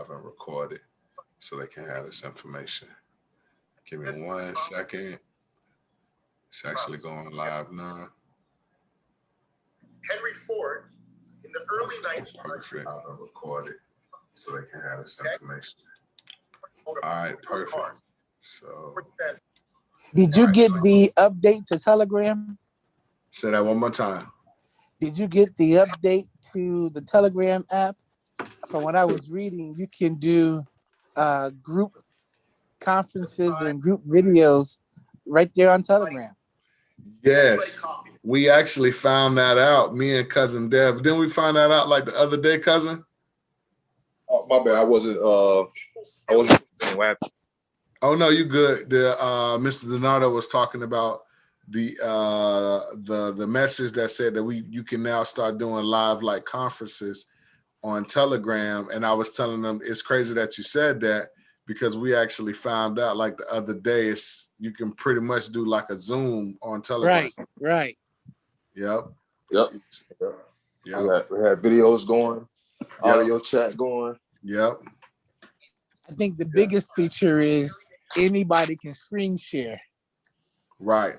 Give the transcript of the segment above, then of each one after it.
live and record it so they can have this information. Give me 1 second. It's actually going live now. Henry Ford in the early 1900s. Perfect. Live and record it so they can have this information. All right, perfect. So, did you get the update to Telegram? Say that one more time. Did you get the update to the Telegram app? From what I was reading, you can do group conferences and group videos right there on Telegram. Yes, we actually found that out. Me and cousin Dev. Didn't we find that out like the other day, cousin? Oh, my bad. I wasn't. Oh no, you good. The Mr. Donato was talking about the message that said that you can now start doing live like conferences on Telegram, and I was telling them it's crazy that you said that because we actually found out like the other day you can pretty much do like a Zoom on Telegram. Right. Yep. We had videos going, audio chat going. Yep. I think the biggest feature is anybody can screen share. Right.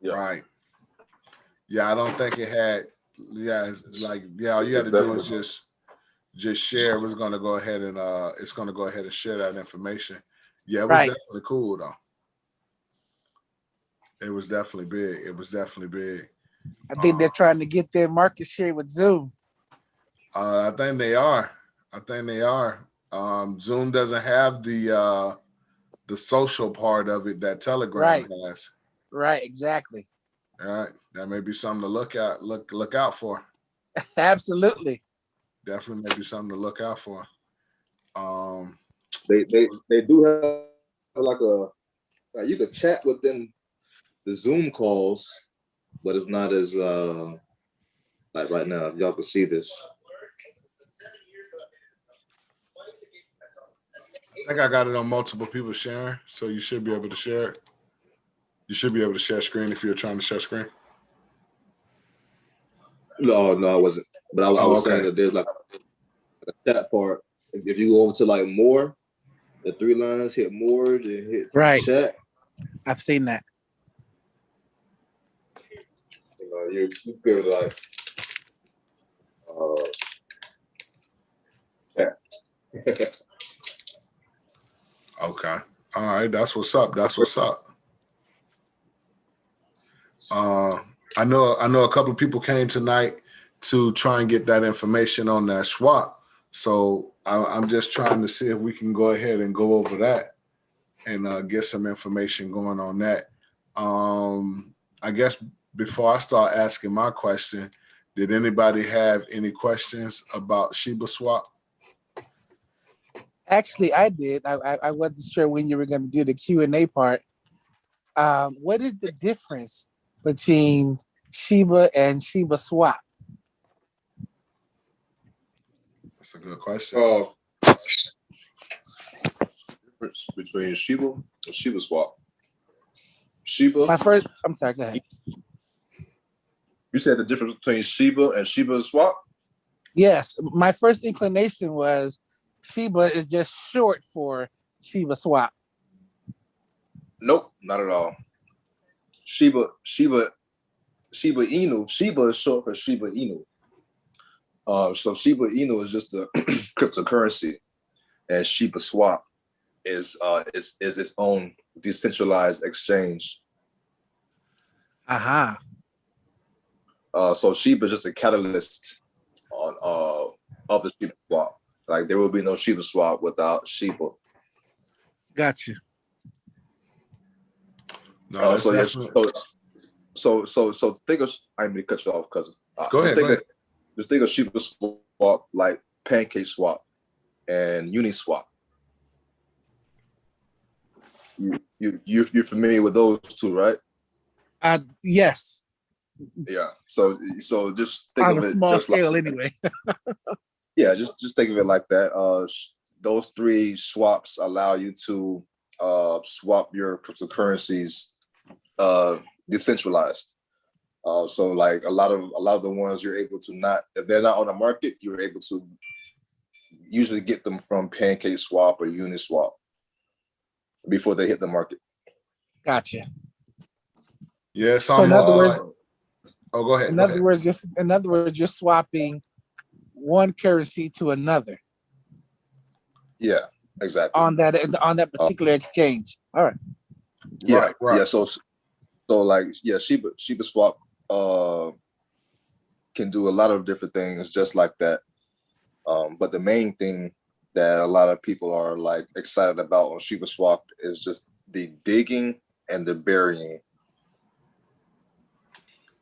Yep. Right. Yeah, I don't think it had. Yeah, it's like all you got to do is just share. It's gonna go ahead and share that information. Yeah, it was definitely cool though. It was definitely big. I think they're trying to get their market share with Zoom. I think they are. Zoom doesn't have the social part of it that Telegram has. Right, exactly. All right, that may be something to look out for. Absolutely. Definitely may be something to look out for. They do have like you could chat within the Zoom calls, but it's not as like right now. Y'all can see this. I think I got it on multiple people sharing, so you should be able to share it. You should be able to share screen if you're trying to share screen. No, I wasn't. But I was saying that there's like a chat part. If you go over to like more, the 3 lines, hit more, then hit chat. I've seen that. You feel like chat. Okay. All right. That's what's up. I know a couple of people came tonight to try and get that information on that swap. So I'm just trying to see if we can go ahead and go over that and get some information going on that. I guess before I start asking my question, did anybody have any questions about Shiba Swap? Actually, I did. I wasn't sure when you were going to do the Q&A part. What is the difference between Shiba and Shiba Swap? That's a good question. Difference between Shiba and Shiba Swap. Shiba. I'm sorry, go ahead. You said the difference between Shiba and Shiba Swap? Yes. My first inclination was Shiba is just short for Shiba Swap. Nope, not at all. Shiba Inu. Shiba is short for Shiba Inu. So Shiba Inu is just a cryptocurrency, and Shiba Swap is its own decentralized exchange. Aha. So Shiba is just a catalyst of the Shiba Swap. Like there will be no Shiba Swap without Shiba. Got you. No, so think of, I didn't mean to cut you off, cousin. Go ahead. Just think of Shiba Swap like Pancake Swap and Uniswap. You're familiar with those two, right? Yes. Yeah. So just think on of a it small just scale, like, anyway. Yeah, just think of it like that. Those 3 swaps allow you to swap your cryptocurrencies decentralized. So like a lot of the ones you're able to not, if they're not on the market, you're able to usually get them from Pancake Swap or Uniswap before they hit the market. Gotcha. Yeah, So in other words, oh, go ahead. in other words, you're swapping one currency to another Yeah, exactly. on that particular exchange. All right. Yeah, right. yeah. So like, yeah, Shiba Swap can do a lot of different things just like that. But the main thing that a lot of people are like excited about on Shiba Swap is just the digging and the burying.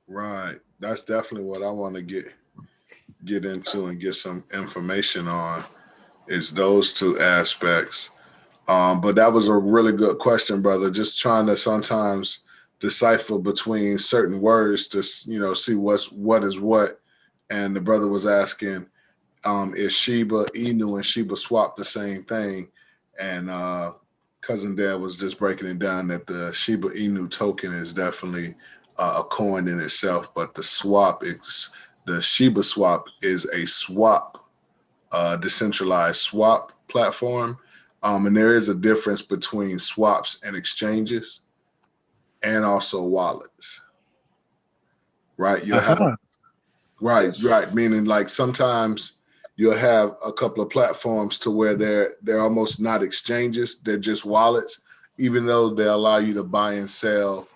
Right. That's definitely what I want to get into and get some information on, is those two aspects. But that was a really good question, brother. Just trying to sometimes decipher between certain words to, see what is what. And the brother was asking, is Shiba Inu and Shiba Swap the same thing? And Cousin Dad was just breaking it down that the Shiba Inu token is definitely a coin in itself, but the Shiba Swap is a swap, decentralized swap platform. And there is a difference between swaps and exchanges and also wallets, right? You'll have, right. Meaning like sometimes you'll have a couple of platforms to where they're almost not exchanges. They're just wallets, even though they allow you to buy and sell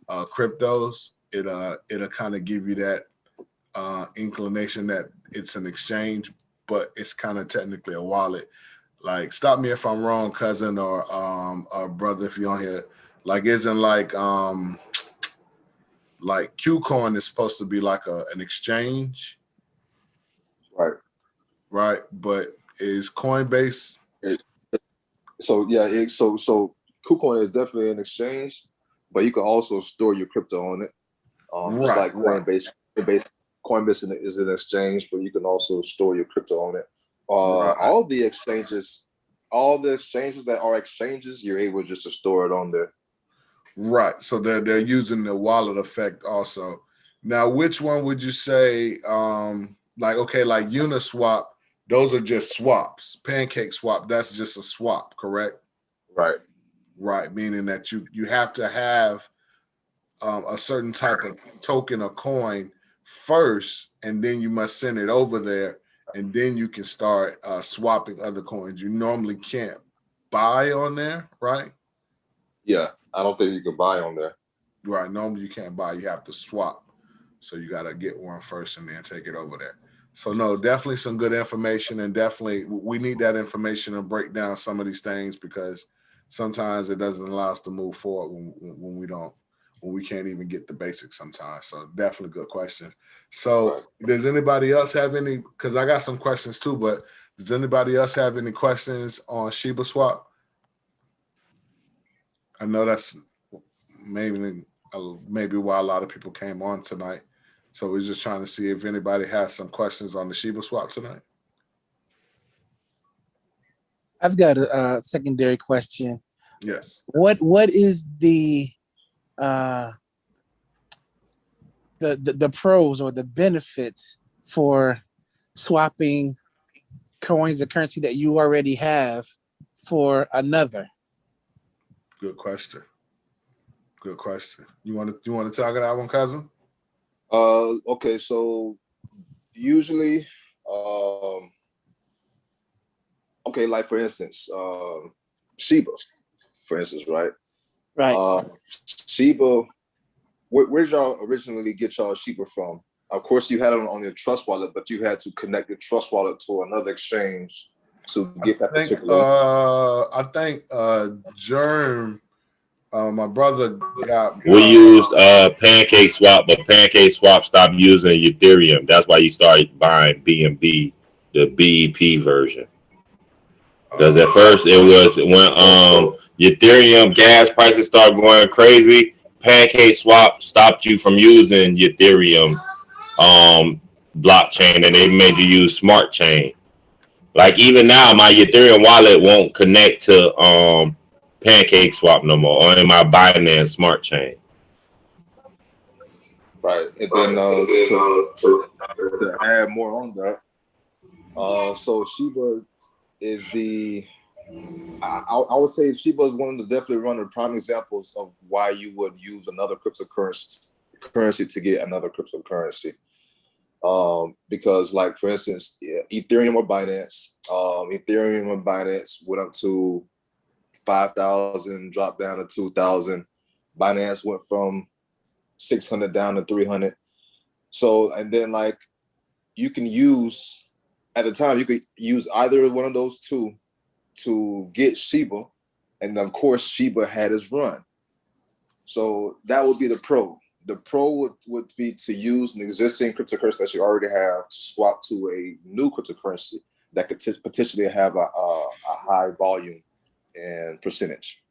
cryptos. It'll kind of give you that inclination that it's an exchange, but it's kind of technically a wallet. Like, stop me if I'm wrong, cousin or brother, if you're on here. Like, isn't like KuCoin is supposed to be like an exchange, Right. right? But is Coinbase? So KuCoin is definitely an exchange, but you can also store your crypto on it. Just like Coinbase. Coinbase is an exchange, but you can also store your crypto on it. All the exchanges that are exchanges, you're able just to store it on there. Right. So they're using the wallet effect also. Now, which one would you say, like Uniswap, those are just swaps. Pancake Swap, that's just a swap, correct? Right. Right. Meaning that you have to have a certain type of token or coin first, and then you must send it over there, and then you can start swapping other coins. You normally can't buy on there, right? Yeah, I don't think you can buy on there. Right. Normally you can't buy, you have to swap. So you got to get one first and then take it over there. So no, definitely some good information, and definitely we need that information to break down some of these things, because sometimes it doesn't allow us to move forward when we can't even get the basics sometimes. So definitely good question. So does anybody else have any, because I got some questions too, but does anybody else have any questions on Shiba Swap? I know that's maybe why a lot of people came on tonight. So we're just trying to see if anybody has some questions on the Shiba Swap tonight. I've got a secondary question. Yes. What is the pros or the benefits for swapping coins or currency that you already have for another? Good question. Good question. You want to talk about that one, cousin? Okay, so usually, like for instance, Shiba, for instance, right? Right. Shiba, where did y'all originally get y'all Shiba from? Of course, you had it on your Trust Wallet, but you had to connect your Trust Wallet to another exchange to get that particular. I think Germ, my brother got. We used Pancake Swap, but Pancake Swap stopped using Ethereum. That's why you started buying BNB, the BEP version. Because at first it was when Ethereum gas prices started going crazy, Pancake Swap stopped you from using Ethereum blockchain, and they made you use Smart Chain. Like even now, my Ethereum wallet won't connect to Pancake Swap no more, or in my Binance Smart Chain. Right, and then to add more on that, So Shiba is I would say Shiba is one of the prime examples of why you would use another currency to get another cryptocurrency. Because like for instance, Ethereum or Binance, went up to 5,000, dropped down to 2,000. Binance went from 600 down to 300. So, and then like you can use, at the time, you could use either one of those two to get Shiba. And of course, Shiba had its run. So that would be the pro. The pro would be to use an existing cryptocurrency that you already have to swap to a new cryptocurrency that could potentially have a high volume and percentage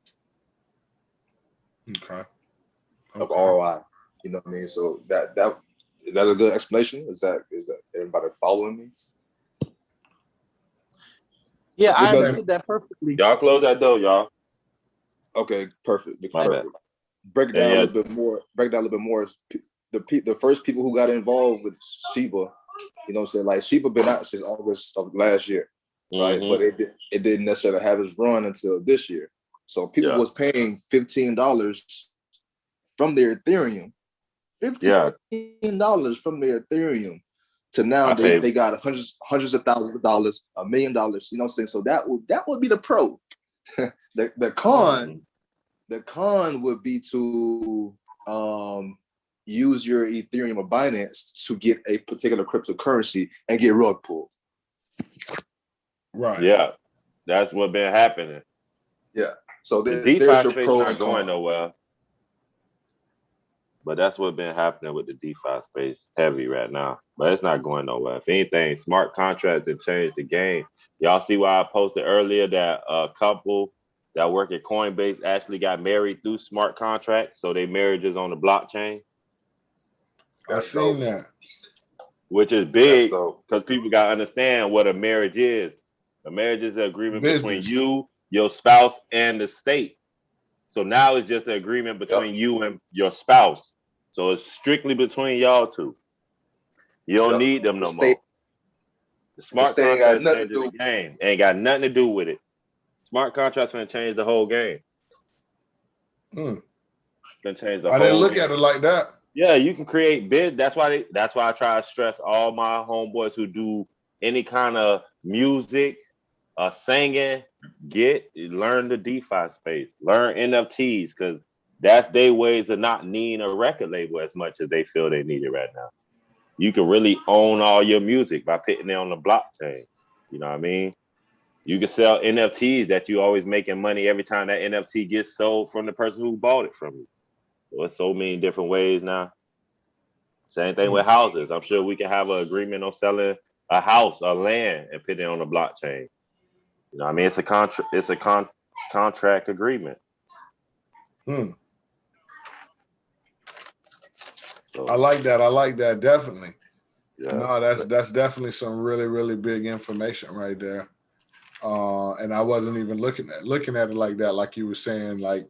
of ROI. You know what I mean? So that is that a good explanation? Is that everybody following me? Yeah, I Because- understood that perfectly. Y'all close that door, y'all. Okay, perfect. My bad. Break it down Yeah, a little bit more. The first people who got involved with Shiba, you know what I'm saying? Like Shiba been out since August of last year, right? Mhm. But it didn't necessarily have its run until this year. So people was paying $15 from their Ethereum. $15 from their Ethereum to now they got hundreds of thousands of dollars, $1 million. You know what I'm saying? So that would be the pro. the con would be to use your Ethereum or Binance to get a particular cryptocurrency and get rug pulled. Right. Yeah, that's what been happening. Yeah. So The there's DeFi your space pro not and going con. nowhere. But that's what been happening with the DeFi space heavy right now. But it's not going nowhere. If anything, smart contracts have changed the game. Y'all see why I posted earlier that a couple that work at Coinbase actually got married through smart contracts. So their marriage is on the blockchain, I seen that. which is big That's dope. because people got to understand what a marriage is. A marriage is an agreement between Business. you, your spouse, and the state. So now it's just an agreement between you and your spouse. So it's strictly between y'all two. You don't need them no more. The smart state ain't got contracts nothing to changing the game. Ain't got nothing to do with it. Smart contracts gonna change the whole game. Mm. Gonna change the I whole didn't look game. at it like that. Yeah, you can create bid. That's why I try to stress all my homeboys who do any kind of music, singing, learn the DeFi space, learn NFTs, because that's their ways of not needing a record label as much as they feel they need it right now. You can really own all your music by putting it on the blockchain. You know what I mean? You can sell NFTs that you always making money every time that NFT gets sold from the person who bought it from you. So it's so many different ways now. Same thing with houses. I'm sure we can have an agreement on selling a house or land and put it on the blockchain. You know what I mean? It's a contract. It's a contract agreement. So, I like that. I like that. Definitely. yeah. No, that's definitely some really, really big information right there. And I wasn't even looking at it like that, like you were saying, like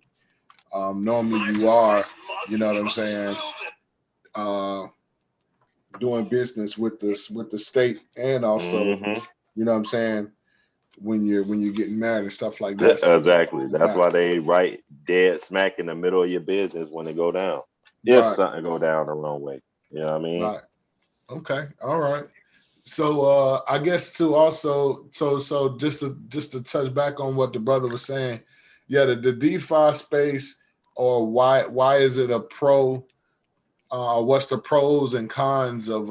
normally you are, you know what I'm saying, doing business with the state, and also, you know what I'm saying, when you're getting married and stuff like that. So exactly. That's why they right dead smack in the middle of your business when it go down. If something go down the wrong way. You know what I mean? Right. Okay. All right. So I guess to also so just to touch back on what the brother was saying, yeah, the DeFi space, or why is it a pro? What's the pros and cons of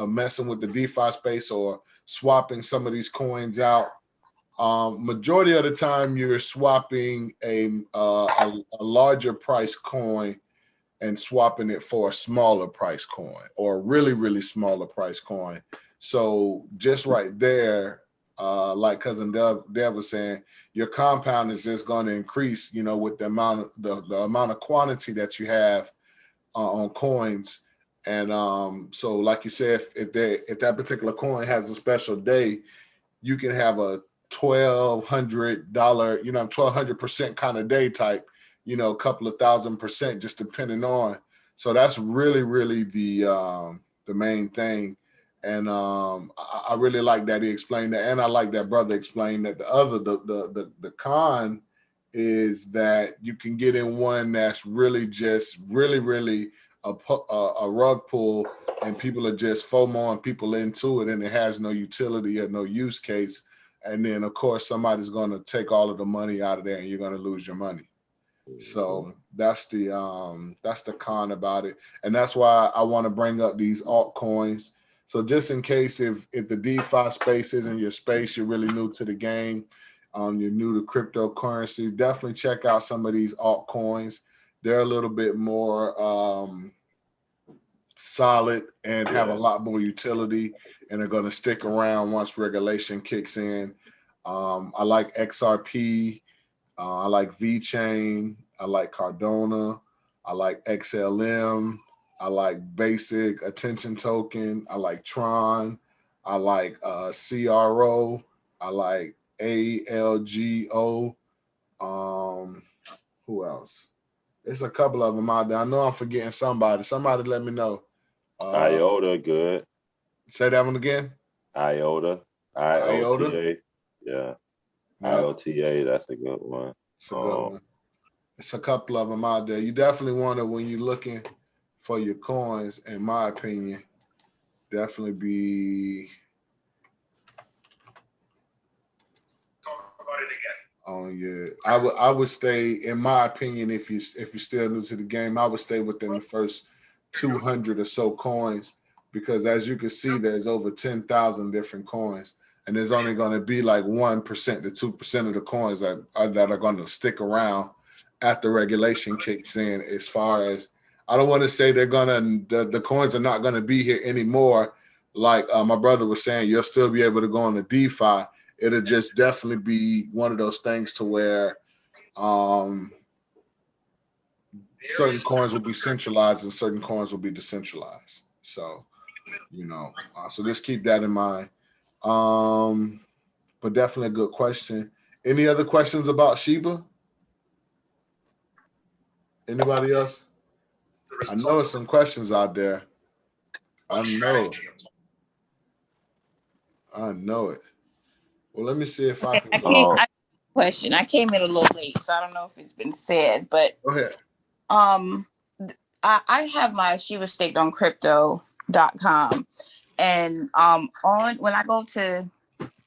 messing with the DeFi space or swapping some of these coins out? Majority of the time, you're swapping a larger price coin and swapping it for a smaller price coin, or a really, really smaller price coin. So just right there, like Cousin Dev was saying, your compound is just going to increase, you know, with the amount of quantity that you have on coins. And so like you said, if that particular coin has a special day, you can have a $1,200, you know, 1,200% kind of day type, you know, a couple of $1,000%, just depending on. So that's really, really the main thing. And I really like that he explained that, and I like that brother explained that. The con is that you can get in one that's really just really a rug pull, and people are just FOMOing people into it, and it has no utility or no use case. And then of course somebody's going to take all of the money out of there, and you're going to lose your money. So that's the con about it, and that's why I want to bring up these altcoins. So just in case if the DeFi space isn't your space, you're really new to the game, you're new to cryptocurrency, definitely check out some of these altcoins. They're a little bit more solid and have a lot more utility, and are going to stick around once regulation kicks in. I like XRP. I like VeChain. I like Cardano. I like XLM. I like Basic Attention Token. I like Tron. I like CRO. I like ALGO. Who else? There's a couple of them out there. I know I'm forgetting somebody. Somebody let me know. IOTA, good. Say that one again. IOTA. IOTA. Yeah. IOTA, that's a good one. It's a good one. It's a couple of them out there. You definitely want to, when you're looking for your coins, in my opinion, definitely be Talk about it again. on your. I would stay, in my opinion, if you're still new to the game, I would stay within the first 200 or so coins, because as you can see, there's over 10,000 different coins, and there's only going to be like 1% to 2% of the coins that are going to stick around after regulation kicks in. As far as, I don't want to say the coins are not going to be here anymore. Like my brother was saying, you'll still be able to go on the DeFi. It'll just definitely be one of those things to where certain coins will be centralized and certain coins will be decentralized. So, so just keep that in mind. But definitely a good question. Any other questions about Shiba? Anybody else? I know there's some questions out there. I know it. Well, let me see if I can. Question. I came in a little late, so I don't know if it's been said, but Go ahead. I have my Shiba staked on crypto.com, and on when I go to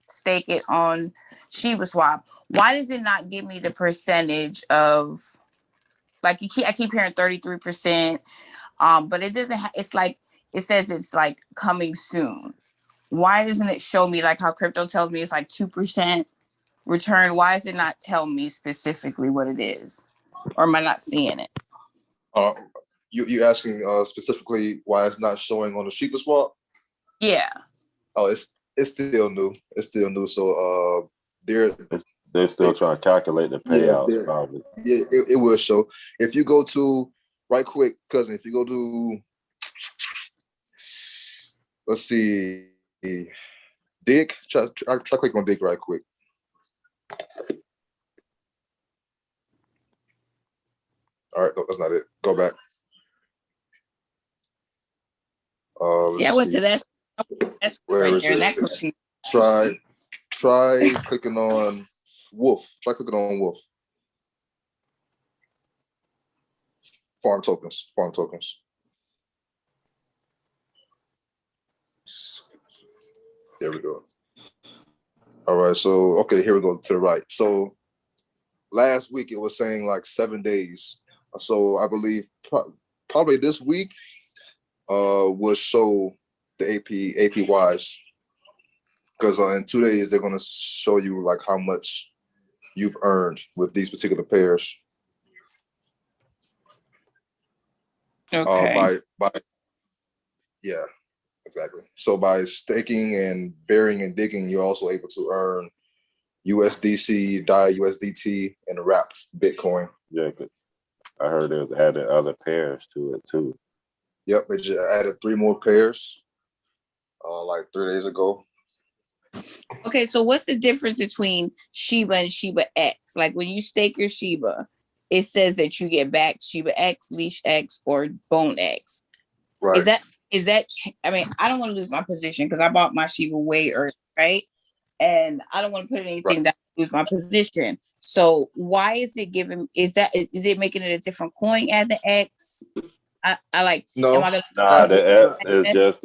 stake it on Shiba Swap, why does it not give me the percentage of, like, I keep hearing 33%, but it doesn't it's like, it says it's like coming soon. Why doesn't it show me, like how crypto tells me it's like 2% return? Why does it not tell me specifically what it is? Or am I not seeing it? You asking specifically why it's not showing on the Shiba Swap? Yeah. Oh, it's still new. It's still new. So they're still trying to calculate the payouts, probably. Yeah, it will show. If you go to, right quick, cousin, if you go to, let's see, Dig, try click on Dig right quick. All right, no, that's not it. Go back. I went to that. That's right there. That could be. Try clicking on Wolf. Try clicking on Wolf. Farm tokens. There we go. All right, so okay, here we go to the right. So last week it was saying like 7 days. So I believe probably this week will show the APYs, because in 2 days they're going to show you like how much you've earned with these particular pairs. Okay. Yeah, exactly. So by staking and burying and digging, you're also able to earn USDC, DAI USDT, and wrapped Bitcoin. Yeah, I heard it was added other pairs to it too. Yep, they just added 3 more pairs like 3 days ago. Okay, so what's the difference between Shiba and Shiba X? Like when you stake your Shiba, it says that you get back Shiba X, Leash X, or Bone X. Right. Is that is that? I mean, I don't want to lose my position because I bought my Shiba way early, right? And I don't want to put anything that I lose my position. So why is it giving? Is it making it a different coin at the X? I like. No. Am I gonna? Nah, the X Like is this? just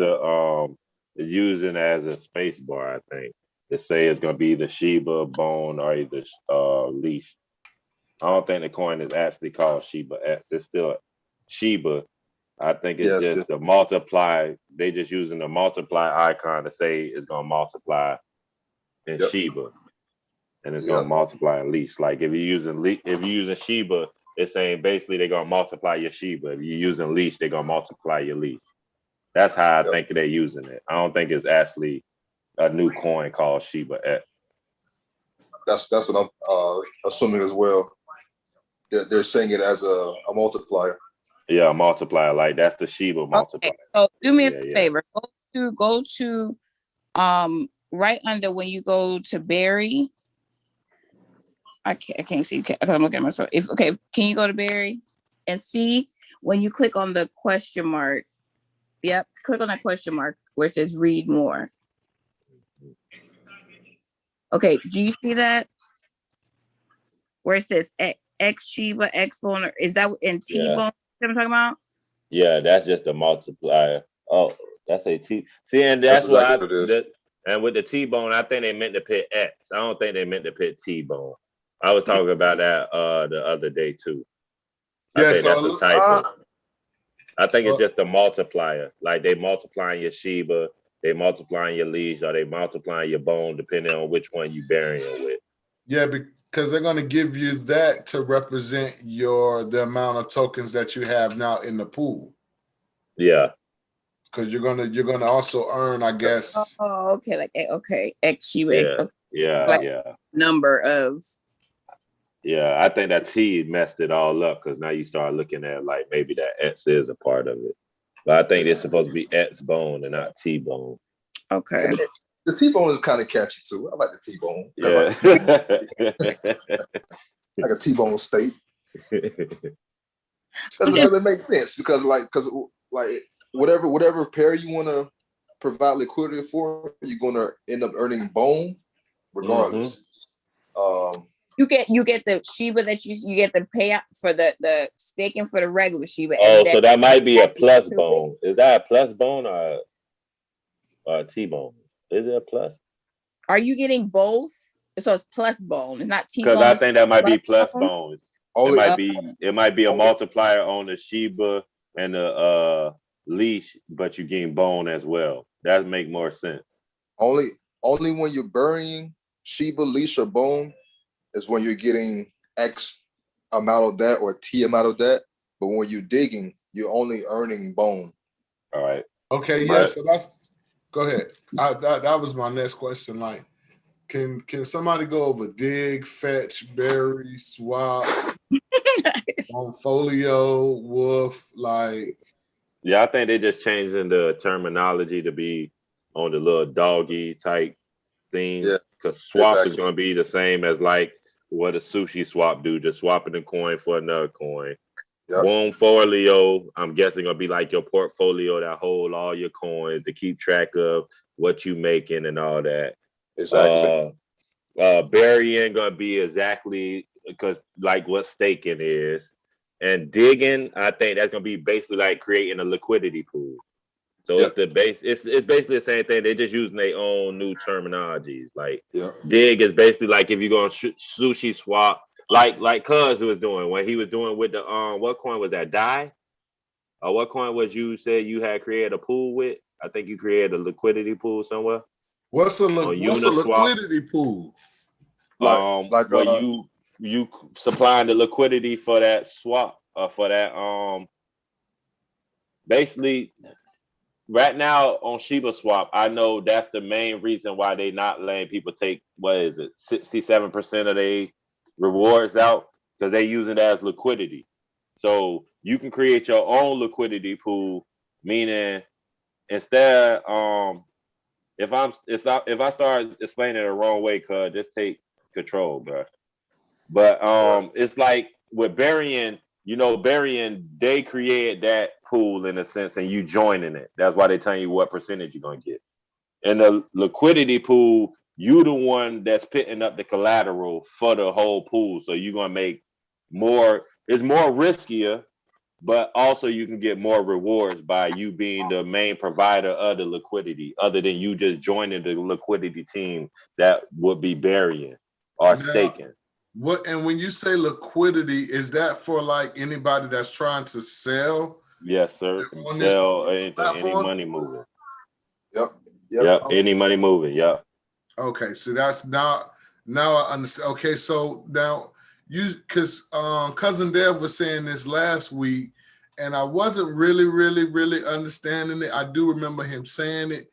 it's using as a space bar, I think. To say it's gonna be the Shiba, Bone, or either leash. I don't think the coin is actually called Shiba X. It's still Shiba. I think it's Yes. just the multiply. They just using the multiply icon to say it's gonna multiply in Yep. Shiba, and it's Yep. gonna multiply in leash. Like if you're using Shiba, it's saying basically they're gonna multiply your Shiba. If you're using leash, they're gonna multiply your leash. That's how I Yep. think they're using it. I don't think it's actually a new coin called Shiba X. That's what I'm assuming as well. They're saying it as a multiplier. Yeah, multiplier. Like that's the Shiba multiplier. Okay, so do me a Yeah. favor. Go to right under when you go to Barry. I can't see. I'm looking at myself. Can you go to Barry and see when you click on the question mark? Yep, click on that question mark where it says read more. Okay, do you see that? Where it says X Shiba, X Bone, is that in T-Bone? Yeah. What I'm talking about? Yeah, that's just a multiplier. Oh, that's a T. See, and that's exactly what what it is. and with the T-bone, I think they meant to put X. I don't think they meant to put T-bone. I was talking about that the other day too. I Yeah, think so that's a typo. I think it's just a multiplier. Like they multiplying your Shiba, they multiplying your leash, or they multiplying your bone, depending on which one you burying with. yeah, because they're going to give you that to represent the amount of tokens that you have now in the pool. Yeah. Because you're gonna also earn, I guess. Oh, okay, like okay, X Shiba, Yeah. X, okay. Yeah. Like Yeah. number of. Yeah, I think that T messed it all up because now you start looking at like maybe that X is a part of it. But I think it's supposed to be X bone and not T bone. Okay. The T-bone is kind of catchy too. I like the T-bone. Yeah. Like a T-bone steak. Because it makes sense because whatever pair you want to provide liquidity for, you're gonna end up earning bone regardless. You get the Shiba that you get the payout for the staking for the regular Shiba. Oh, and so that might be a plus bone. Is that a plus bone or a T bone? Is it a plus? Are you getting both? So it's plus bone. It's not T bone. Because I think that might be plus bone. Only, It might be a multiplier on the Shiba and the leash, but you're getting bone as well. That make more sense. only when you're burying Shiba, leash, or bone is when you're getting X amount of that or T amount of that. But when you're digging, you're only earning bone. All right. Okay, yeah. So go ahead. That was my next question. Like, can somebody go over dig, fetch, bury, swap, on folio, wolf, like? Yeah, I think they just changing the terminology to be on the little doggy type thing. Yeah, because swap exactly. is going to be the same as like what a sushi swap do, just swapping a coin for another coin. Yep. One folio, I'm guessing gonna be like your portfolio that hold all your coins to keep track of what you making and all that. Exactly. Burying gonna be exactly because like what staking is, and digging, I think that's gonna be basically like creating a liquidity pool. So Yep. it's basically the same thing. They're just using their own new terminologies. Like Yep. dig is basically like if you're going to sushi swap, like Cuz was doing when he was doing with the what coin was that, DAI? Or what coin was you said you had created a pool with? I think you created a liquidity pool somewhere. What's a liquidity pool? Where you supplying the liquidity for that swap for that basically. Right now on Shiba Swap, I know that's the main reason why they not letting people take, 67% of their rewards out, because they use it as liquidity. So you can create your own liquidity pool, meaning instead, if I start explaining it the wrong way, cuz just take control, bro. But it's like with burying, burying, they created that pool in a sense, and you joining it. That's why they tell you what percentage you're gonna get. In the liquidity pool, you the one that's picking up the collateral for the whole pool. So you're gonna make more. It's more riskier, but also you can get more rewards by you being the main provider of the liquidity, other than you just joining the liquidity team that would be burying or Now, staking. what and when you say liquidity, is that for like anybody that's trying to sell Yes, sir. on this Sell anything, any platform? money moving. Yep. Yep, any money moving. Yep. Okay, so that's now I understand. Okay, so now because cousin Dev was saying this last week, and I wasn't really understanding it. I do remember him saying it,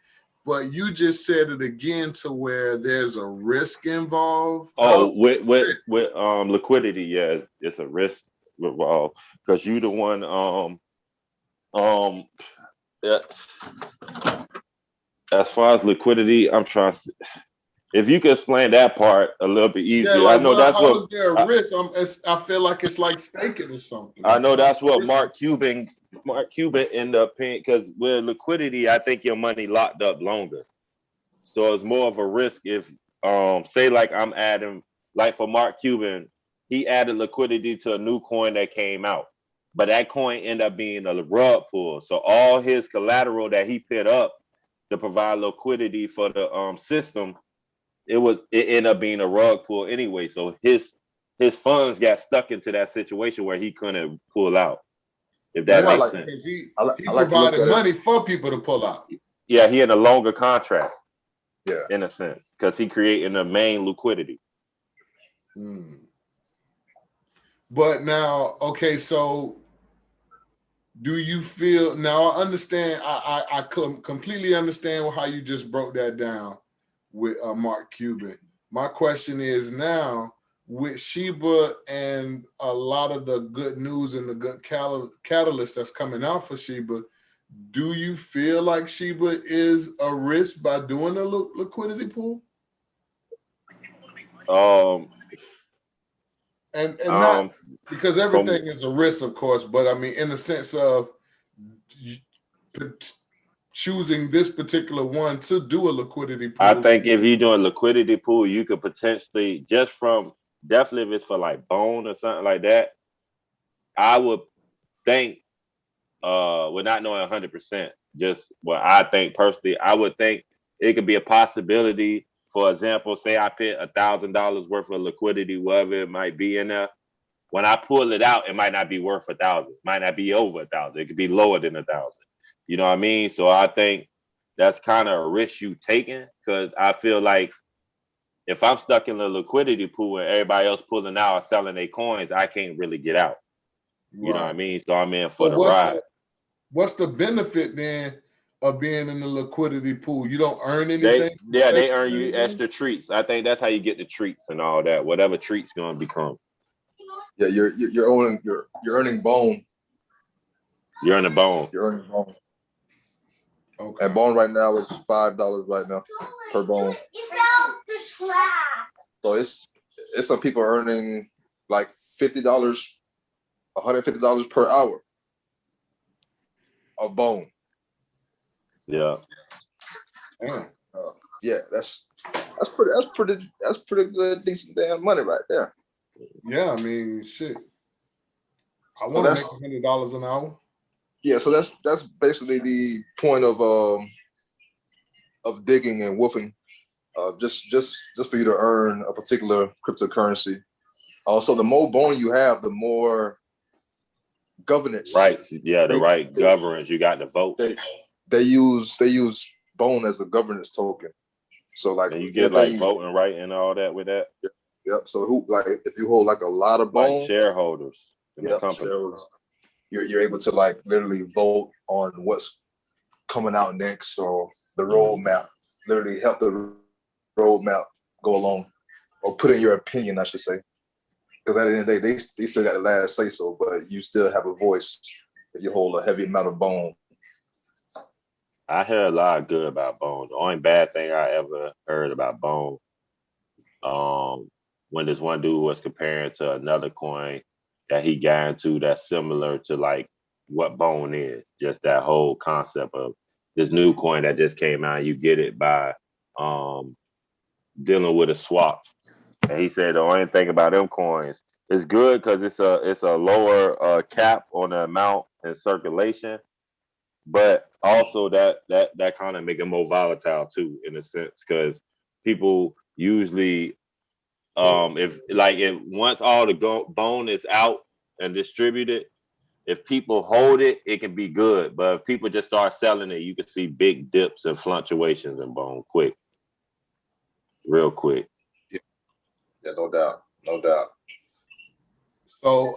but you just said it again to where there's a risk involved. Oh, with liquidity, yeah, it's a risk involved because you the one yeah. As far as liquidity, I'm trying to. If you could explain that part a little bit easier, like, I know that's how what. is there a risk? I feel like it's like staking or something. I know that's what Mark Cuban ended up paying because with liquidity, I think your money locked up longer. So it's more of a risk if say like I'm adding like for Mark Cuban, he added liquidity to a new coin that came out. But that coin ended up being a rug pull. So all his collateral that he put up to provide liquidity for the system, it ended up being a rug pull anyway. So his funds got stuck into that situation where he couldn't pull out. If that makes sense. He like provided money for people to pull out. Yeah, he had a longer contract. Yeah. In a sense, because he creating the main liquidity. But now, okay, so do you feel now? I understand. I completely understand how you just broke that down with Mark Cuban. My question is now with Shiba and a lot of the good news and the good catalyst that's coming out for Shiba. Do you feel like Shiba is a risk by doing a liquidity pool? And not because everything is a risk, of course, but I mean in the sense of choosing this particular one to do a liquidity pool. I think if you're doing liquidity pool, you could potentially definitely if it's for like Bone or something like that, I would think not knowing 100%, just what I think personally, I would think it could be a possibility. For example, say I put $1,000 worth of liquidity, whatever it might be in there. When I pull it out, it might not be worth 1,000. It might not be over 1,000. It could be lower than 1,000. You know what I mean? So I think that's kind of a risk you taking because I feel like if I'm stuck in the liquidity pool and everybody else pulling out or selling their coins, I can't really get out. You know what I mean? So I'm in for the ride. What's the benefit then of being in the liquidity pool? You don't earn anything. They earn you extra treats. I think that's how you get the treats and all that. Whatever treats gonna become. Yeah, you're earning bone. You're earning bone. You're earning bone. Okay. And bone right now is $5 right now per bone. So it's some people earning like $50, $150 per hour of bone. Yeah. Yeah, that's pretty good, decent damn money right there. Yeah, I mean, shit. I want to make $100 an hour. Yeah, so that's basically the point of digging and woofing, just for you to earn a particular cryptocurrency. Also, the more bone you have, the more governance. Right. Yeah, the right governance. You got to vote. They use bone as a governance token. So like, and you get like voting right and all that with that. Yep. So if you hold like a lot of bone, like shareholders in the company, you're able to like literally vote on what's coming out next or the roadmap. Literally help the roadmap go along, or put in your opinion, I should say. Because at the end of the day, they still got the last say so, but you still have a voice if you hold a heavy amount of bone. I heard a lot of good about Bone. The only bad thing I ever heard about Bone, when this one dude was comparing to another coin that he got into that's similar to like what Bone is. Just that whole concept of this new coin that just came out. You get it by dealing with a swap. And he said the only thing about them coins is good because it's a lower cap on the amount in circulation, but also that kind of make it more volatile too, in a sense, because people usually if once all the bone is out and distributed, if people hold it, it can be good. But if people just start selling it, you can see big dips and fluctuations in bone quick, real quick. Yeah, no doubt, no doubt. So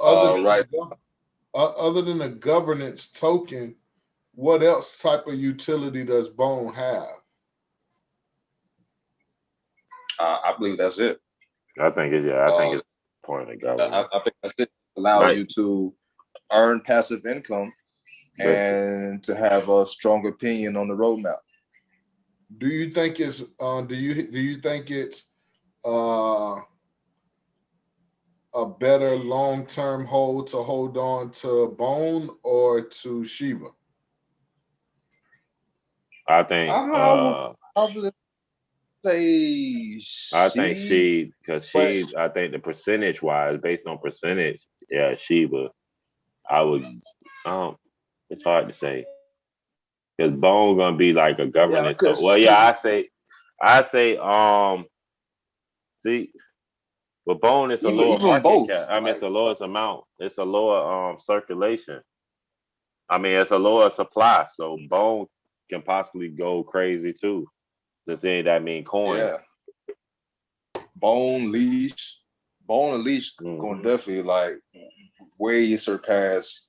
other than the governance token, what else type of utility does Bone have? I believe that's it. I think it's point of government. I think that's it. Allows you to earn passive income and to have a strong opinion on the roadmap. Do you think it's do you think it's a better long-term hold to hold on to Bone or to Shiba? I think Probably say I think I think the percentage wise, based on percentage, yeah, Shiba. It's hard to say. Because Bone gonna be like a governance. I say see, but Bone is a lower market cap. I mean, it's the lowest amount. It's a lower circulation. I mean, it's a lower supply. So Bone can possibly go crazy too. This ain't that mean coin. Yeah. Bone and Leash gonna definitely like way surpass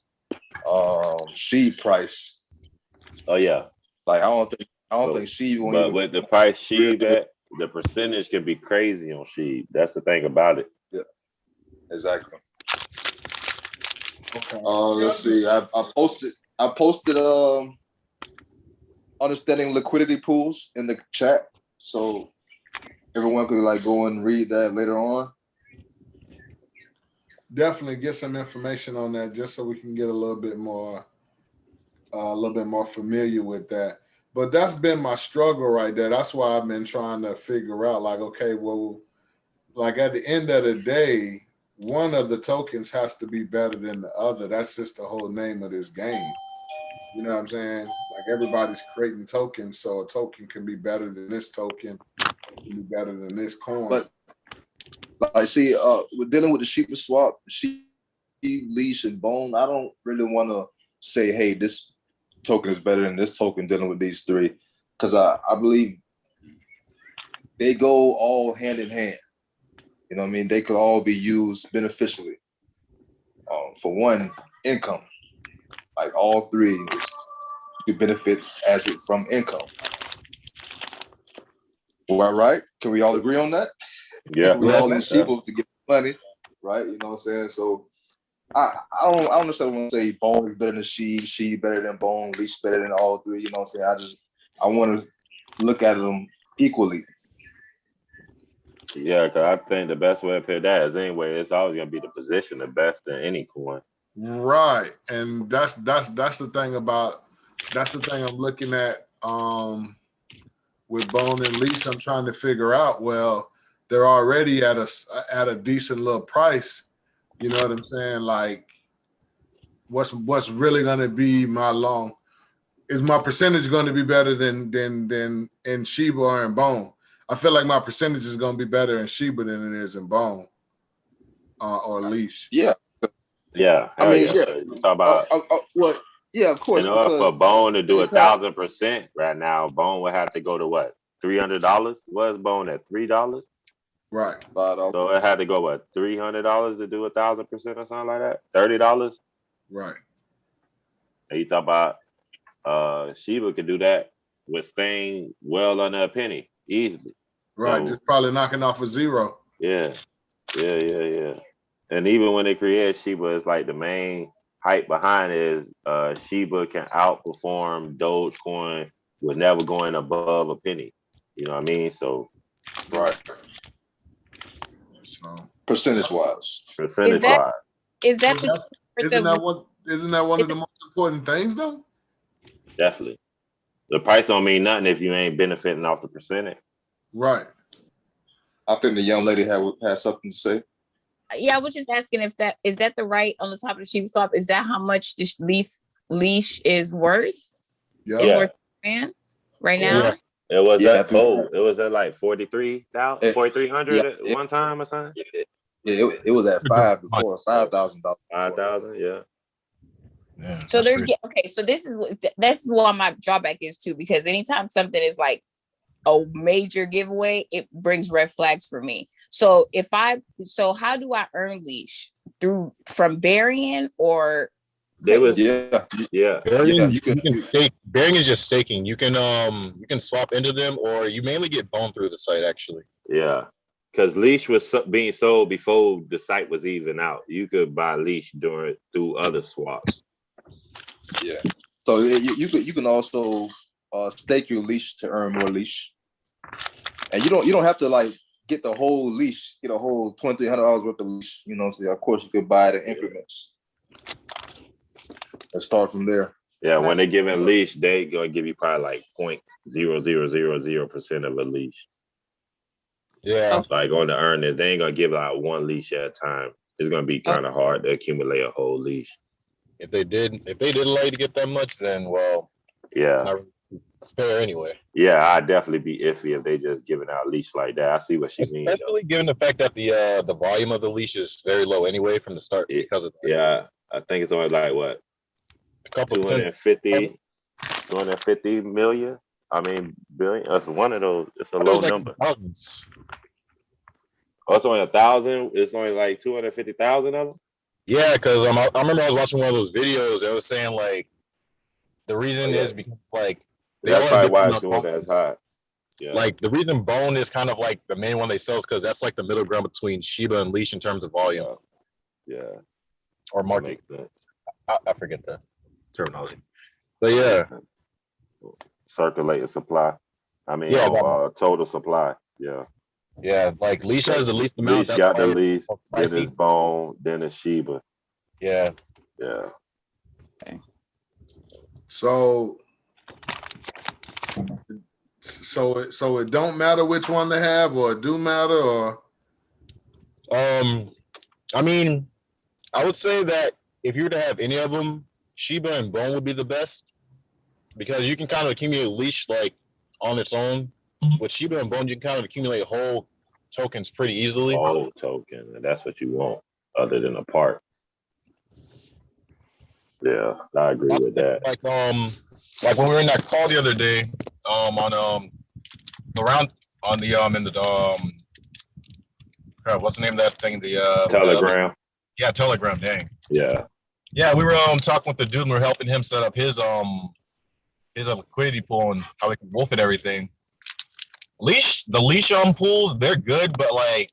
Sheep price. Oh yeah. Like I don't think Sheep won't. But with the price Sheep at, the percentage can be crazy on Sheep. That's the thing about it. Yeah. Exactly. Okay. Let's see. I posted understanding liquidity pools in the chat, so everyone could like go and read that later on. Definitely get some information on that, just so we can get a little bit more familiar with that. But that's been my struggle right there. That's why I've been trying to figure out, like, okay, well, like at the end of the day, one of the tokens has to be better than the other. That's just the whole name of this game. You know what I'm saying? Like everybody's creating tokens, so a token can be better than this token, can be better than this coin. But I see, we're dealing with the Sheep swap, Sheep, Leash, and Bone. I don't really want to say, hey, this token is better than this token dealing with these three, because I believe they go all hand in hand. You know what I mean? They could all be used beneficially. For one, income. Like all three could benefit from income. Well, right? Can we all agree on that? Yeah. We all in Shiba to get money, right? You know what I'm saying? So I don't necessarily want to say Bone is better than Sheep better than Bone, Leash better than all three. You know what I'm saying? I want to look at them equally. Yeah, because I think the best way to put that is anyway, it's always gonna be the position the best in any coin. Right, and that's the thing I'm looking at with Bone and Leash. I'm trying to figure out. Well, they're already at a decent little price. You know what I'm saying? Like, what's really going to be is my percentage going to be better than in Shiba or in Bone? I feel like my percentage is going to be better in Shiba than it is in Bone or Leash. Yeah. Yeah. I mean, yeah. So you talk about well, yeah, of course. In order for Bone to do 1,000% right now, Bone would have to go to what? $300? Was Bone at $3? Right. So it had to go what, $300 to do 1,000% or something like that? $30? Right. And you talk about Shiba could do that with staying well under a penny easily. Right. So, just probably knocking off a zero. Yeah. And even when they create Shiba, it's like the main hype behind it is Shiba can outperform Dogecoin with never going above a penny. You know what I mean? So right. So percentage wise. Is that isn't Isn't that one of the most important things, though? Definitely. The price don't mean nothing if you ain't benefiting off the percentage. Right. I think the young lady had something to say. Yeah, I was just asking if that is that the right on the top of the Sheba Swap. Is that how much this leash is worth? Yeah. Is worth man right now? Yeah. It was Yeah, at it was at like 4,300 Yeah, at one time or something. It was at $5,000. 5,000, yeah. Yeah, So that's there's crazy. okay. So this is what my drawback is too, because anytime something is like a major giveaway, it brings red flags for me. So how do I earn leash from burying or They was Yeah. Bearing, You can stake. Bearing is just staking. You can swap into them, or you mainly get bone through the site actually. Yeah, because leash was being sold before the site was even out. You could buy leash through other swaps. Yeah. So you can also stake your leash to earn more leash, and you don't have to like get the whole leash, get a whole $2,300 worth of leash. You know what I'm saying? Of course, you could buy it in increments and start from there. Yeah, when they giving leash, they gonna give you probably like 0.0000% of a leash. Yeah, Like on the earn it, they ain't gonna give out one leash at a time. It's gonna be kind of hard to accumulate a whole leash. if they did allow you to get that much, then well, it's Yeah, not really, it's fair anyway. yeah, I'd definitely be iffy if they just giving out leash like that. I see what she means. Especially given the fact that the volume of the leash is very low anyway from the start because of that. Yeah, I think it's only like what A couple 250 million. I mean billion. That's one of those. It's a low number. Thousands. Oh, it's only 1,000. It's only like 250,000 of them. Yeah, because I remember I was watching one of those videos. It was saying like the reason is because like they That's all probably have why different it's doing that bones. high. Yeah. Like the reason bone is kind of like the main one they sell is because that's like the middle ground between Shiba and leash in terms of volume Yeah. or That market. makes sense. I forget the terminology, but yeah, Circulating supply. I mean, Yeah, total supply. Yeah. yeah. Like leash has the least amount. Leash That's got the why it's least, so then pricey. it's bone, then it's Sheba. Yeah, Yeah. So it don't matter which one to have, or it do matter, or I mean, I would say that if you were to have any of them, Shiba and bone would be the best because you can kind of accumulate leash like on its own. With Shiba and bone, you can kind of accumulate whole tokens pretty easily. Whole token, and that's what you want, other than a part. Yeah, I agree with that. Like when we were in that call the other day, on the round on the in the crap, what's the name of that thing? The Telegram. yeah, Telegram. Dang. Yeah. Yeah, we were talking with the dude and we are helping him set up his liquidity pool and how we can wolf it everything. The leash pools, they're good, but like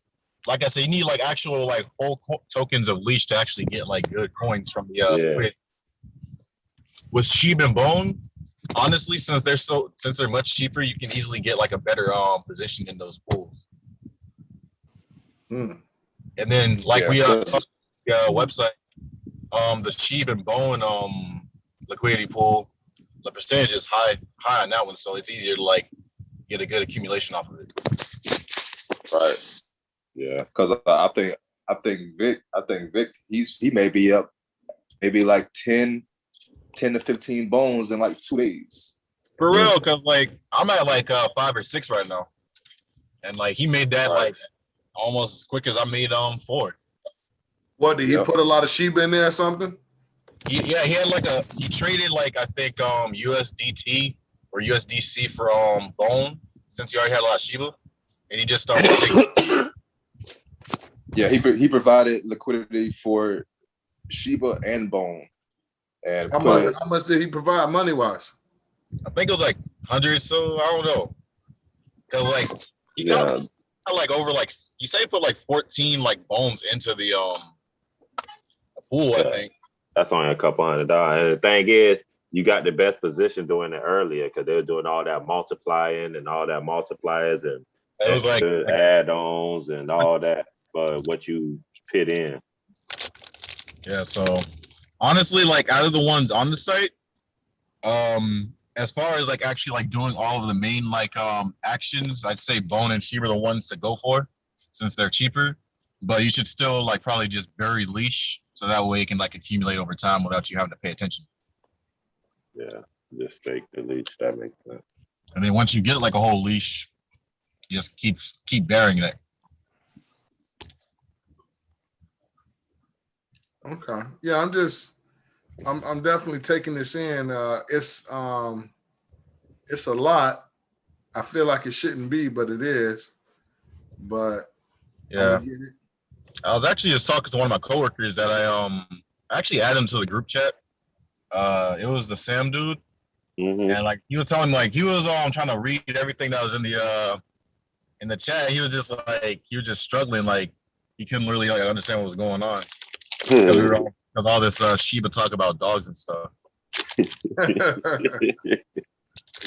I said, you need like actual like whole tokens of leash to actually get like good coins from the liquidity. With Shiba and Bone, honestly, since they're much cheaper, you can easily get like a better position in those pools. Hmm. And then like Yeah. website, the Shiba and Bone liquidity pool, the percentage is high on that one, so it's easier to like get a good accumulation off of it. Right. Yeah. Because I think Vic, he may be up maybe like 10 to 15 bones in like 2 days. For real, because like I'm at like 5 or 6 right now, and like he made that like almost as quick as I made 4. what did he Yep. put a lot of Sheba in there or something? He had like he traded like I think USDT or USDC for Bone since he already had a lot of Shiba, and he just Yeah, he provided liquidity for Shiba and Bone. And How much did he provide money wise? I think it was like 100, so I don't know. Cause like he got like over like you say he put like 14 like bones into the pool, I think. That's only a couple $100. And the thing is, you got the best position doing it earlier because they were doing all that multiplying and all that multipliers and It was like add-ons and all that for what you fit in. Yeah, so honestly, like out of the ones on the site, as far as like actually like doing all of the main like actions, I'd say Bone and Sheep are the ones to go for since they're cheaper. But you should still like probably just bury leash so that way it can like accumulate over time without you having to pay attention. Yeah, just fake the leech. That makes sense. And then once you get like a whole leash, just keep burying it. Okay. Yeah, I'm definitely taking this in. It's a lot. I feel like it shouldn't be, but it is. But I'm Yeah. gonna get it. I was actually just talking to one of my coworkers that I actually added him to the group chat. It was the Sam dude. Mm-hmm. And like he was telling me, like he was trying to read everything that was in the chat. He was just struggling, like he couldn't really like understand what was going on. Because all this Shiba talk about dogs and stuff.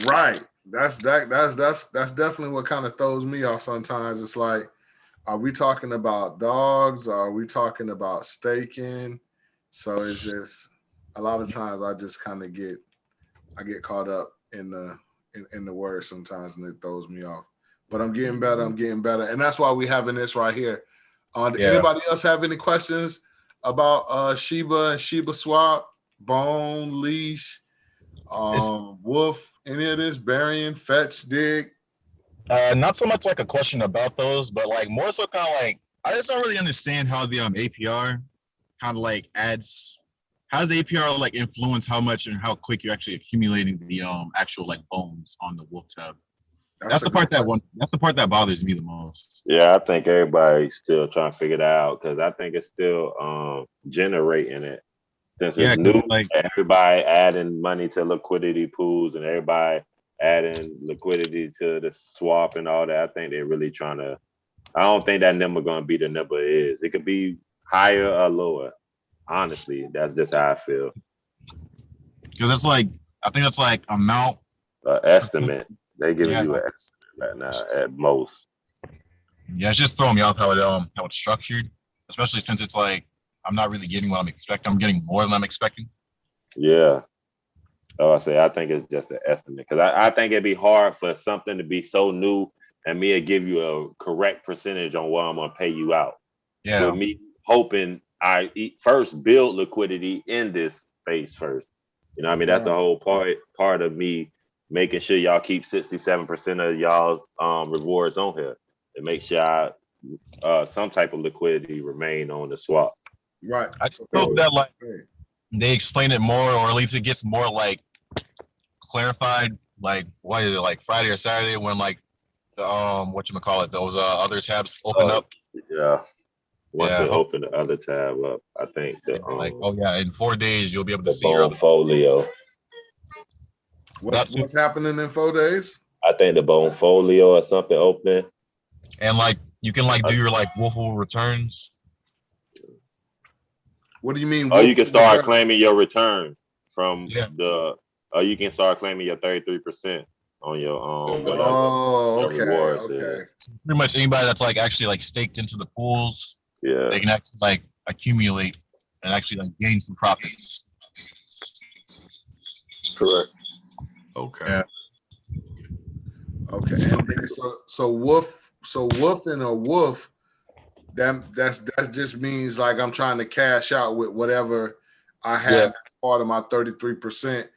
Right. That's definitely what kind of throws me off sometimes. It's like, are we talking about dogs? Or are we talking about staking? So it's just a lot of times I just kind of get caught up in the word sometimes, and it throws me off. But I'm getting better. And that's why we're having this right here. Anybody else have any questions about Shiba and Shiba Swap, Bone, Leash, Wolf, any of this, Burying, Fetch, Dig? Not so much like a question about those, but like more so kind of like I just don't really understand how the APR kind of like adds. How does the APR like influence how much and how quick you're actually accumulating the actual like bones on the Wolf tab? That's the part that bothers me the most. Yeah, I think everybody's still trying to figure that out because I think it's still generating it. Since it's new, like everybody adding money to liquidity pools and everybody adding liquidity to the swap and all that. I think they're really trying to. I don't think that number going to be the number it is. It could be higher or lower. Honestly, that's just how I feel. Because it's like I think that's like amount estimate. They give you an estimate right now at most. Yeah, it's just throwing me off how it's structured, especially since it's like I'm not really getting what I'm expecting. I'm getting more than I'm expecting. Yeah. So I think it's just an estimate because I think it'd be hard for something to be so new and me to give you a correct percentage on what I'm gonna pay you out. Yeah. With me hoping I first build liquidity in this space first. You know what I mean? That's the whole part of me making sure y'all keep 67% of y'all's rewards on here to make sure some type of liquidity remain on the swap. Right. I just hope that like they explain it more, or at least it gets more like clarified. Like what is it, like Friday or Saturday when like the whatchamacallit, those other tabs open up? Yeah. Once they open the other tab up, I think the like in 4 days you'll be able to see your portfolio. What's happening in 4 days? I think the portfolio or something opening. And like you can like do your like Wolfle returns. What do you mean? Oh, you can start claiming your return from you can start claiming your 33% on your okay. rewards. Okay. So pretty much anybody that's like actually like staked into the pools, they can actually like accumulate and actually like gain some profits. Correct. Okay. Yeah. Okay. And then, so Wolf and a Wolf, that just means like I'm trying to cash out with whatever I had part of my 33%,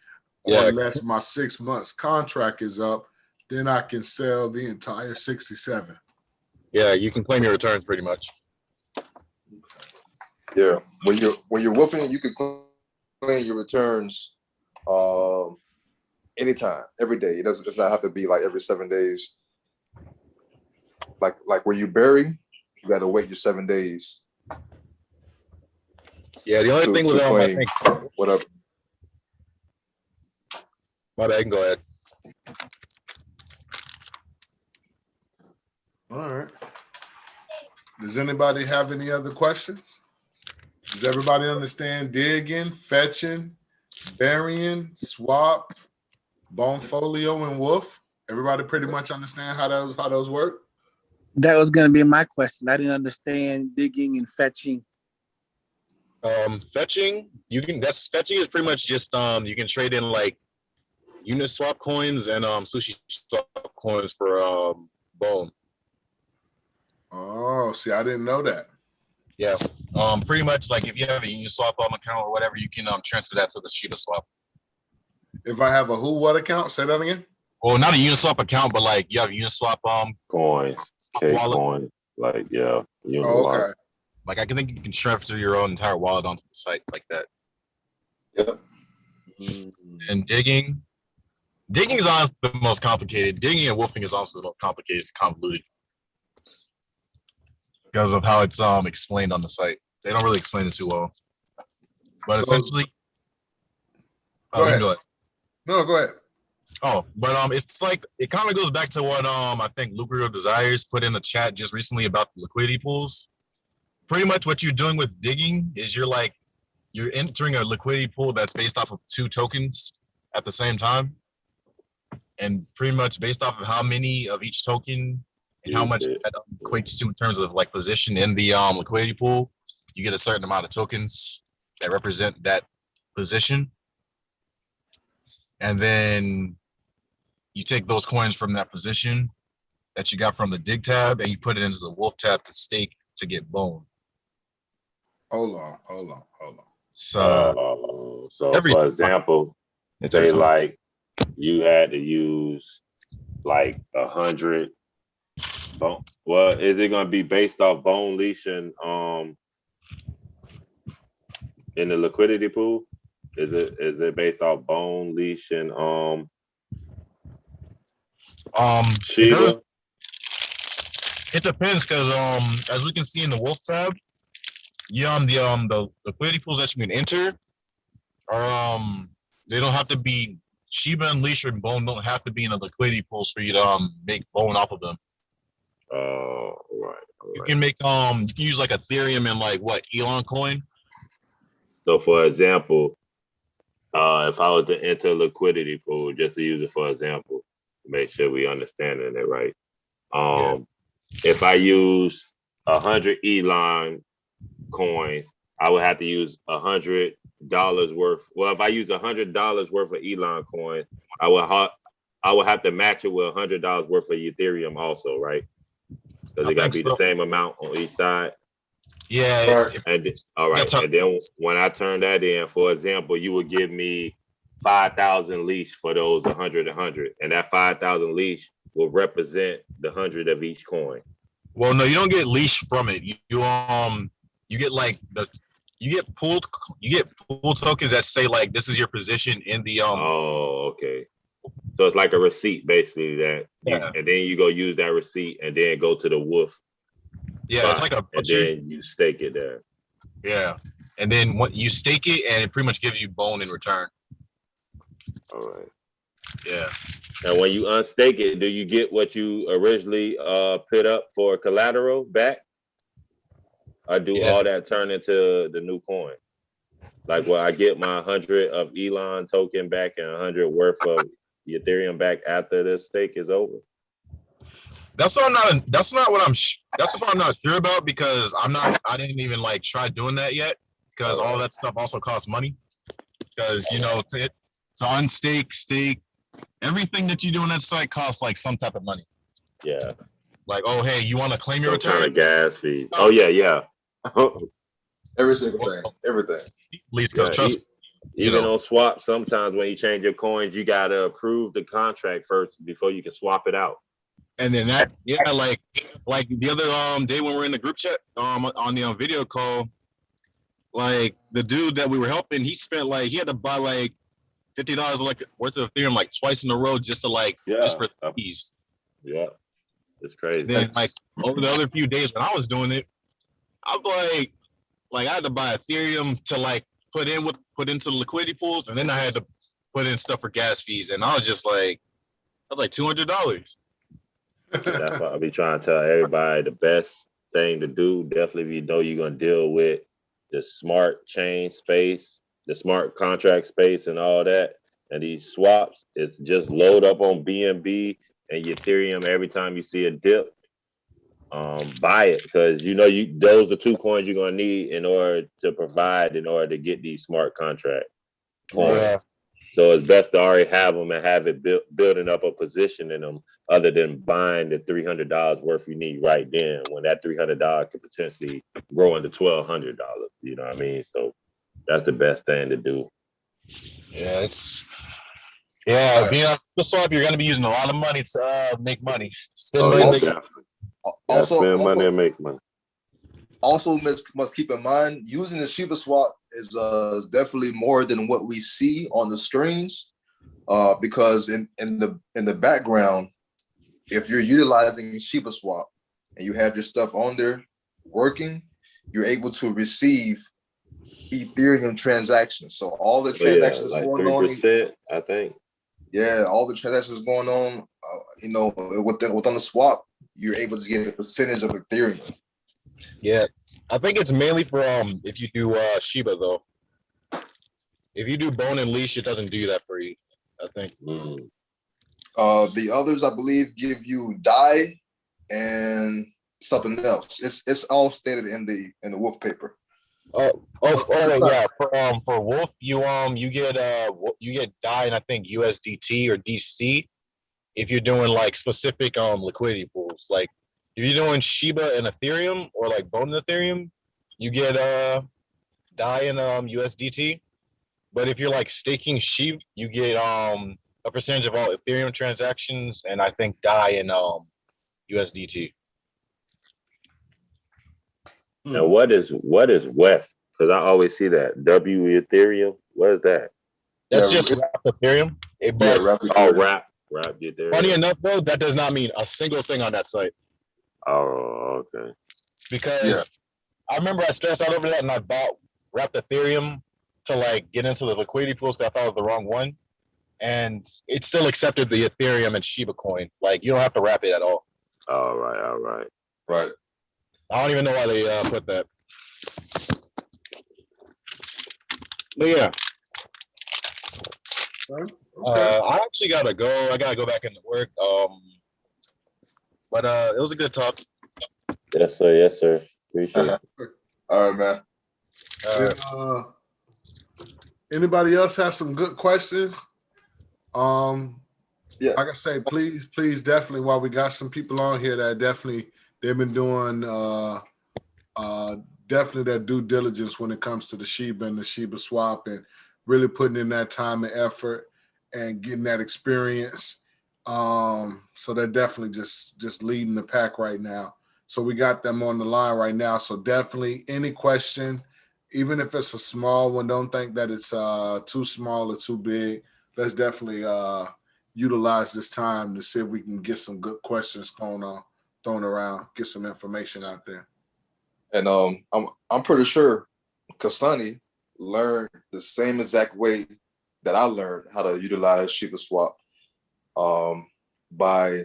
unless my 6 months contract is up, then I can sell the entire 67. Yeah, you can claim your returns pretty much. Yeah, when you're wolfing, you can claim your returns anytime, every day. It does not have to be like every 7 days. Like where you bury, you got to wait your 7 days. Yeah, the only thing with claim whatever. My bad, go ahead. All right. Does anybody have any other questions? Does everybody understand digging, fetching, burying, swap, Bonefolio, and Wolf? Everybody pretty much understand how those work? That was going to be my question. I didn't understand digging and fetching. Fetching, fetching is pretty much just you can trade in like Uniswap coins and Sushi Swap coins for Bone. Oh, see, I didn't know that. Yeah. Pretty much like if you have a Uniswap account or whatever, you can transfer that to the Shiba Swap. If I have a what account? Say that again. Well, not a Uniswap account, but like you have a Uniswap Coins, K wallet. coins, like yeah. Oh, okay. Like I think you can transfer your own entire wallet onto the site like that. Yep. And digging is honestly the most complicated. Digging and wolfing is also the most complicated, convoluted because of how it's explained on the site. They don't really explain it too well. But So- essentially, Go ahead. go ahead. No, go ahead. Oh, but it's like it kind of goes back to what I think Lucrio Desires put in the chat just recently about the liquidity pools. Pretty much what you're doing with digging is you're entering a liquidity pool that's based off of 2 tokens at the same time, and pretty much based off of how many of each token and how much that equates to in terms of like position in the liquidity pool, you get a certain amount of tokens that represent that position, and then you take those coins from that position that you got from the dig tab and you put it into the wolf tab to stake to get bone. Hold on. So So every- for example, it's say every time. like you had to use like 100 bone. Well, is it gonna be based off bone leash and in the liquidity pool? Is it based off bone leash and Shiba? It depends because as we can see in the wolf tab, the liquidity pools that you can enter are they don't have to be Shiba and Leash and Bone don't have to be in the liquidity pools for you to make Bone off of them. Oh, right. You can make you can use like Ethereum and like what Elon coin. So for example, if I was to enter a liquidity pool, just to use it for example, make sure we understanding it right. If I use 100 Elon coins, I would have to use $100 worth. Well, if I use $100 worth of Elon coins, I would have to match it with $100 worth of Ethereum also, right? Because it got to be the same amount on each side. Yeah. All right. And then when I turn that in, for example, you would give me 5,000 leash for those 100, and that 5,000 leash will represent the 100 of each coin. Well, no, you don't get leash from it. You get like you get pool tokens that say like this is your position in the Oh, okay. So it's like a receipt basically and then you go use that receipt and then go to the wolf. Yeah, it's like a and then you stake it there. Yeah, and then what you stake it and it pretty much gives you bone in return. All right. Yeah. And when you unstake it, do you get what you originally put up for collateral back? Or do all that turn into the new coin? Like, will I get my 100 of Elon token back and 100 worth of Ethereum back after the stake is over? That's what I'm not sure about because I didn't even like try doing that yet because all that stuff also costs money. Because to unstake, stake, everything that you do on that site costs like some type of money. Yeah. Like, oh hey, you want to claim your Some return? kind of gas fee. Oh yeah. Every single thing, everything. Trust me. Even on swap, sometimes when you change your coins, you gotta approve the contract first before you can swap it out. And then like the other day when we were in the group chat on the video call, like the dude that we were helping, he had to buy like $50 like worth of Ethereum like twice in a row just to just for fees. Yeah, it's crazy. Then like over the other few days when I was doing it, I was like I had to buy Ethereum to like put into the liquidity pools, and then I had to put in stuff for gas fees, and I was like $200. That's why I be trying to tell everybody the best thing to do. Definitely, if you know you're gonna deal with the smart chain space, the smart contract space, and all that, and these swaps, it's just load up on BNB and Ethereum every time you see a dip. buy it, because you know those are 2 coins you're gonna need in order to get these smart contract coins. Yeah. So it's best to already have them and have it building up a position in them, other than buying the $300 worth you need right then, when that $300 could potentially grow into $1,200. You know what I mean? So that's the best thing to do. Yeah, being on the swap, you're gonna be using a lot of money to make money. Spend money, Also- make definitely. Also, Spend money and make money. also must keep in mind, using the Shiba swap is definitely more than what we see on the screens, because in the background, if you're utilizing Shiba swap and you have your stuff on there working, you're able to receive Ethereum transactions. So all the transactions like going on, 3%, I think. yeah, all the transactions going on, within the swap, you're able to get a percentage of Ethereum. Yeah, I think it's mainly for if you do Shiba though. If you do Bone and Leash, it doesn't do that for you. I think. The others, I believe, give you DAI and something else. It's all stated in the wolf paper. Yeah. For Wolf, you get DAI and I think USDT or DC if you're doing like specific liquidity pools. Like if you're doing Shiba and Ethereum or like Bone and Ethereum, you get DAI and USDT. But if you're like staking SHIB, you get a percentage of all Ethereum transactions, and I think DAI and USDT. And what is WEF? Because I always see that W Ethereum. What is that? That's Yeah, just wrapped Ethereum. Wrap Ethereum. Funny enough, though, that does not mean a single thing on that site. Oh, okay. Because I remember I stressed out over that, and I bought wrapped Ethereum to like get into the liquidity pools because I thought it was the wrong one, and it still accepted the Ethereum and Shiba coin. Like you don't have to wrap it at all. All right. I don't even know why they put that. But yeah. Okay. I actually gotta go. I gotta go back into work. But it was a good talk. Yes, sir. Appreciate it. All right, man. Anybody else have some good questions? Yeah. Like I say, please, definitely. While we got some people on here that they've been doing definitely that due diligence when it comes to the Shiba and the Shiba swap, and really putting in that time and effort and getting that experience. So they're definitely just leading the pack right now. So we got them on the line right now. So definitely any question, even if it's a small one, don't think that it's too small or too big. Let's definitely utilize this time to see if we can get some good questions thrown around, get some information out there. And I'm pretty sure Kasani learned the same exact way that I learned how to utilize Shiba Swap, by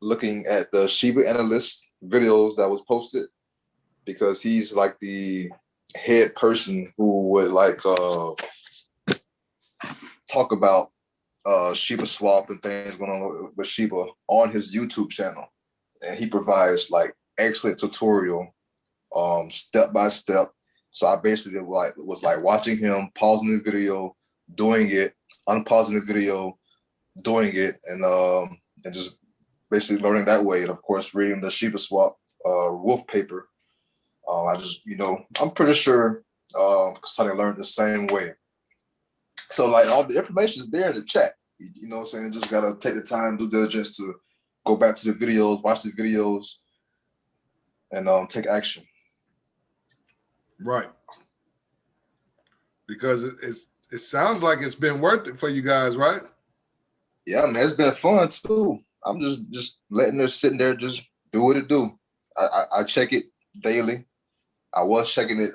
looking at the Shiba Analyst videos that was posted, because he's like the head person who would like talk about Shiba Swap and things going on with Shiba on his YouTube channel, and he provides like excellent tutorial, step by step. So I basically was watching him, pausing the video, doing it, unpausing the video, doing it, and just basically learning that way. And of course, reading the Shiba Swap wolf paper. I'm pretty sure Sonny learned the same way. So like all the information is there in the chat. You know what I'm saying? Just gotta take the time, due diligence to go back to the videos, watch the videos, and take action. Right. Because it sounds like it's been worth it for you guys, right? Yeah, man, it's been fun too. I'm just letting her sitting there, just do what it do. I check it daily. I was checking it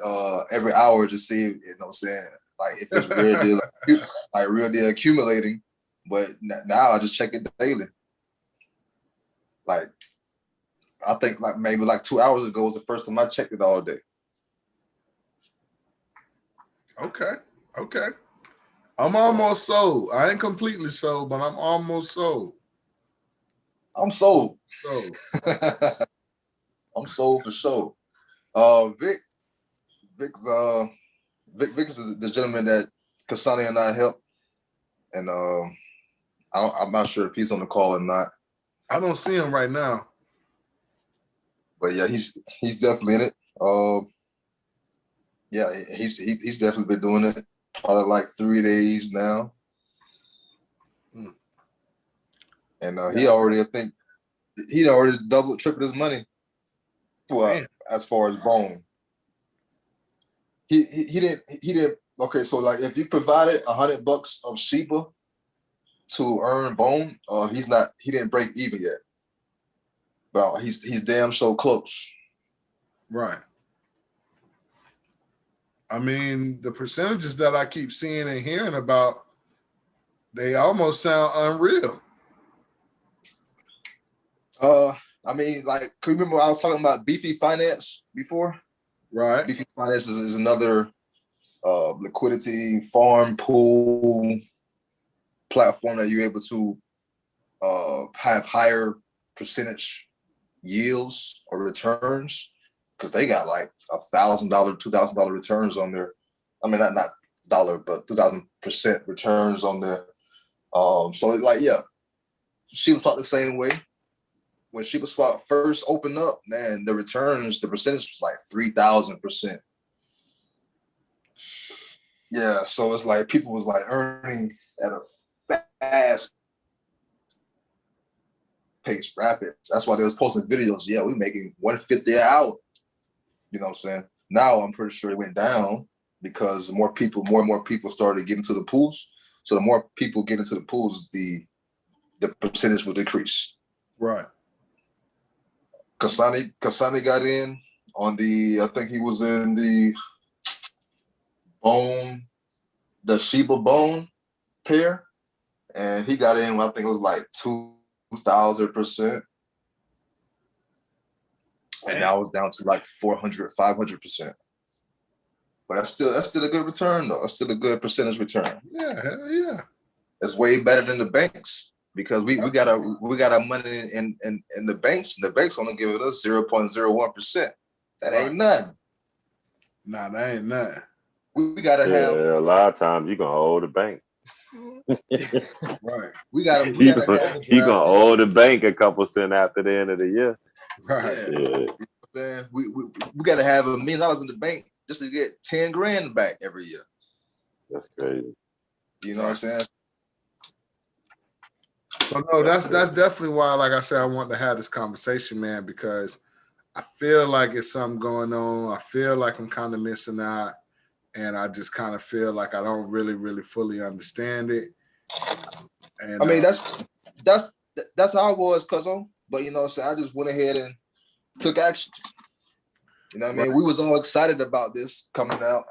every hour to see, you know what I'm saying, like if it's really accumulating. But now I just check it daily. Like I think like maybe like 2 hours ago was the first time I checked it all day. Okay. I'm almost sold. I ain't completely sold, but I'm almost sold. I'm sold. I'm sold for sure. Vic is the gentleman that Kasani and I helped, and I'm not sure if he's on the call or not. I don't see him right now. But yeah, he's definitely in it. Yeah, he's definitely been doing it probably like 3 days now. And he already, I think, he'd already tripled his money for as far as Bone. He didn't. Okay, so like if you provided $100 of Sheba to earn Bone, he didn't break even yet. But he's damn so close. Right. I mean, the percentages that I keep seeing and hearing about, they almost sound unreal. I mean, like, can you remember I was talking about Beefy Finance before? Right. Beefy Finance is another liquidity farm pool platform that you're able to have higher percentage yields or returns, because they got like $1,000, $2,000 returns on their, I mean, not dollar, but 2,000% returns on their. So like, yeah, Sheba Swap the same way. When Sheba Swap first opened up, man, the returns, the percentage was like 3,000%. Yeah, so it's like people was like earning at a fast pace, rapid. That's why they was posting videos. Yeah, we making $150 an hour. You know what I'm saying? Now I'm pretty sure it went down because more and more people started getting to the pools. So the more people get into the pools, the percentage will decrease. Right. Kasani got in on I think he was in the Sheba Bone pair, and he got in, I think it was like 2,000%. And now it's down to like 400, 500%. But that's still a good return though. That's still a good percentage return. Yeah, hell yeah. It's way better than the banks because we got our money in the banks, and the banks only giving us 0.01%. That ain't nothing. Nah, that ain't nothing. We gotta have a lot of times you gonna owe the bank. Right. We gotta you gonna owe the bank a couple cents after the end of the year. Right. Yeah. Then we gotta have $1 million in the bank just to get 10 grand back every year. That's crazy. You know what I'm saying? So no, that's definitely why, like I said, I want to have this conversation, man, because I feel like it's something going on. I feel like I'm kind of missing out, and I just kind of feel like I don't really fully understand it. And I mean, that's how it was, cuzzo. But you know what I'm saying? I just went ahead and took action. You know what I mean? We was all excited about this coming out.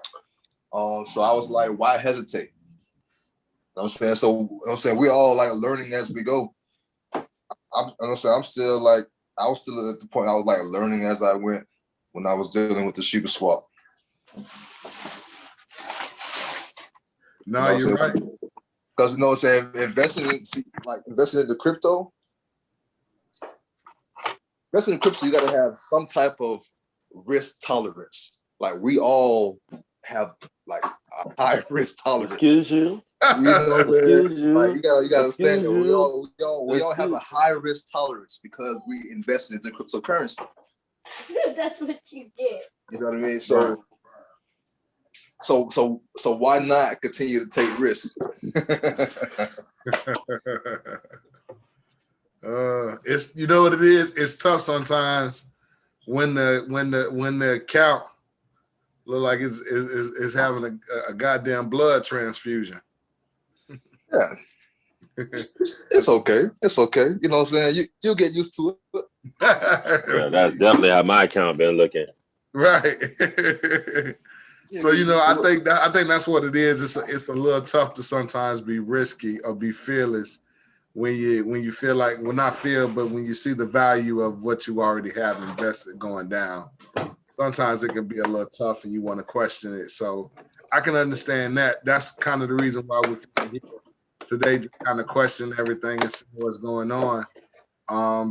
So I was like, why hesitate? You know what I'm saying? So you know what I'm saying, we're all like learning as we go. I'm still at the point I was like learning as I went when I was dealing with the Sheba Swap. No, you're right. Because you know what I'm saying, investing in the crypto. Investing in crypto, you got to have some type of risk tolerance. Like we all have like a high risk tolerance. Excuse you. You know what I'm saying? Like, you gotta understand that we you. all have a high risk tolerance because we invested into cryptocurrency. That's what you did. You know what I mean? So why not continue to take risks? It's, you know what it is? It's tough sometimes when the account look like it's having a goddamn blood transfusion. Yeah. It's okay. It's okay. You know what I'm saying? You'll get used to it. Yeah, that's definitely how my account been looking. Right. So you know, I think that's what it is. It's a little tough to sometimes be risky or be fearless when you feel like, well, not feel, but when you see the value of what you already have invested going down. Sometimes it can be a little tough and you want to question it. So I can understand that. That's kind of the reason why we're here today, to kind of question everything and see what's going on.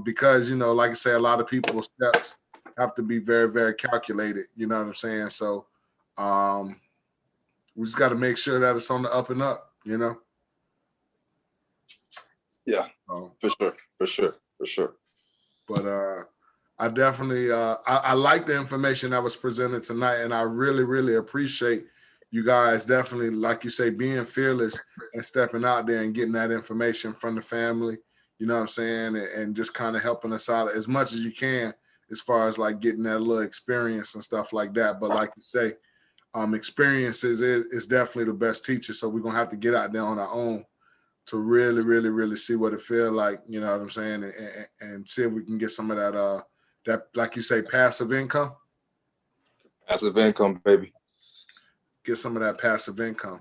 Because, you know, like I say, a lot of people's steps have to be very, very calculated. You know what I'm saying? So we just got to make sure that it's on the up and up, you know? Yeah, for sure. But I definitely I like the information that was presented tonight, and I really, really appreciate you guys definitely, like you say, being fearless and stepping out there and getting that information from the family, you know what I'm saying, and just kind of helping us out as much as you can as far as like getting that little experience and stuff like that. But like you say, experiences is definitely the best teacher. So we're gonna have to get out there on our own to really, really, really see what it feels like, you know what I'm saying, and see if we can get some of that like you say, passive income. Passive income, baby. Get some of that passive income.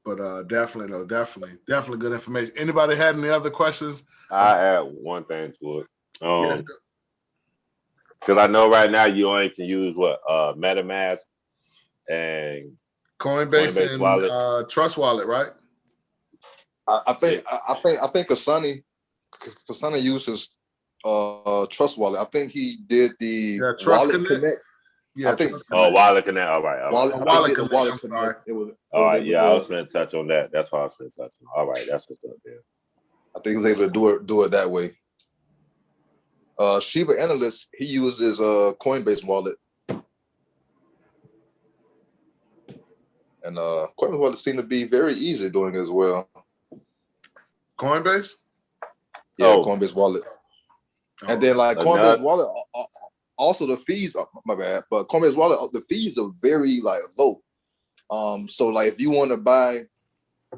But definitely good information. Anybody had any other questions? I add one thing to it. Yes. Because I know right now you only can use what MetaMask and Coinbase and wallet. Trust Wallet, right? I think Kasani uses Trust Wallet. I think he did the Trust Connect. Yeah, I think. Wallet Connect. All right. Wallet Connect. All right. Yeah, I was going to touch on that. That's why I was going to touch on. All right, that's what's up there. I think he was able to do it that way. Shiba Analyst, he uses Coinbase Wallet. And Coinbase Wallet seemed to be very easy doing it as well. Coinbase? Yeah, Coinbase Wallet. And then like Coinbase Wallet, also the fees, my bad, but Coinbase Wallet, the fees are very like low. So like if you want to buy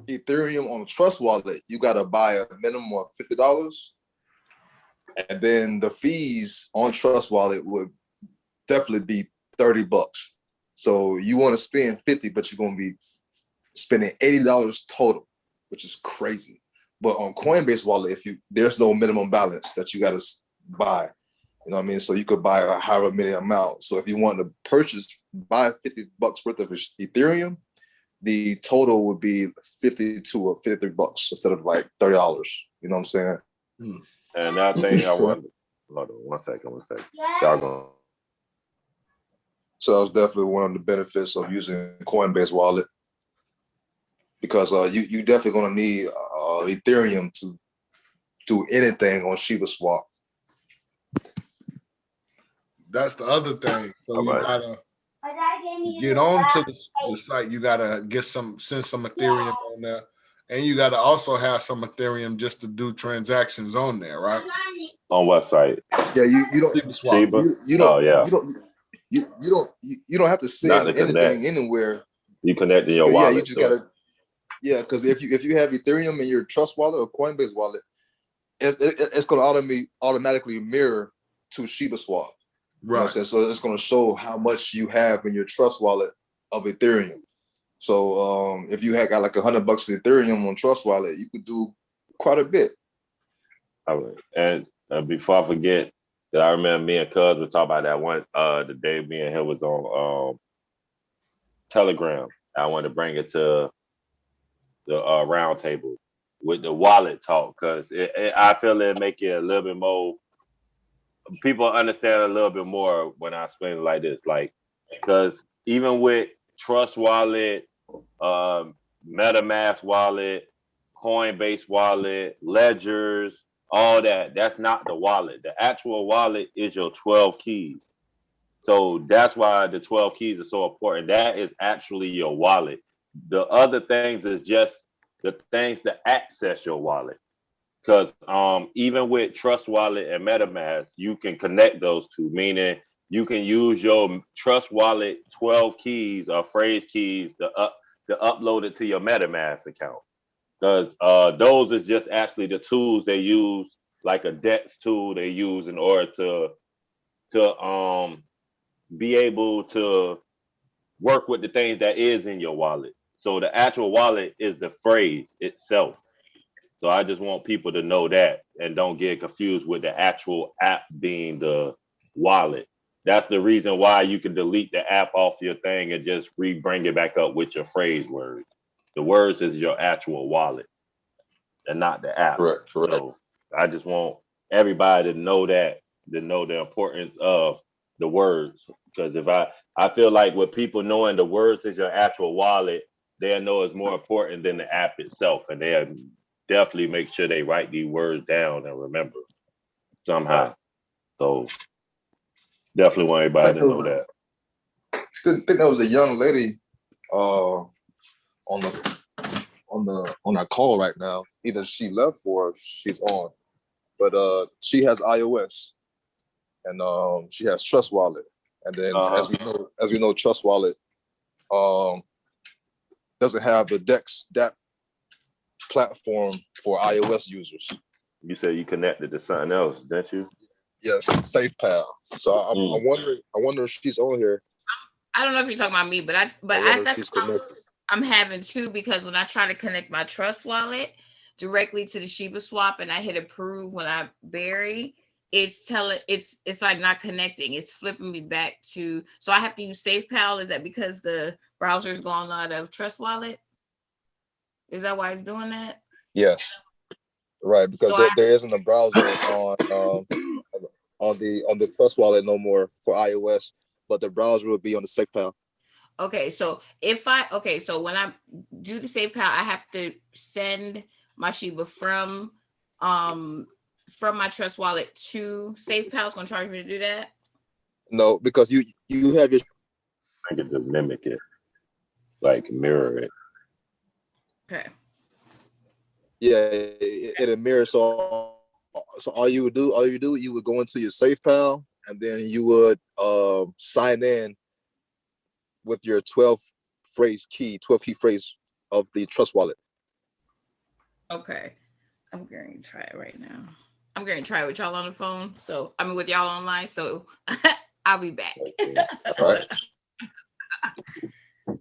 Ethereum on a Trust Wallet, you got to buy a minimum of $50. And then the fees on Trust Wallet would definitely be $30. So you want to spend 50, but you're going to be spending $80 total, which is crazy. But on Coinbase Wallet, there's no minimum balance that you got to buy. You know what I mean? So you could buy a however many amount. So if you want to buy $50 worth of Ethereum, the total would be $52 or $53 instead of like $30. You know what I'm saying? Hmm. And another thing I wanted. Hold on, one second. Y'all going. So that's definitely one of the benefits of using Coinbase Wallet, because you definitely going to need Ethereum to do anything on Shiba Swap. That's the other thing. So you gotta get on to the site. You gotta send some Ethereum on there, and you gotta also have some Ethereum just to do transactions on there, right? On what site? Yeah, you don't. Shiba? You don't. Yeah. You don't have to send anything anywhere. You connect to your wallet. Yeah, you just gotta. Yeah, because if you have Ethereum in your Trust Wallet or Coinbase Wallet, it's going to automatically mirror to Shiba Swap. Right. You know what I'm saying? So it's going to show how much you have in your Trust Wallet of Ethereum. So if you had got like $100 of Ethereum on Trust Wallet, you could do quite a bit. All right. And before I forget, I remember me and Cuz were talking about that one the day me and him was on Telegram. I wanted to bring it to the round table with the wallet talk, because I feel it make it a little bit more, people understand a little bit more when I explain it like this. Like, because even with Trust Wallet, MetaMask Wallet, Coinbase Wallet, Ledgers, all that's not the wallet. The actual wallet is your 12 keys. So that's why the 12 keys are so important. That is actually your wallet. The other things is just the things to access your wallet. Because even with Trust Wallet and MetaMask, you can connect those two, meaning you can use your Trust Wallet 12 keys or phrase keys to upload it to your MetaMask account. Because those is just actually the tools they use, like a DEX tool they use in order to be able to work with the things that is in your wallet. So the actual wallet is the phrase itself. So I just want people to know that and don't get confused with the actual app being the wallet. That's the reason why you can delete the app off your thing and just bring it back up with your phrase words. The words is your actual wallet and not the app. Correct. So I just want everybody to know that, to know the importance of the words. Because if I feel like with people knowing the words is your actual wallet, they'll know it's more important than the app itself, and they'll definitely make sure they write these words down and remember somehow. So definitely want everybody to know that. Still think that was a young lady on our call right now. Either she left or she's on. But she has iOS and she has Trust Wallet. And then as we know, Trust Wallet doesn't have the DApp platform for iOS users. You said you connected to something else, didn't you? Yes, SafePal. So I'm wondering. I wonder if she's on here. I don't know if you're talking about me, but I'm having two, because when I try to connect my Trust Wallet directly to the Shiba Swap and I hit approve when I bury, it's like not connecting. It's flipping me back to, so I have to use SafePal. Is that because the browser's gone out of Trust Wallet? Is that why it's doing that? Yes, right. Because So there isn't a browser on the Trust Wallet no more for iOS, but the browser will be on the SafePal. Okay, so so when I do the SafePal, I have to send my Shiba from my Trust Wallet to SafePal. It's gonna charge me to do that? No, because you have your. I get to mimic it, like mirror it. Okay. Yeah, it'll mirror. So all you do, you would go into your SafePal and then you would sign in with your 12 key phrase of the Trust Wallet. Okay. I'm going to try it right now. I'm going to try it with y'all on the phone. So I'm with y'all online. So I'll be back. All right.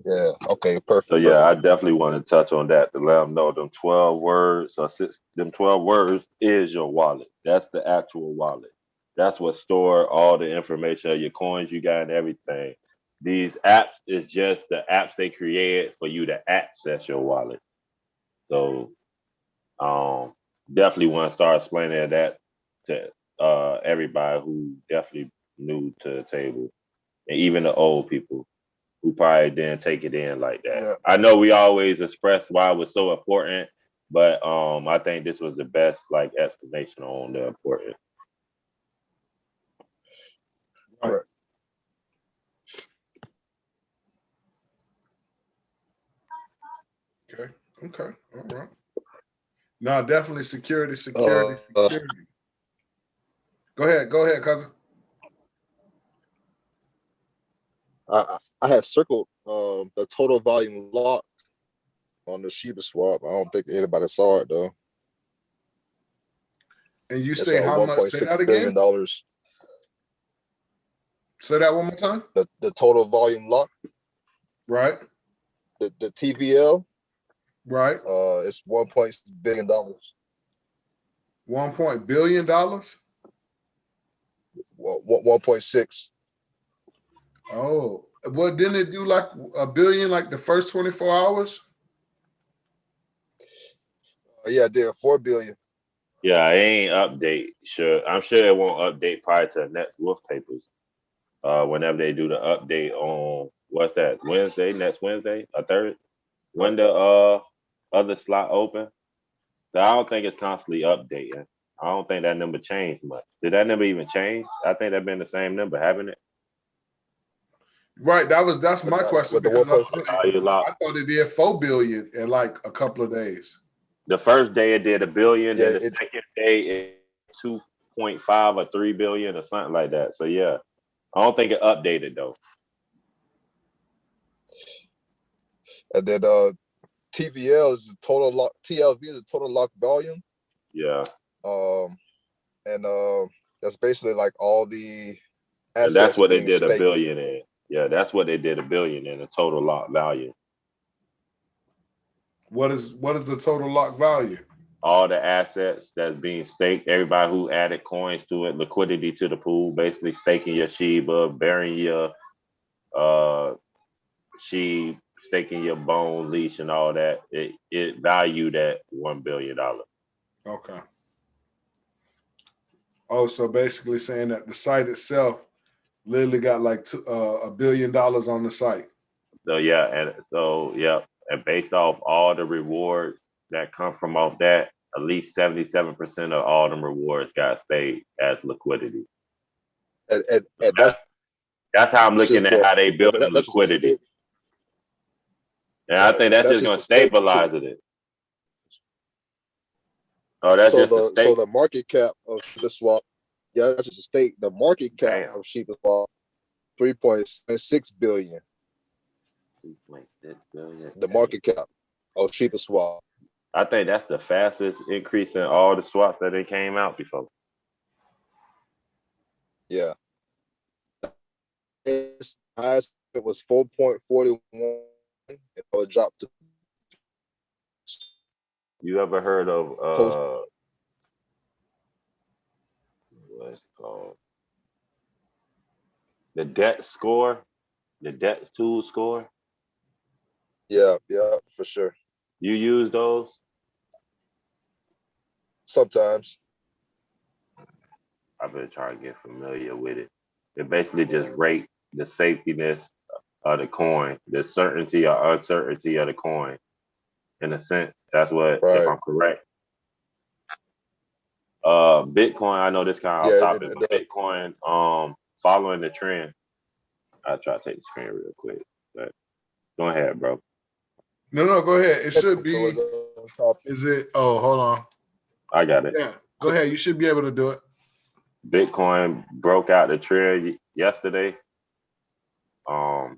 Yeah. Okay. Perfect. So yeah, I definitely want to touch on that to let them know them 12 words or them 12 words is your wallet. That's the actual wallet. That's what store all the information of your coins you got and everything. These apps is just the apps they create for you to access your wallet. So definitely want to start explaining that to everybody who definitely new to the table, and even the old people who probably didn't take it in like that. Yeah. I know we always expressed why it was so important, but I think this was the best like explanation on the importance. Correct. Okay. All right. No, definitely security. Go ahead, cousin. I had circled the total volume locked on the Shiba Swap. I don't think anybody saw it though. And you It's say how much? Say that again. $1.6 billion. Say that one more time. The total volume lock. Right. The TVL. Right. It's $1.6 billion. $1 billion. 1.6. Oh, well, didn't it do like $1 billion like the first 24 hours? Yeah, it did 4 billion. Yeah, it ain't update. Sure, I'm sure it won't update prior to next Wolf Papers. Whenever they do the update on what's that, next Wednesday, or third, when the other slot open. So I don't think it's constantly updating. I don't think that number changed much. Did that number even change? I think that's been the same number, haven't it? Right. That's my question. With the Because 1.6. I thought it did 4 billion in like a couple of days. The first day it did $1 billion, Yeah, and the second day it 2.5 or 3 billion or something like that. So yeah, I don't think it updated though. And then TVL is the total lock. TLV is the total lock volume. Yeah. And that's basically like all the assets. And that's what they did staked. $1 billion in. Yeah, that's what they did $1 billion in, the total lock value. What is the total lock value? All the assets that's being staked, everybody who added coins to it, liquidity to the pool, basically staking your Shiba, burying your Sheep, staking your bone, leash, and all that. It valued at $1 billion. Okay. Oh, so basically saying that the site itself Literally got like $1 billion on the site. So yeah, and based off all the rewards that come from off that, at least 77% of all them rewards got stayed as liquidity. And That's how I'm looking just at how they build the that's just a liquidity. state. And I Right. think that's just just gonna a state stabilize too. it. Oh, that's So just a the state. the market cap of Sheba Swap, yeah, that's just a state. The market cap Damn. of Sheba Swap, 3.6 billion. The market cap of Sheba Swap. I think that's the fastest increase in all the swaps that they came out before. Yeah. Its highest it was 4.41, and it dropped to You ever heard of Post- what's it called? The debt score, the debt tool score. yeah, for sure. You use those? Sometimes. I've been trying to get familiar with it. It basically just rate the safetiness of the coin, the certainty or uncertainty of the coin. In a sense, that's what, if Right. I'm correct. Bitcoin, I know this kind of Yeah, off topic, but Bitcoin, following the trend. I'll try to take the screen real quick, but go ahead, bro. No, go ahead. It should be. Top. Is it? Oh, hold on. I got it. Yeah, go ahead. You should be able to do it. Bitcoin broke out the trend yesterday. I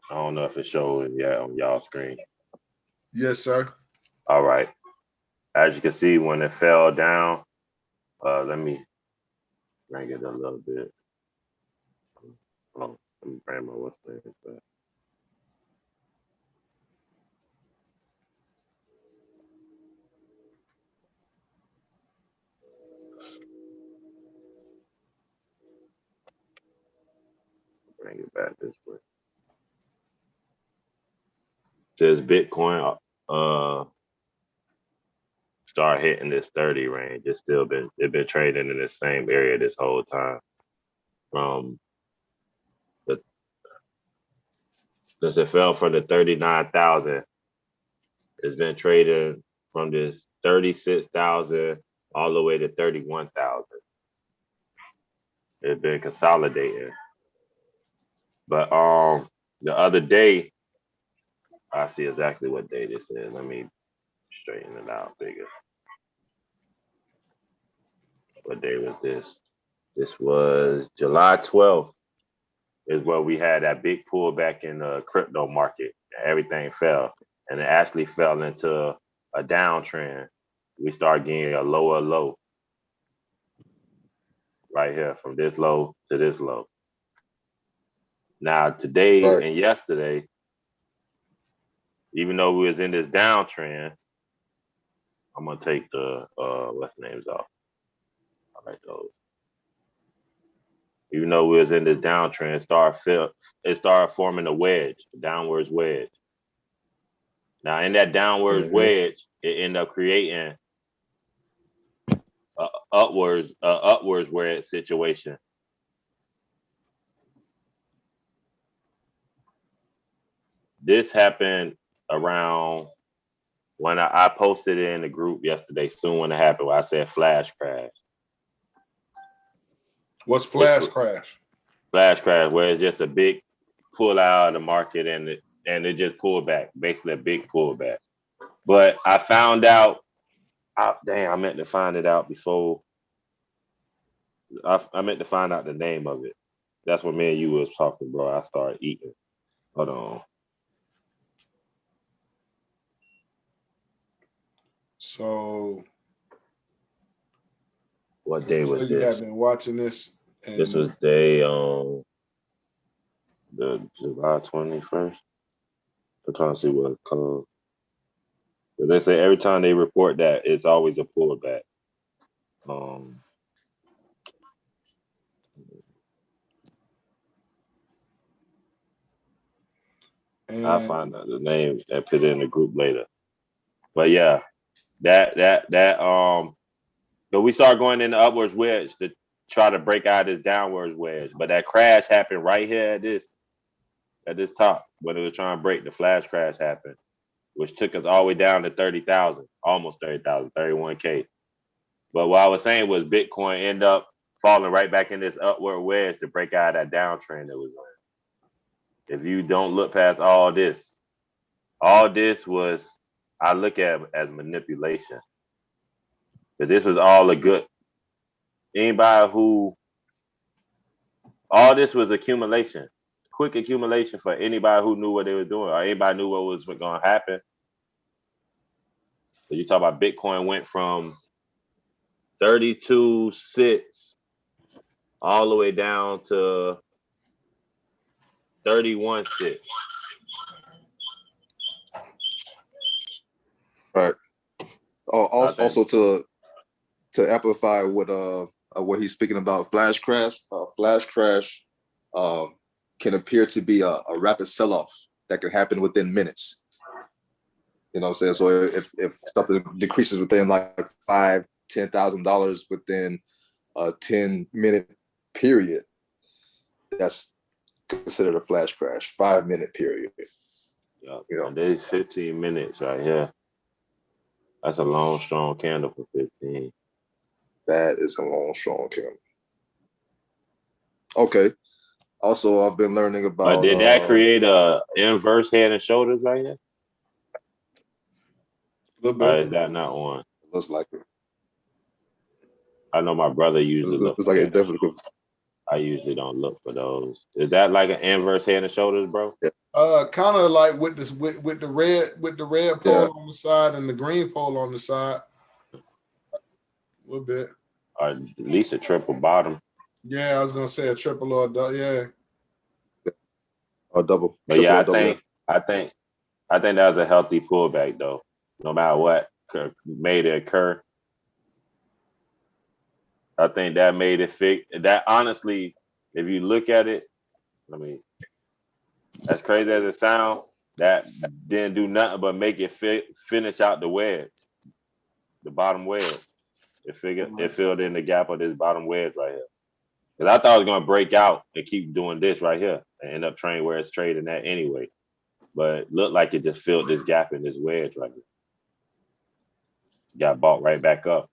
don't know if it's showing yet on y'all screen. Yes, sir. All right. As you can see, when it fell down, let me bring it a little bit. Hold on. Let me bring my what's name back. Bring it back this way. Says Bitcoin start hitting this 30 range. It's been trading in the same area this whole time. Since it fell from the 39,000, it's been trading from this 36,000 all the way to 31,000. It's been consolidating. But the other day, I see exactly what day this is. Let me straighten it out bigger. What day was this? This was July 12th is where we had that big pullback in the crypto market. Everything fell, and it actually fell into a downtrend. We start getting a lower low right here from this low to this low. Now today and yesterday, even though we was in this downtrend, I'm gonna take the what's the names off. I like those. Even though we was in this downtrend, it started forming a wedge, a downwards wedge. Now in that downwards wedge, it ended up creating upwards wedge situation. This happened around when I posted it in the group yesterday, soon when it happened, where I said flash crash. What's flash crash? Flash crash, where it's just a big pull out of the market and it just pulled back, basically a big pullback. But I found out, I meant to find it out before. I meant to find out the name of it. That's what me and you was talking, bro. I started eating. Hold on. So, what day was you this? have been watching this. And This was day the July 21st. I'm trying to see what it's called. But they say every time they report that, it's always a pullback. I'll find out the name and put it in the group later. But yeah, but we start going in the upwards wedge. try to break out this downwards wedge. But that crash happened right here at this top when it was trying to break. The flash crash happened, which took us all the way down to 30,000, almost 30,000, 31K. But what I was saying was Bitcoin end up falling right back in this upward wedge to break out of that downtrend that was on. If you don't look past all this was, I look at as manipulation. But this is all a good, anybody who, all this was accumulation, quick accumulation for anybody who knew what they were doing or anybody knew what was going to happen. So you talk about Bitcoin went from 32.6 all the way down to 31.6. Right. Also to amplify what he's speaking about, flash crash. Flash crash can appear to be a rapid sell-off that can happen within minutes. You know what I'm saying? So if something decreases within like $5,000-$10,000 within a 10-minute period, that's considered a flash crash. 5-minute period. Yeah, you know, there's 15 minutes right here. That's a long, strong candle for 15. That is a long, strong candle. Okay. Also, I've been learning about. But did that create a inverse head and shoulders right here? A little Or bit. is that not one? Looks like it. I know my brother usually looks like it definitely could. I usually don't look for those. Is that like an inverse head and shoulders, bro? Yeah. Kind of like with this with the red pole on the side and the green pole on the side. A little bit. Or at least a triple bottom. Yeah, I was gonna say a triple or a double. Yeah. Or double. But yeah, I think that was a healthy pullback though. No matter what made it occur. I think that made it fit. That honestly, if you look at it, I mean, as crazy as it sounds, that didn't do nothing but make it finish out the wedge, the bottom wedge. It filled in the gap of this bottom wedge right here. Because I thought it was gonna break out and keep doing this right here and end up trading where it's trading at anyway. But it looked like it just filled this gap in this wedge right here. Got bought right back up.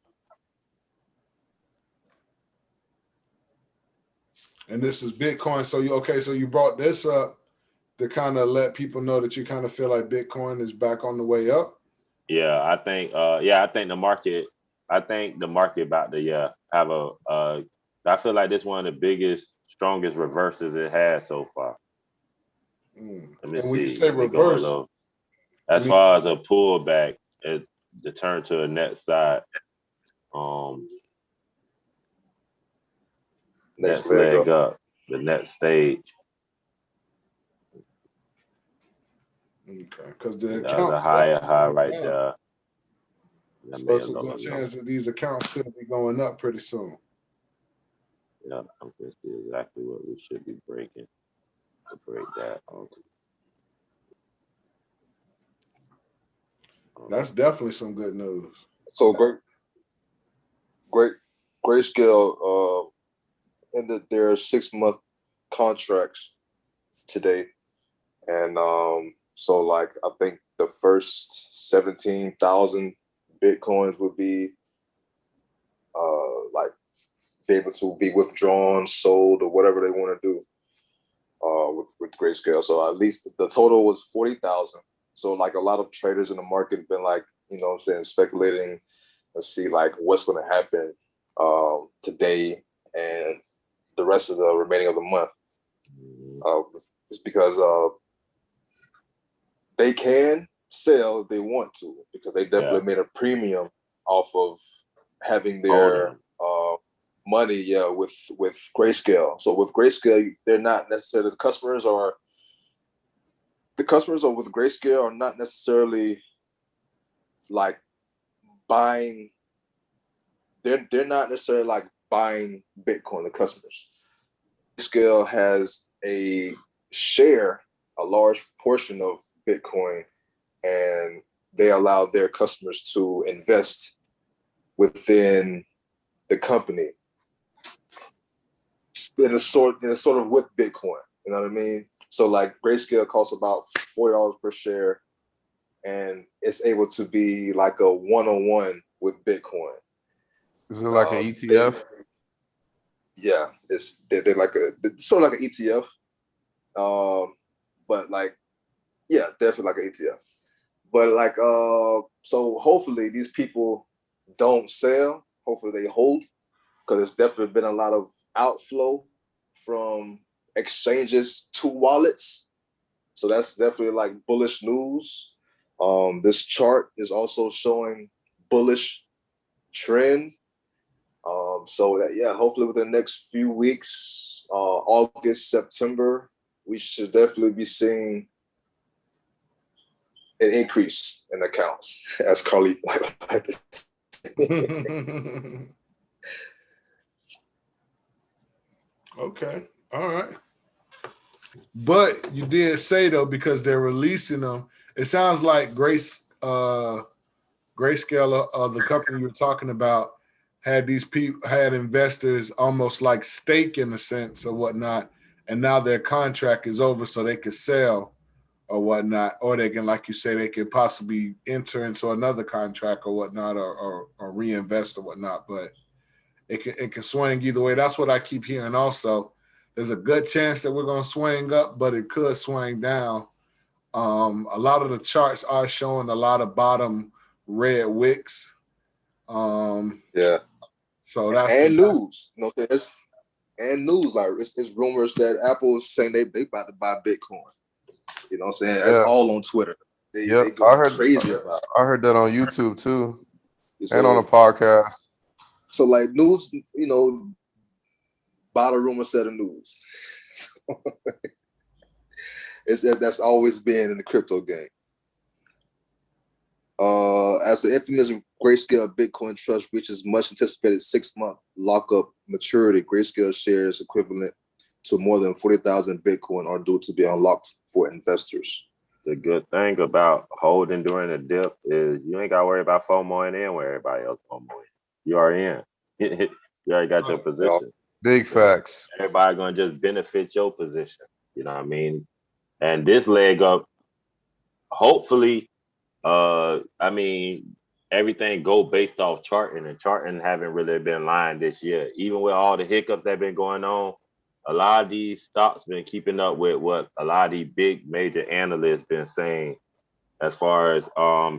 And this is Bitcoin. So you brought this up to kind of let people know that you kind of feel like Bitcoin is back on the way up. Yeah, I think the market about to have I feel like this one of the biggest, strongest reverses it has so far. And Let me when you see. say Let me go a reverse, little. As far as a pullback, the turn to a net side. Next leg up, the next stage. Okay, because the That account was a higher high right there. So there's a good chance that these accounts could be going up pretty soon. Yeah, I'm gonna see exactly what we should be breaking to break that. That's definitely some good news. So Grayscale ended their 6-month contracts today, and so like I think the first 17,000 Bitcoins would be like be able to be withdrawn, sold, or whatever they want to do with Grayscale. So at least the total was 40,000. So like a lot of traders in the market have been like, you know what I'm saying, speculating to see like what's going to happen today and the rest of the remaining of the month. It's because they can sell if they want to, because they definitely made a premium off of having their money with Grayscale. So with Grayscale, they're not necessarily the customers are with Grayscale are not necessarily like buying. They're not necessarily like buying Bitcoin. The customers. Grayscale has a large portion of Bitcoin, and they allow their customers to invest within the company. it's sort of with Bitcoin. You know what I mean? So like Grayscale costs about $40 per share, and it's able to be like a one-on-one with Bitcoin. Is it like an ETF? Yeah, they're like it's sort of like an ETF, but like, yeah, definitely like an ETF. But like, so hopefully these people don't sell. Hopefully they hold, because it's definitely been a lot of outflow from exchanges to wallets. So that's definitely like bullish news. This chart is also showing bullish trends. So that, yeah, hopefully within the next few weeks, August, September, we should definitely be seeing an increase in accounts, as Carly like to say. Okay. All right. But you did say though, because they're releasing them, it sounds like Grayscale, the company you're talking about, had these people had investors almost like stake in a sense or whatnot, and now their contract is over, so they could sell or whatnot, or they can, like you say, they could possibly enter into another contract or whatnot, or reinvest or whatnot. But it can swing either way. That's what I keep hearing. Also, there's a good chance that we're gonna swing up, but it could swing down. A lot of the charts are showing a lot of bottom red wicks. Yeah. So that's news. You know, and news, like it's rumors that Apple is saying they about to buy Bitcoin. You know what I'm saying? That's all on Twitter. They go I heard crazy about it. I heard that on YouTube too, So, and on a podcast. So like news, you know, bottom rumor set of news. That's always been in the crypto game. As the infamous Grayscale Bitcoin Trust reaches much anticipated 6-month lockup maturity, Grayscale shares equivalent to more than 40,000 Bitcoin are due to be unlocked for investors. The good thing about holding during the dip is you ain't got to worry about FOMOing in where everybody else FOMOing. You are in. You already got your position. Big facts. Everybody gonna just benefit your position. You know what I mean? And this leg up, hopefully, I mean, everything go based off charting, and charting haven't really been lying this year. Even with all the hiccups that been going on, a lot of these stocks been keeping up with what a lot of these big major analysts been saying as far as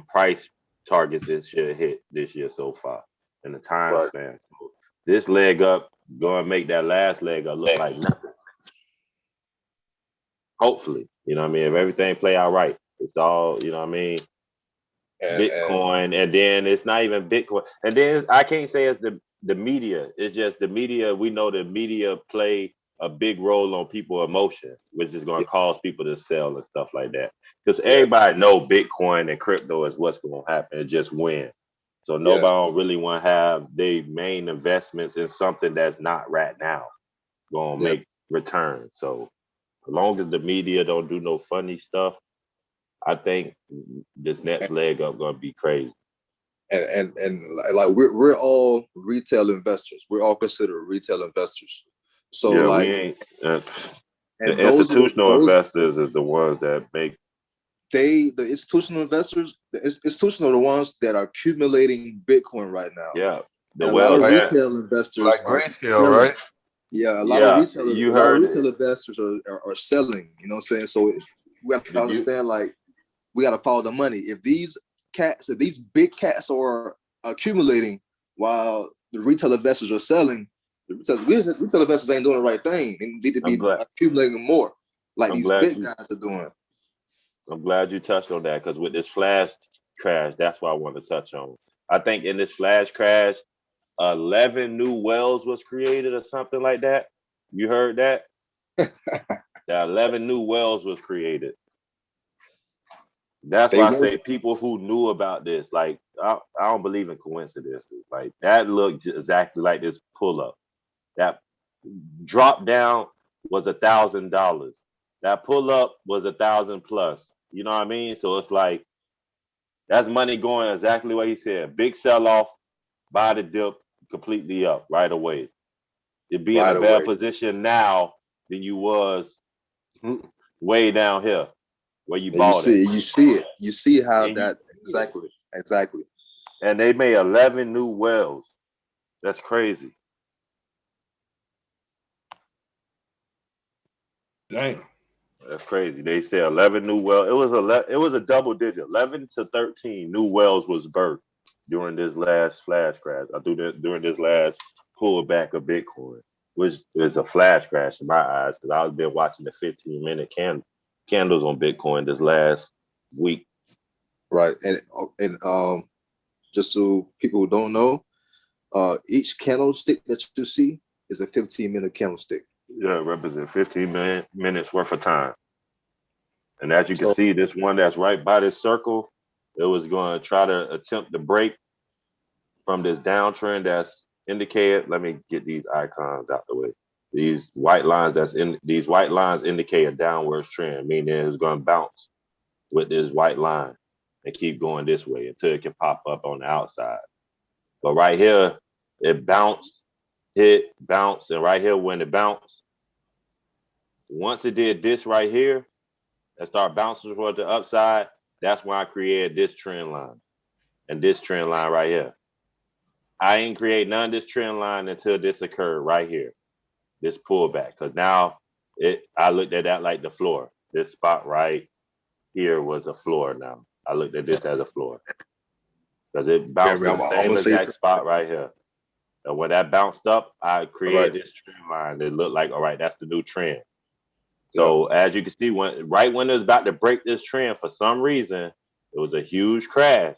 price targets it should hit this year so far in the time span. So this leg up gonna make that last leg up look like nothing. Hopefully, you know what I mean? If everything play out right, it's all, you know what I mean? Bitcoin, and then it's not even Bitcoin. And then I can't say it's the media. It's just the media. We know the media play a big role on people's emotion, which is going to cause people to sell and stuff like that. Because everybody know Bitcoin and crypto is what's going to happen. It just win. So nobody don't really want to have their main investments in something that's not right now going to make returns. So as long as the media don't do no funny stuff, I think this next leg up gonna be crazy. And like we're all retail investors. We're all considered retail investors. So yeah, like, we ain't. The institutional investors is the ones that make. The institutional investors, the institutional are the ones that are accumulating Bitcoin right now. Yeah, a lot of retail investors, like Grayscale, right? Yeah, a lot of retail investors are selling. You know what I'm saying? So we have to understand, like, we got to follow the money. If these big cats are accumulating while the retail investors are selling, the retail investors ain't doing the right thing. They need to be accumulating more, like these big guys are doing. I'm glad you touched on that, because with this flash crash, that's what I want to touch on. I think in this flash crash, 11 new wells was created or something like that. You heard that? That 11 new wells was created. That's why I say people who knew about this, like, I don't believe in coincidences. Like, that looked exactly like this pull-up. That drop down was $1,000. That pull-up was 1,000 plus. You know what I mean? So it's like, that's money going exactly what he said. Big sell-off, buy the dip, completely up right away. You'd be in Right a better away. position now than you was way down here where you And bought it. you see how And you- that exactly. And they made 11 new wells. That's crazy. Dang. That's crazy. They said 11 new wells. It was a double digit. 11 to 13 new wells was birthed during this last flash crash. During this last pullback of Bitcoin, which is a flash crash in my eyes because I've been watching the 15-minute candles on Bitcoin this last week. Right. And just so people who don't know, each candlestick that you see is a 15-minute candlestick. Yeah, it represents 15 minutes worth of time. And as you can So- see, this one that's right by this circle, it was going to try to attempt to break from this downtrend that's indicated. Let me get these icons out the way. These white lines indicate a downward trend, meaning it's going to bounce with this white line and keep going this way until it can pop up on the outside. But right here, it bounced, hit, bounced, and right here when it bounced, once it did this right here and start bouncing toward the upside, that's when I created this trend line and this trend line right here. I ain't create none of this trend line until this occurred right here, this pullback. Because now I looked at that like the floor. This spot right here was a floor now. I looked at this as a floor. Because it bounced to the same exact spot right here. And when that bounced up, I created this trend line. It looked like, all right, that's the new trend. So as you can see, when it was about to break this trend, for some reason, it was a huge crash.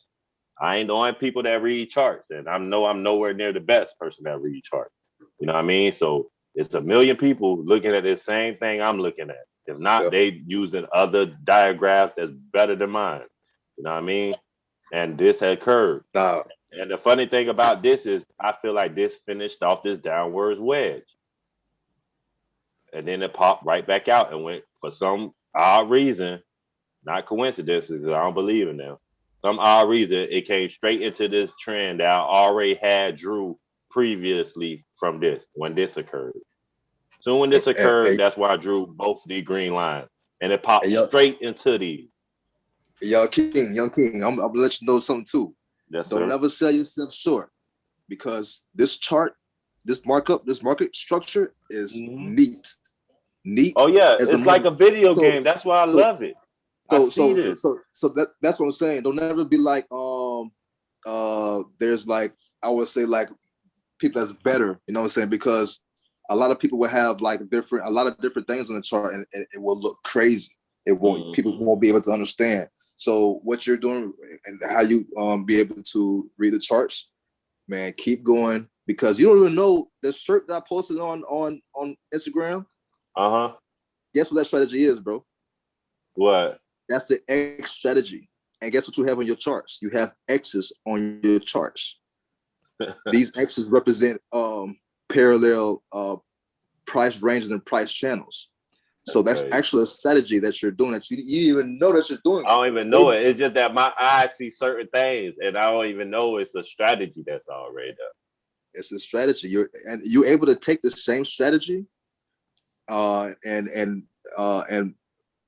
I ain't the only people that read charts, and I know I'm nowhere near the best person that read charts. You know what I mean? So it's a million people looking at the same thing I'm looking at. If not, they using other diagraphs that's better than mine. You know what I mean? And this had occurred. And the funny thing about this is I feel like this finished off this downwards wedge. And then it popped right back out and went, for some odd reason, not coincidences, because I don't believe in them. Some odd reason, it came straight into this trend that I already had drew previously from this, when this occurred. So when this occurred, that's why I drew both the green lines. And it popped straight into these. Young King, I'm gonna let you know something too. Yes, Don't sir. never sell yourself short, because this chart, this market structure is neat. Oh yeah, it's like a video game. That's why I love it. So that's what I'm saying. Don't never be like there's like, I would say, like people that's better, you know what I'm saying? Because a lot of people will have like a lot of different things on the chart, and it will look crazy. It won't. People won't be able to understand. So what you're doing and how you be able to read the charts, man, keep going, because you don't even know the shirt that I posted on Instagram. Guess what that strategy is, bro? What? That's the X strategy. And guess what you have on your charts? You have X's on your charts. These X's represent parallel price ranges and price channels. So that's actually a strategy that you're doing that you even know that you're doing. I don't even know it. It's just that my eyes see certain things, and I don't even know it's a strategy that's already done. It's a strategy. You're able to take the same strategy and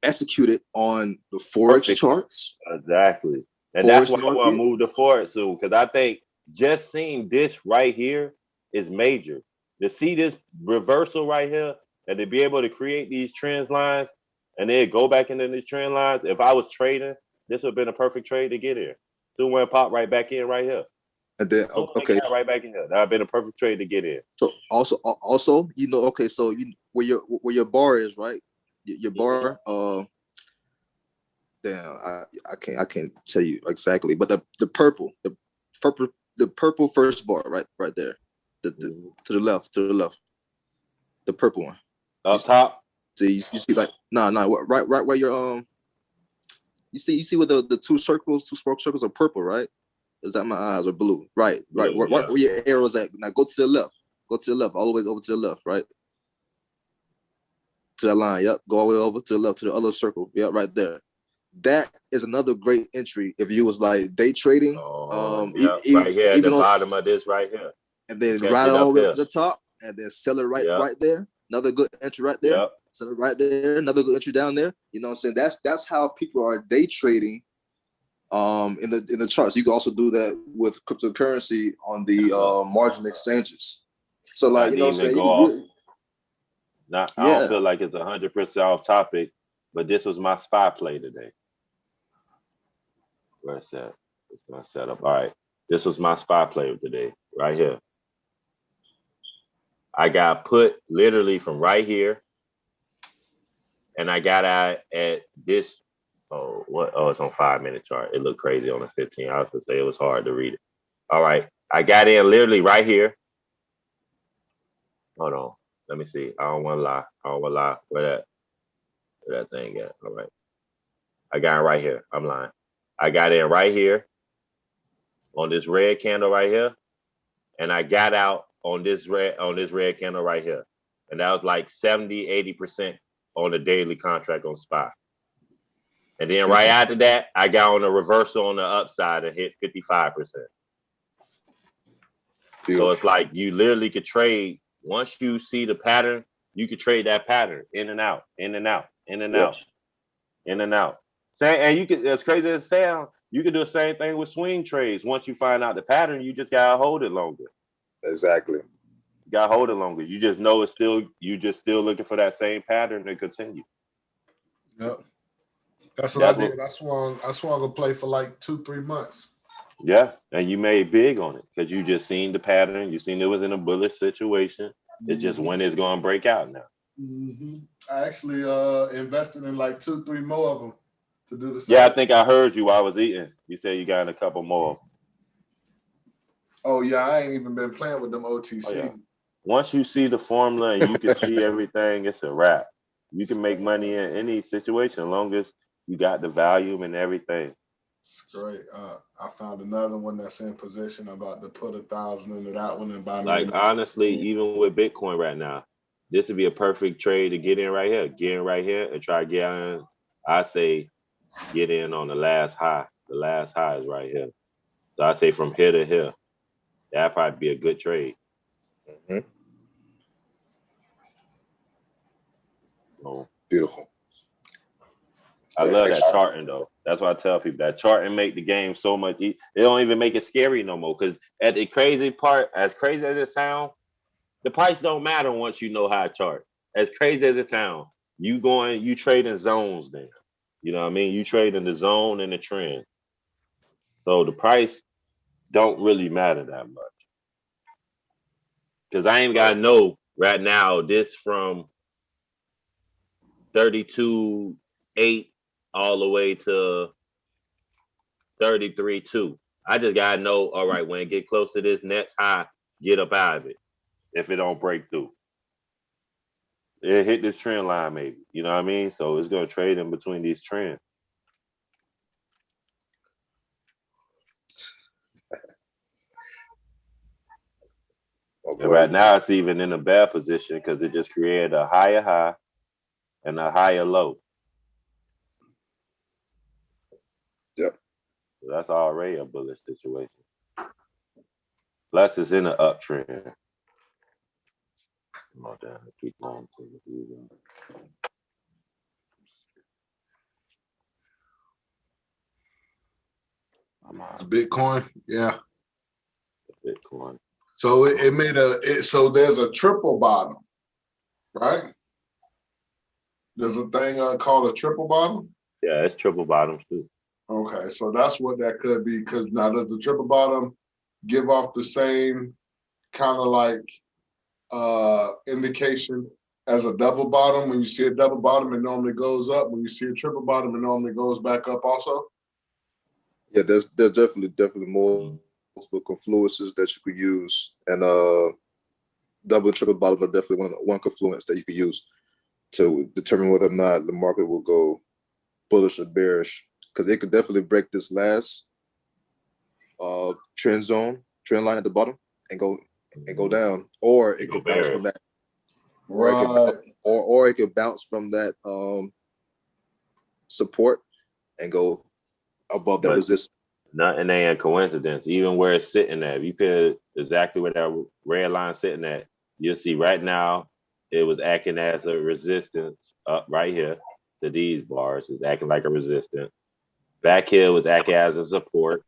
execute it on the Forex charts. Exactly. And that's why I want to move to Forex soon, because I think just seeing this right here is major. To see this reversal right here, and to be able to create these trend lines and then go back into these trend lines, if I was trading, this would have been a perfect trade to get here. Soon when it pop right back in right here. And then right back in here. That would have been a perfect trade to get in. So also, you know, okay, so where your bar is, right? Your bar, damn, I can't tell you exactly, but the purple first bar right there, to the left, the purple one. Up top. See, you see like right where your you see where the two smoke circles are purple, right? Is that my eyes are blue? Right. Where your arrows at? Now go to the left, all the way over to the left, right? To that line, yep. Go all the way over to the left to the other circle, yeah, right there. That is another great entry if you was like day trading. Right here at the bottom of this right here. And then right all the way to the top. and then sell it right Yep. right there. Another good entry right there. Yep. Sell it right there. Another good entry down there. You know what I'm saying? That's how people are day trading in the charts. You can also do that with cryptocurrency on the margin exchanges. So like, Not you know what I'm even saying? go You off. really, Not, I yeah. don't feel like it's 100% off topic, but this was my spy play today. Where's that? It's my setup. All right. This was my spy play of today, right here. I got put literally from right here, and I got out at this. Oh, what? Oh, it's on 5-minute chart. It looked crazy on the 15. I was gonna say it was hard to read it. All right. I got in literally right here. Hold on. Let me see. I don't want to lie. Where that thing at? All right. I got in right here. I'm lying. I got in right here on this red candle right here, and I got out on this red candle right here. And that was like 70-80% on the daily contract on SPY. And then right after that, I got on a reversal on the upside and hit 55%. So it's like you literally could trade. Once you see the pattern, you could trade that pattern in and out, in and out, in and out, in and out. And you could, as crazy as it sounds, you could do the same thing with swing trades. Once you find out the pattern, you just gotta hold it longer. Exactly. You gotta hold it longer. You just know it's still, you just still looking for that same pattern to continue. Yep. That's what I did. I swung to play for like 2-3 months. Yeah, and you made big on it because you just seen the pattern. You seen it was in a bullish situation. It's just when it's gonna break out now. I actually invested in like 2-3 more of them to do the same. Yeah, I think I heard you while I was eating. You said you got in a couple more. Oh yeah, I ain't even been playing with them OTC. Oh, yeah. Once you see the formula and you can see everything, it's a wrap. You can make money in any situation as long as you got the volume and everything. It's great. I found another one that's in position. I'm about to put 1,000 into that one and buy me. Like honestly, even with Bitcoin right now, this would be a perfect trade to get in right here. Get in right here and try to get in. I say get in on the last high. The last high is right here. So I say from here to here. That'd probably be a good trade. Oh, beautiful. I love that charting though. That's why I tell people that charting make the game so much. It don't even make it scary no more. Because at the crazy part, as crazy as it sounds, the price don't matter once you know how to chart. As crazy as it sounds, you trade in zones then. You know what I mean? You trade in the zone and the trend. So the price don't really matter that much. Because I ain't got to know right now this from 32.8 all the way to 33.2. I just got to know, all right, when it get close to this next high, get up out of it if it don't break through. It hit this trend line maybe. You know what I mean? So it's going to trade in between these trends. And right now, it's even in a bad position because it just created a higher high and a higher low. Yep. So that's already a bullish situation. Plus, it's in an uptrend. Come on down. Keep on. Bitcoin, yeah. Bitcoin. So it made so there's a triple bottom, right? There's a thing called a triple bottom. Yeah, it's triple bottoms too. Okay, so that's what that could be. Because now does the triple bottom give off the same kind of like indication as a double bottom? When you see a double bottom, it normally goes up. When you see a triple bottom, it normally goes back up also. Yeah, there's definitely multiple confluences that you could use, and double and triple bottom are definitely one confluence that you could use to determine whether or not the market will go bullish or bearish, because it could definitely break this last trend line at the bottom and go down, or it could bounce from that, or it could bounce from that support and go above that resistance. Nothing ain't a coincidence. Even where it's sitting at, if you put exactly where that red line sitting at, you'll see right now it was acting as a resistance up right here to these bars. It's acting like a resistance. Back here was acting as a support.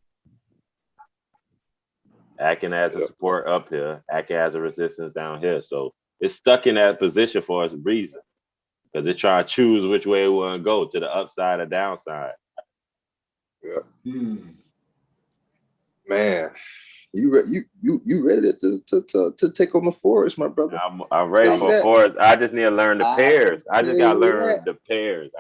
Acting as a Yep. support up here, acting as a resistance down here. So it's stuck in that position for a reason. Because it's trying to choose which way it want to go, to the upside or downside. Man, you ready to take on the forest, my brother? I'm ready Tell you for that. force. I just need to learn the I pairs. I just gotta tell you learn the pairs.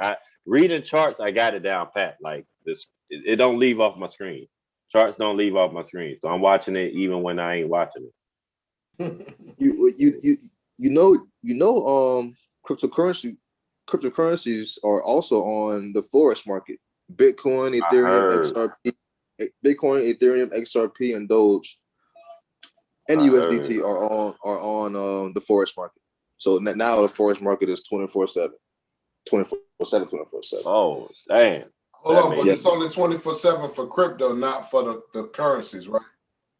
Reading charts, I got it down pat. Like this, it don't leave off my screen. Charts don't leave off my screen, so I'm watching it even when I ain't watching it. You know cryptocurrencies are also on the forex market. Bitcoin, Ethereum, XRP, and Doge and USDT are on the forex market. So now the forex market is 24/7. 24/7. Oh, damn. Hold on, but Yeah. it's only 24/7 for crypto, not for the currencies, right?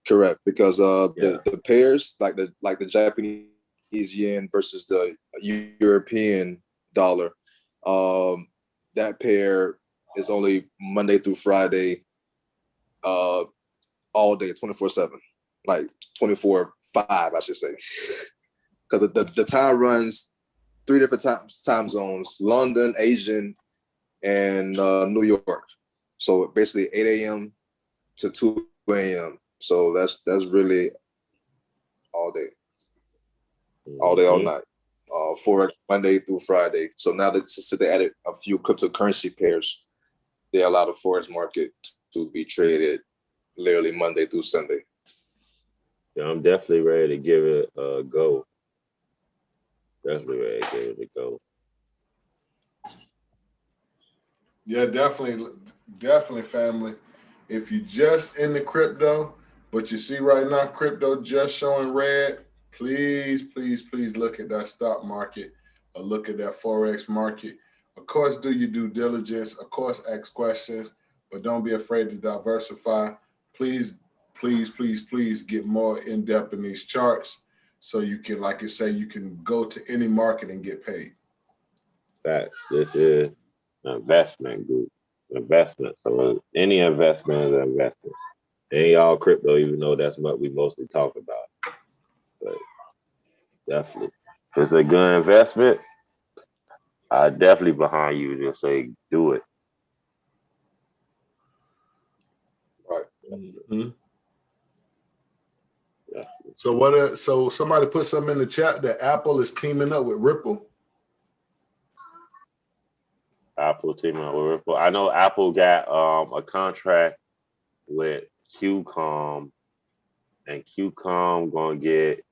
Correct, because the pairs like the Japanese yen versus the European dollar, that pair is only Monday through Friday, all day, 24/7, like 24/5, I should say, because the time runs 3 different time zones: London, Asian, and New York. So basically 8 a.m. to 2 a.m. So that's really all day, all night. Forex Monday through Friday. So now that since they added a few cryptocurrency pairs, they allow the forex market to be traded literally Monday through Sunday. Yeah, I'm definitely ready to give it a go. Definitely ready to give it a go. Yeah, definitely, family. If you just in the crypto, but you see right now crypto just showing red, please look at that stock market or look at that forex market. Of course, do your due diligence. Of course, ask questions, but don't be afraid to diversify. Please get more in depth in these charts so you can, like I say, you can go to any market and get paid. Facts. This is an investment group. Investment. So any investment is an investment. Ain't all crypto, even though that's what we mostly talk about. But definitely, if it's a good investment, I definitely behind you to say do it. Right. Mm-hmm. Yeah. So somebody put something in the chat that Apple is teaming up with Ripple. Apple teaming up with Ripple. I know Apple got a contract with QCOM, and QCOM gonna get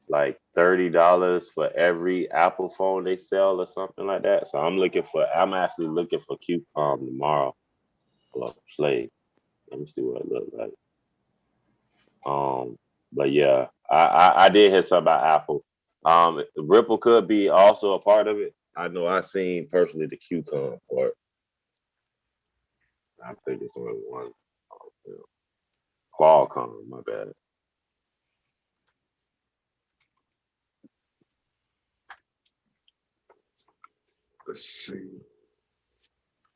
like $30 for every Apple phone they sell or something like that. So I'm actually looking for QCOM tomorrow. I'll play. Let me see what it looks like. But yeah, I did hear something about Apple. Ripple could be also a part of it. I know I seen personally the QCOM part. I think it's only one. Qualcomm, my bad. Let's see.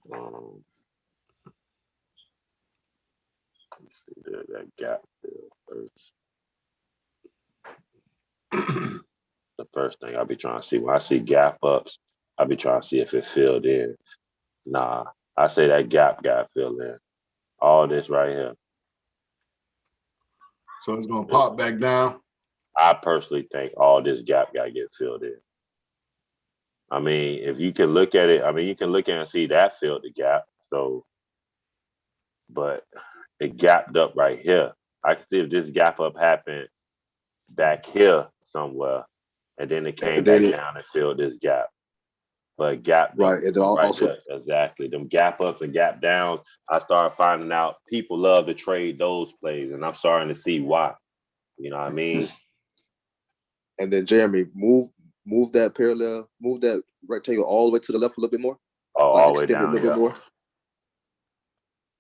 Let's see that gap there first. The first thing I'll be trying to see when I see gap ups, I'll be trying to see if it filled in. Nah, I say that gap got filled in. All this right here. So it's gonna pop back down. I personally think all this gap got to get filled in. I mean, if you can look at it, you can look at it and see that filled the gap. So, but it gapped up right here. I can see if this gap up happened back here somewhere, and then it came back down and filled this gap. But gap right, it also there. Exactly. Them gap ups and gap downs, I started finding out people love to trade those plays, and I'm starting to see why. You know what I mean? And then Jeremy, move that parallel, move that rectangle all the way to the left a little bit more. Oh, all the way down. A little bit more.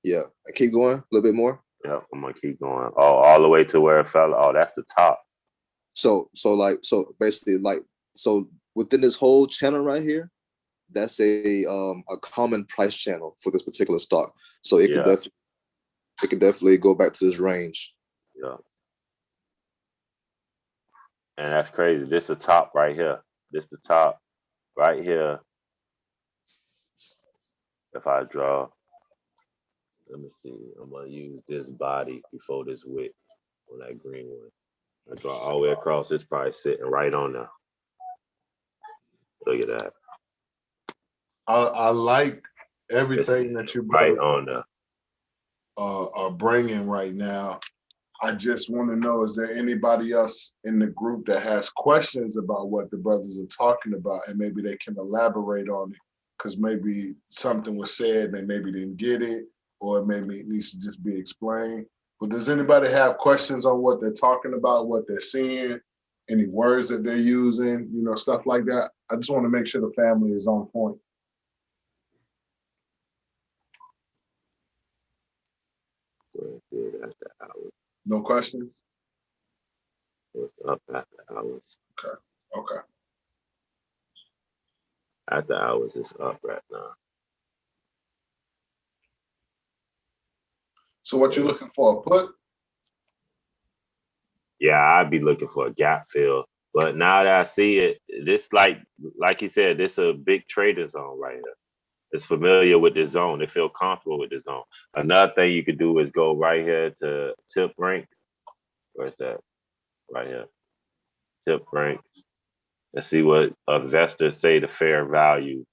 Yeah, and keep going a little bit more. Yeah, I'm gonna keep going. Oh, all the way to where it fell. Oh, that's the top. So basically so within this whole channel right here, that's a common price channel for this particular stock. So it could definitely go back to this range. Yeah. And that's crazy. This the top right here. This the top right here. If I draw, let me see. I'm gonna use this body before this width on that green one. I draw all the way across. It's probably sitting right on there. Look at that. I like everything that you Right on there. are bringing right now. I just want to know, is there anybody else in the group that has questions about what the brothers are talking about, and maybe they can elaborate on it, because maybe something was said and they maybe didn't get it, or maybe it needs to just be explained. But does anybody have questions on what they're talking about, what they're seeing, any words that they're using, you know, stuff like that? I just want to make sure the family is on point. No questions? It's up after hours. Okay. After hours, it's up right now. So what you looking for, a put? Yeah, I'd be looking for a gap fill. But now that I see it, this like you said, this a big trader zone right here. It's familiar with this zone. They feel comfortable with this zone. Another thing you could do is go right here to tip rank. Where's that? Right here. Tip ranks. And see what investors say the fair value.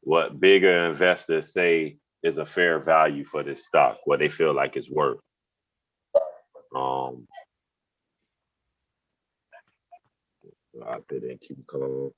What bigger investors say is a fair value for this stock, what they feel like it's worth. I put in keep calm.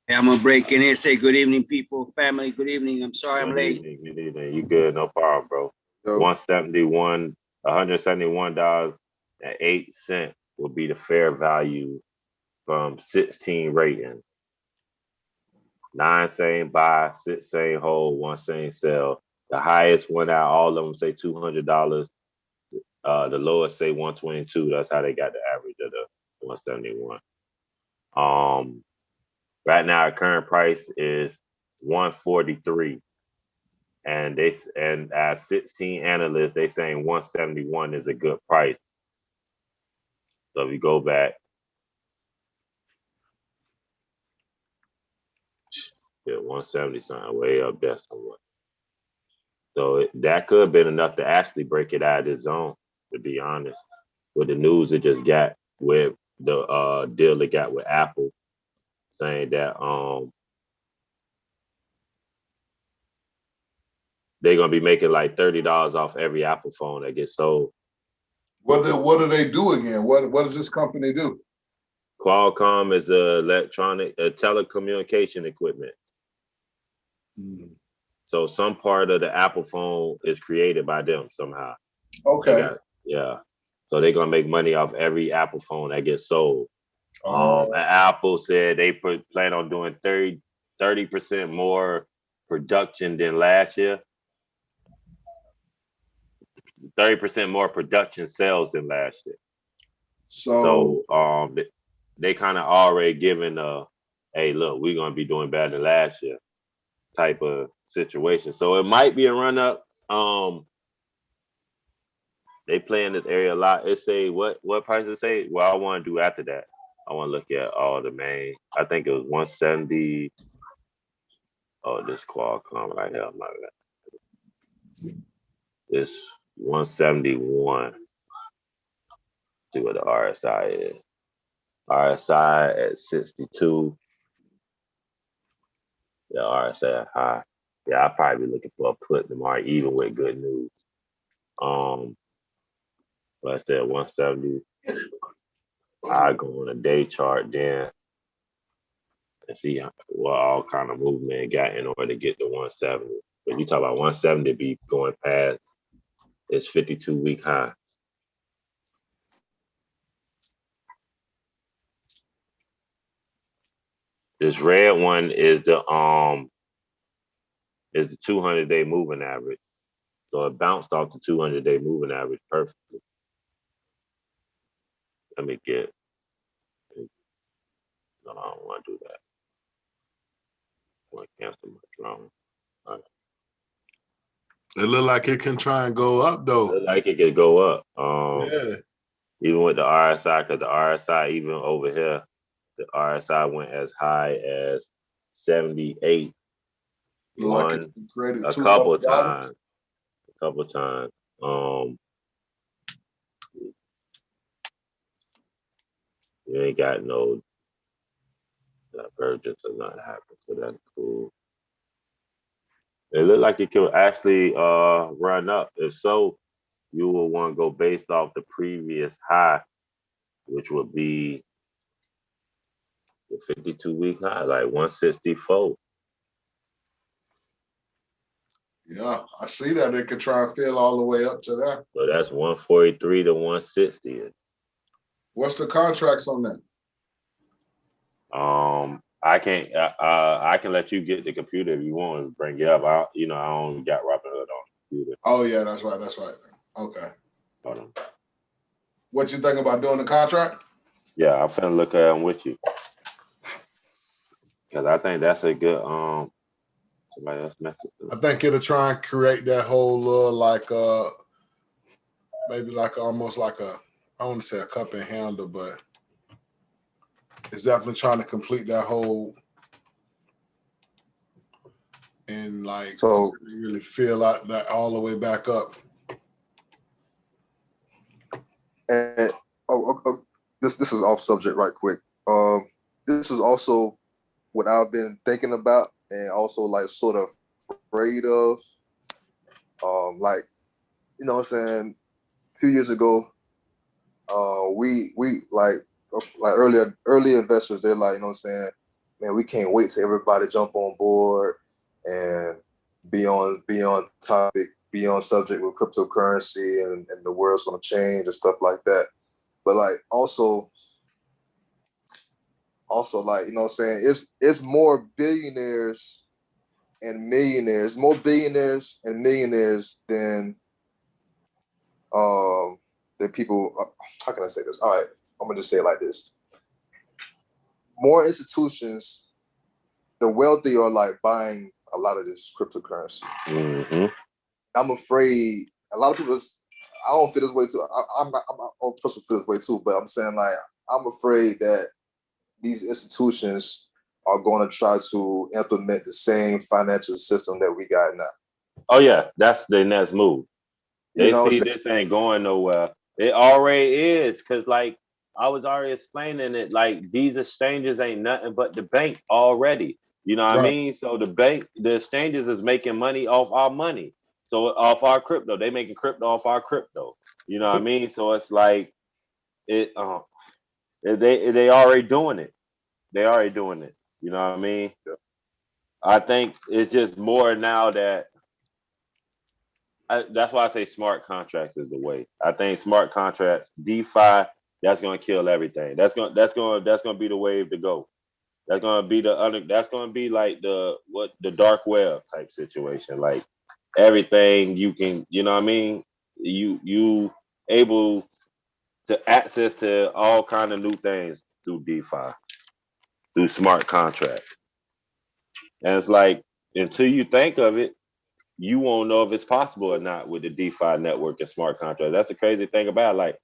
Hey, I'm gonna break in here, say good evening, people, family, good evening. I'm sorry I'm late. Good evening. You good? No problem, bro. Yo. 171, $171.08 will be the fair value from 16 rating. 9 saying buy, 6 saying hold, 1 saying sell. The highest went out, all of them say $200. The lowest say 122. That's how they got the average of the 171. Right now, our current price is 143, and as 16 analysts, they saying 171 is a good price. So if you go back, yeah, 170 something way up there somewhere. So that could have been enough to actually break it out of this zone, to be honest. With the news it just got with the deal it got with Apple, saying that they're gonna be making like $30 off every Apple phone that gets sold. What do they do again? What does this company do? Qualcomm is a telecommunication equipment. So some part of the Apple phone is created by them somehow. Okay. So they're gonna make money off every Apple phone that gets sold. Apple said they plan on doing 30% more production than last year. 30% more production sales than last year. So they kind of already given hey, look, we're gonna be doing better than last year type of situation. So it might be a run up. They play in this area a lot. It say what price it say? Well, I want to do after that. I want to look at all the main. I think it was 170. Oh, this Qualcomm right here. My bad. This 171. See what the RSI is. RSI at 62. Yeah, RSI high. Yeah, I'll probably be looking for a put tomorrow, even with good news. But I said 170. I go on a day chart then and see what all kind of movement it got in order to get to 170. But you talk about 170 be going past its 52-week high. This red one is the 200-day moving average. So it bounced off the 200-day moving average perfectly. Let me get. No, I don't want to do that. I want to cancel my drone. It look like it can try and go up though. Look like it could go up. Yeah. Even with the RSI, because the RSI, even over here, the RSI went as high as 78. Look like One, it's created a $200. couple times. You ain't got no divergence or nothing happen, so that's cool. It looked like it could actually run up. If so, you will want to go based off the previous high, which would be the 52-week high, like 164. Yeah, I see that it could try and fill all the way up to that. So that's 143 to 160. What's the contracts on that? I can't. I can let you get the computer if you want to bring it up. I don't got Robinhood on the computer. Oh yeah, that's right. That's right. Okay. Hold on. What you think about doing the contract? Yeah, I'm finna look at them with you because I think that's a good. Somebody else messaged. I think it'll try and create that whole little maybe like almost like a, I don't want to say a cup and handle, but it's definitely trying to complete that whole and like So really feel out that all the way back up. and this is off subject right quick. This is also what I've been thinking about and also like sort of afraid of. Like, you know what I'm saying, a few years ago, we like early investors, they're like, you know what I'm saying, man, we can't wait till everybody jump on board and be on topic, be on subject with cryptocurrency and the world's gonna change and stuff like that. But like also like, you know what I'm saying, it's more billionaires and millionaires, more billionaires and millionaires than people. How can I say this? All right, I'm gonna just say it like this: more institutions, the wealthy are like buying a lot of this cryptocurrency. Mm-hmm. I'm afraid a lot of people. I don't feel this way too. I'm a person feel this way too, but I'm saying like I'm afraid that these institutions are going to try to implement the same financial system that we got now. Oh yeah, that's the next move. They see this ain't going nowhere. It already is, because like I was already explaining it, like these exchanges ain't nothing but the bank already. You know what I mean? So the exchanges is making money off our money. So off our crypto. They making crypto off our crypto. You know what I mean? So it's like they already doing it. They already doing it. You know what I mean? Yeah. I think it's just more now that that's why I say smart contracts is the way. I think smart contracts, DeFi, that's gonna kill everything. That's gonna be the wave to go. That's gonna be that's gonna be like the dark web type situation. Like everything you can, you know what I mean? You able to access to all kind of new things through DeFi, through smart contracts. And it's like until you think of it, you won't know if it's possible or not with the DeFi network and smart contracts. That's the crazy thing about it. Like,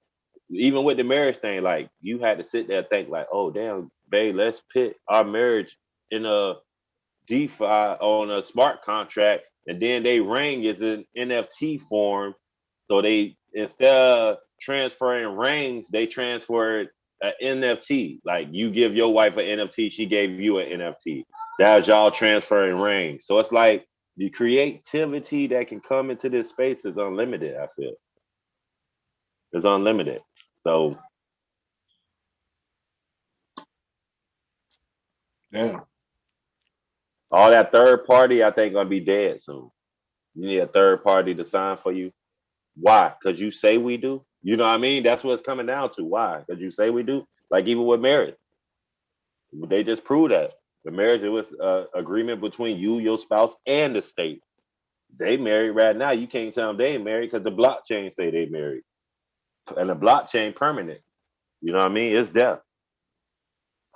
even with the marriage thing, like you had to sit there and think like, oh damn, babe, let's put our marriage in a DeFi on a smart contract, and then they ring is an NFT form. So they, instead of transferring rings, they transferred an NFT. Like you give your wife an NFT, she gave you an NFT. That's y'all transferring rings. So it's like the creativity that can come into this space is unlimited. I feel it's unlimited. So yeah, all that third party, I think, gonna be dead soon. You need a third party to sign for you. Why? Because you say we do. You know what I mean? That's what it's coming down to. Why? Because you say we do. Like even with marriage, they just prove that. The marriage was agreement between you, your spouse, and the state. They married right now. You can't tell them they ain't married because the blockchain say they married, and the blockchain permanent. You know what I mean? It's there.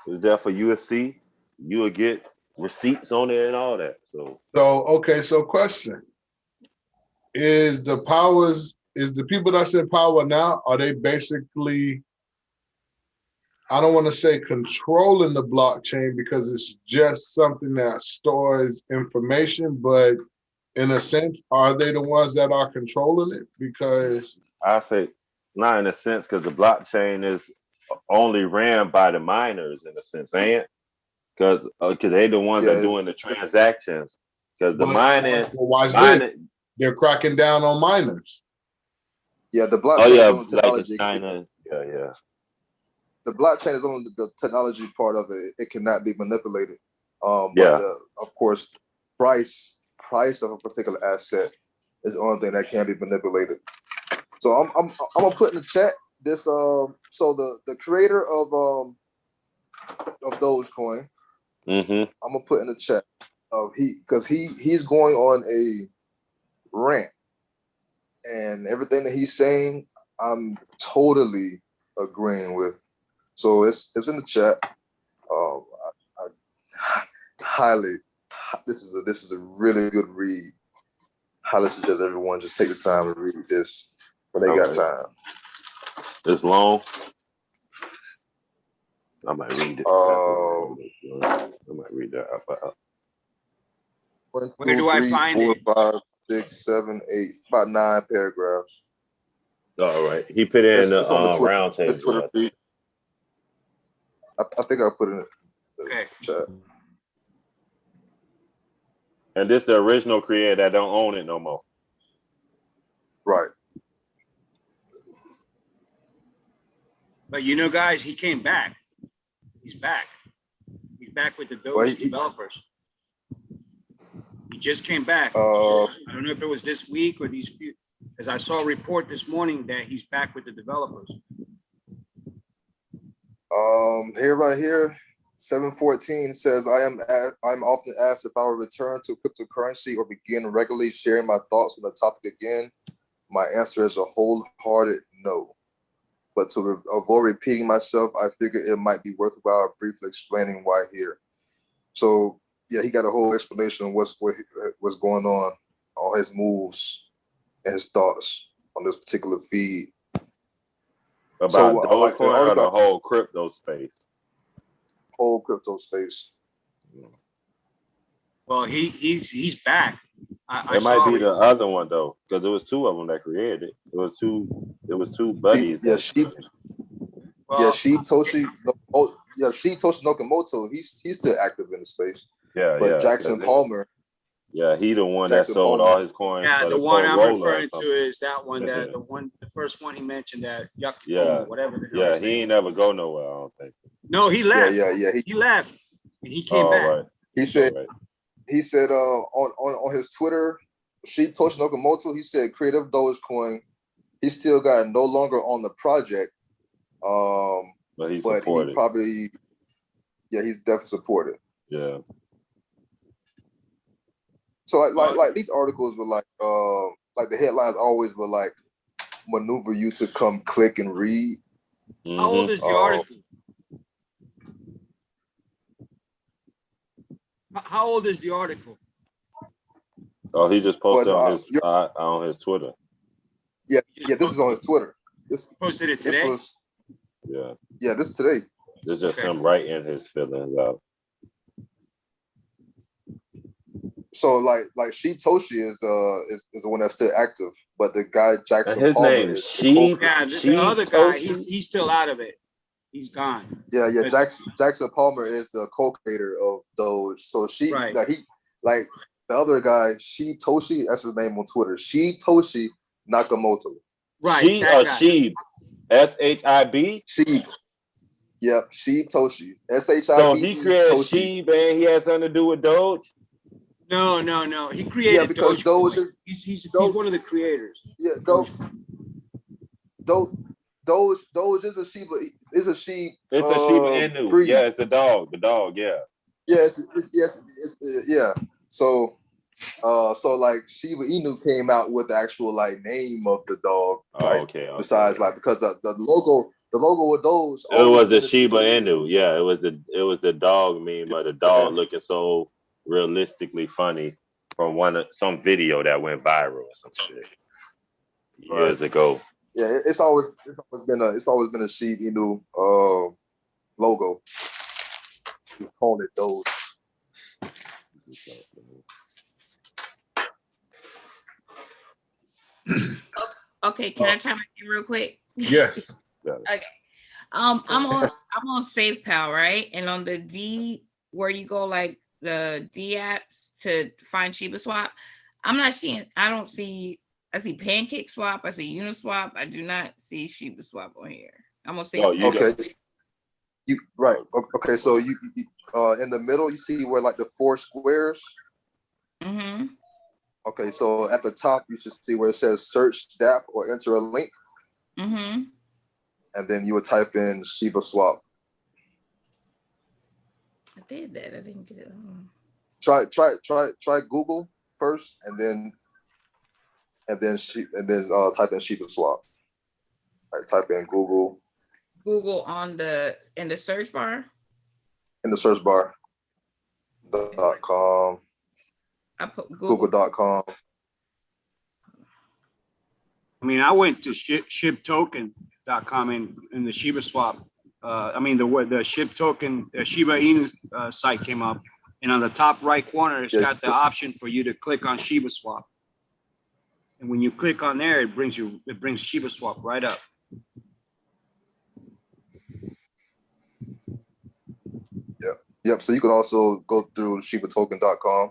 It's there for UFC. You will get receipts on it and all that. So okay, so question. Is the people that's in power now, are they basically, I don't want to say controlling the blockchain because it's just something that stores information, but in a sense, are they the ones that are controlling it? Because I say not in a sense because the blockchain is only ran by the miners in a sense, ain't it? Because they the ones that doing the transactions. Because the mining, they're cracking down on miners. Yeah, the blockchain. Oh yeah, is technology. like China. Yeah. The blockchain is only the technology part of it. It cannot be manipulated. Yeah. But of course, price of a particular asset is the only thing that can be manipulated. So I'm gonna put in the chat this so the creator of Dogecoin. Mm-hmm. I'm gonna put in the chat he's going on a rant, and everything that he's saying I'm totally agreeing with. So it's in the chat. I highly, this is a really good read. Highly suggest everyone just take the time to read this when they got time. It's long. I might read it. I might read that out. 1, 2, Where do I 3, find 4, it? 5, 6, 7, 8, about 9 paragraphs. All right. He put it in the It's on the Twitter, round table. it's Twitter feed. I think I put it in the chat. And this the original creator that don't own it no more. Right. But you know, guys, he came back. He's back. He's back with the Doge developers. He just came back. I don't know if it was this week or these few, as I saw a report this morning that he's back with the developers. Right here, 714 says, I'm often asked if I will return to cryptocurrency or begin regularly sharing my thoughts on the topic again. My answer is a wholehearted no. But to avoid repeating myself, I figured it might be worthwhile briefly explaining why here. So yeah, he got a whole explanation of what's going on his moves and his thoughts on this particular feed. About Dogecoin or the whole crypto space? Whole crypto space. Well, he's back. It might be the other one though, because there was two of them that created it. There was two buddies. Sheep Toshi Nakamoto. He's still active in the space. But Jackson Palmer. Yeah, he the one that sold all his coins. Yeah, the one I'm referring to is that one that the first one he mentioned, that Yakitomo, whatever the hell. Yeah, he ain't never go nowhere, I don't think. No, he left. Yeah. He left and he came back. Right. He said on his Twitter, Sheep Toshi Nakamoto, he said creative Dogecoin. He still got no longer on the project. But he probably he's definitely supported. Yeah. So like these articles were like the headlines always were like maneuver you to come click and read. How old is the article? How old is the article? Oh, he just posted on his Twitter. Yeah, this is on his Twitter. This posted it today. This is today. It's just him writing his feelings out. So like Sheep Toshi is the one that's still active, but the guy Jackson his Palmer name is Sheep. The other guy, he's still out of it. He's gone. Yeah. Jackson Palmer is the co-creator of Doge. So the other guy, Sheep Toshi, that's his name on Twitter. Sheep Toshi Nakamoto. Right. Sheep. SHIB? Sheep. Yep, Sheep Toshi. SHIB. So he created Sheep and he has something to do with Doge? No. He created because Doge is he's one of the creators. Yeah, Doge is a Shiba. It's a sheep. It's a Shiba Inu. breed. Yeah, it's the dog. The dog. Yeah. Yeah. So like Shiba Inu came out with the actual like name of the dog. Like besides like because the logo of those. It was the Shiba Inu. Yeah, it was the dog meme, but the dog looking so realistically funny from some video that went viral or some shit years ago. Yeah, it's always been a Shiba Inu logo. We called it those. Okay, can I chime in real quick? Yes. Okay. I'm on SafePal, right? And on the D where you go like the D apps to find Shiba Swap, I see Pancake Swap, I see Uniswap, I do not see Shiba Swap on here. I'm gonna say okay. Okay, so you in the middle you see where like the 4 squares. Mm-hmm. Okay, so at the top you should see where it says search DApp or enter a link. Mm-hmm. And then you would type in Shiba Swap. I did that. I didn't get it. Try Google first, and then type in Shiba Swap. Like type in Google. Google in the search bar. In the search bar. .com. I put Google. Google.com. I mean, I went to shiptoken.com in the Shiba Swap. The ship token, the Shiba Inu site came up, and on the top right corner, it's got the option for you to click on Shiba Swap. And when you click on there, it brings Shiba Swap right up. Yep. So you can also go through shibatoken.com.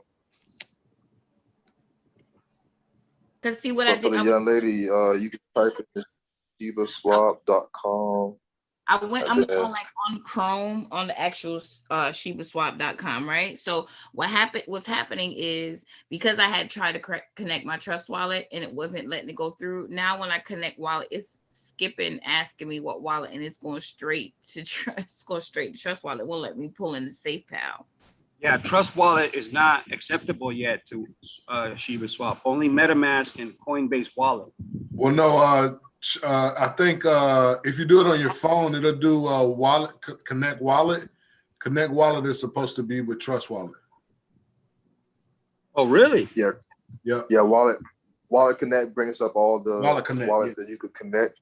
Cause see what I did for the young lady, you can type in shibaswap.com. I'm on Chrome on the actual shibaswap.com, right? So what's happening is because I had tried to connect my Trust Wallet and it wasn't letting it go through. Now when I connect wallet, it's skipping, asking me what wallet, and it's going straight to Trust Wallet. It won't let me pull in the SafePal. Yeah, Trust Wallet is not acceptable yet to Shiba Swap. Only MetaMask and Coinbase Wallet. Well, no, I think if you do it on your phone, it'll do wallet Connect Wallet. Connect Wallet is supposed to be with Trust Wallet. Oh, really? Yeah. Yeah. Yeah. Wallet Connect brings up all the wallets that you could connect.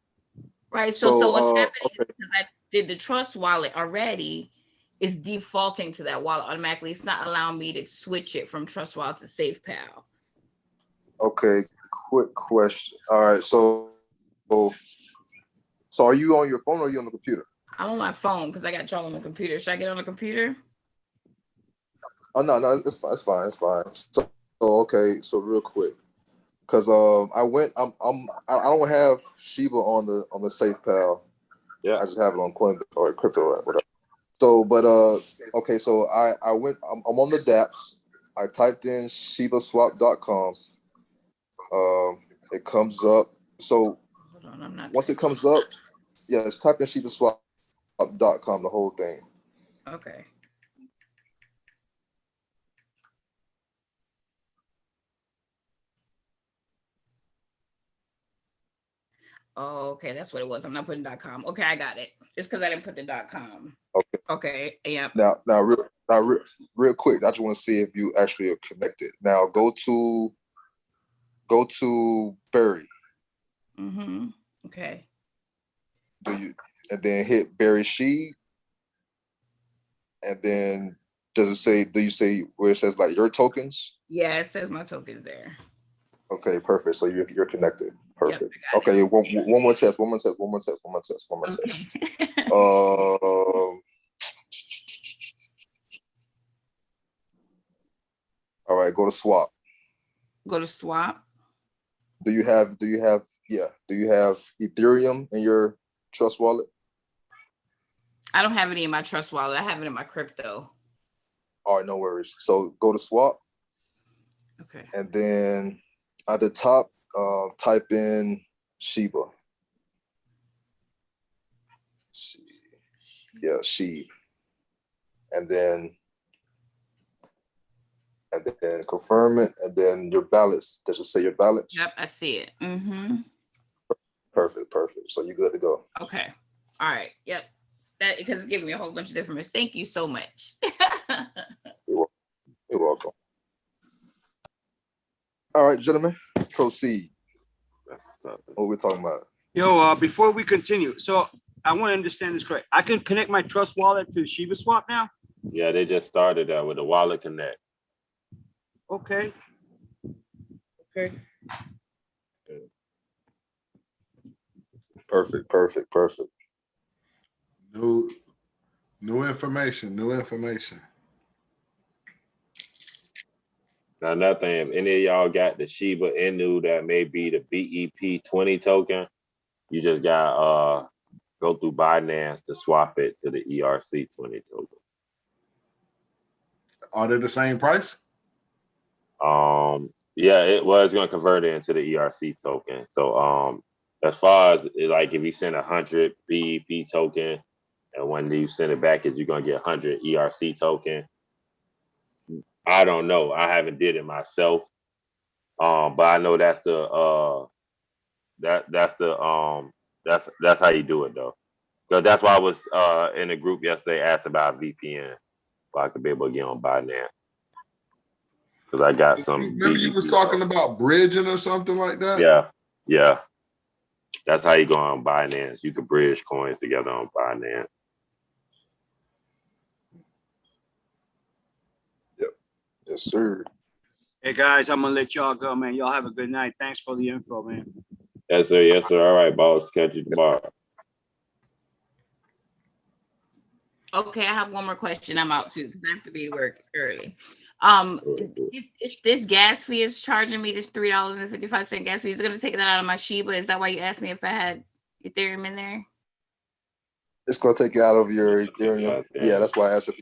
Right. So what's happening is because I did the Trust Wallet already, it's defaulting to that wallet automatically. It's not allowing me to switch it from Trust Wallet to SafePal. Okay. Quick question. All right. So are you on your phone or are you on the computer? I'm on my phone because I got y'all on the computer. Should I get on the computer? Oh no, it's fine. So okay, so real quick, because I don't have Shiba on the SafePal. Yeah, I just have it on Coinbase or crypto or whatever. So, but okay, so I'm on the dApps. I typed in shibaswap.com. It comes up. So once it comes up, just type in shibaswap.com, the whole thing. Okay. Oh, okay, that's what it was. I'm not putting .com. Okay, I got it. It's because I didn't put the .com. Okay. Okay. Yeah. Now, real quick, I just want to see if you actually are connected. Now, go to Barry. Mm-hmm. Okay. And then hit Barry Sheed, and then do you say where it says like your tokens? Yeah, it says my tokens there. Okay, perfect. So you're connected. Perfect. Yep, okay, one more test. Okay. All right, go to swap. Go to swap. Do you have Ethereum in your Trust Wallet? I don't have any in my Trust Wallet. I have it in my crypto. All right, no worries. So go to swap. Okay. And then at the top, type in Shiba. Yeah, Sheed. And then and then confirm it, and then your ballots. Does it say your ballots? Yep, I see it. Mm-hmm. Perfect. So you're good to go. Okay. All right. Yep. That because it's giving me a whole bunch of different. Thank you so much. You're welcome. All right, gentlemen, proceed. What we're talking about? Yo, before we continue, so I want to understand this correct. I can connect my Trust Wallet to Shiba Swap now? Yeah, they just started that with the Wallet Connect. Okay. Perfect. New information. Now, another thing, if any of y'all got the Shiba Inu that may be the BEP20 token, you just got go through Binance to swap it to the ERC20 token. Are they the same price? Yeah, it was going to convert it into the ERC token. So as far as like if you send 100 BEP token and when you send it back, is you're going to get 100 ERC token. I don't know. I haven't did it myself. But I know that's the that's how you do it though. Because that's why I was in a group yesterday asked about VPN, so I could be able to get on Binance. Because I got some. Remember you was talking about bridging or something like that? Yeah. That's how you go on Binance. You could bridge coins together on Binance. Yep. Yes, sir. Hey guys, I'm gonna let y'all go, man. Y'all have a good night. Thanks for the info, man. Yes, sir. All right, boss. Catch you tomorrow. Okay, I have one more question. I'm out too because I have to be to work early. This gas fee is charging me this $3.55 gas fee. Is it gonna take that out of my Shiba? Is that why you asked me if I had Ethereum in there? It's gonna take it out of your Ethereum. Yeah, that's why I asked if.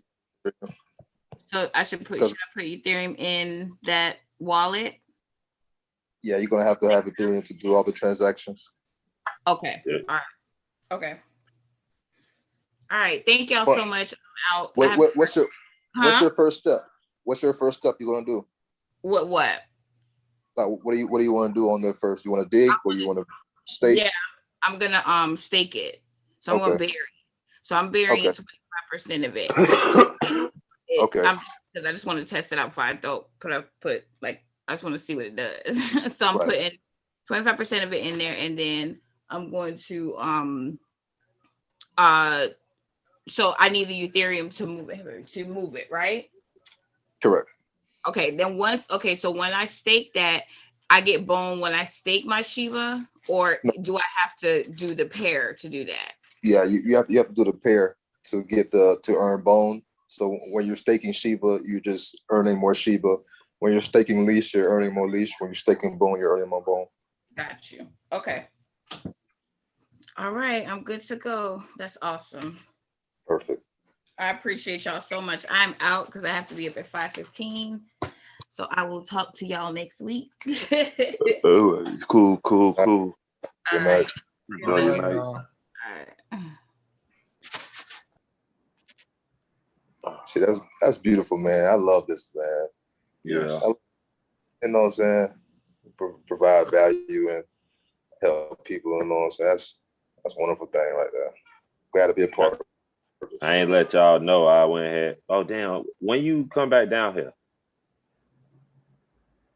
So I should I put Ethereum in that wallet? Yeah, you're gonna have to have Ethereum to do all the transactions. Okay. All right. Okay. All right. Thank y'all so much. I'm out. What's your first step? What's your first step you're gonna do? What? Like, what do you want to do on there first? You want to dig or you want to stake? Yeah, I'm gonna stake it. So I'm gonna bury it. So I'm burying 25% of it. Okay. Because I just want to test it out before I don't put like I just want to see what it does. So I'm putting 25% of it in there, and then I'm going to so I need the Ethereum to move it, right? Correct. Okay, then so when I stake that, I get bone when I stake my Shiba, or do I have to do the pair to do that? Yeah, you have to do the pair to get to earn bone. So when you're staking Shiba, you're just earning more Shiba. When you're staking leash, you're earning more leash. When you're staking bone, you're earning more bone. Got you. Okay. All right, I'm good to go. That's awesome. Perfect. I appreciate y'all so much. I'm out because I have to be up at 5:15. So I will talk to y'all next week. Cool. All right. Enjoy your night. All right. See, that's beautiful, man. I love this, man. Yeah. You know what I'm saying? Provide value and help people. You know what I'm saying? That's a wonderful thing right there. Glad to be a part of it. I ain't let y'all know I went ahead. Oh, damn. When you come back down here?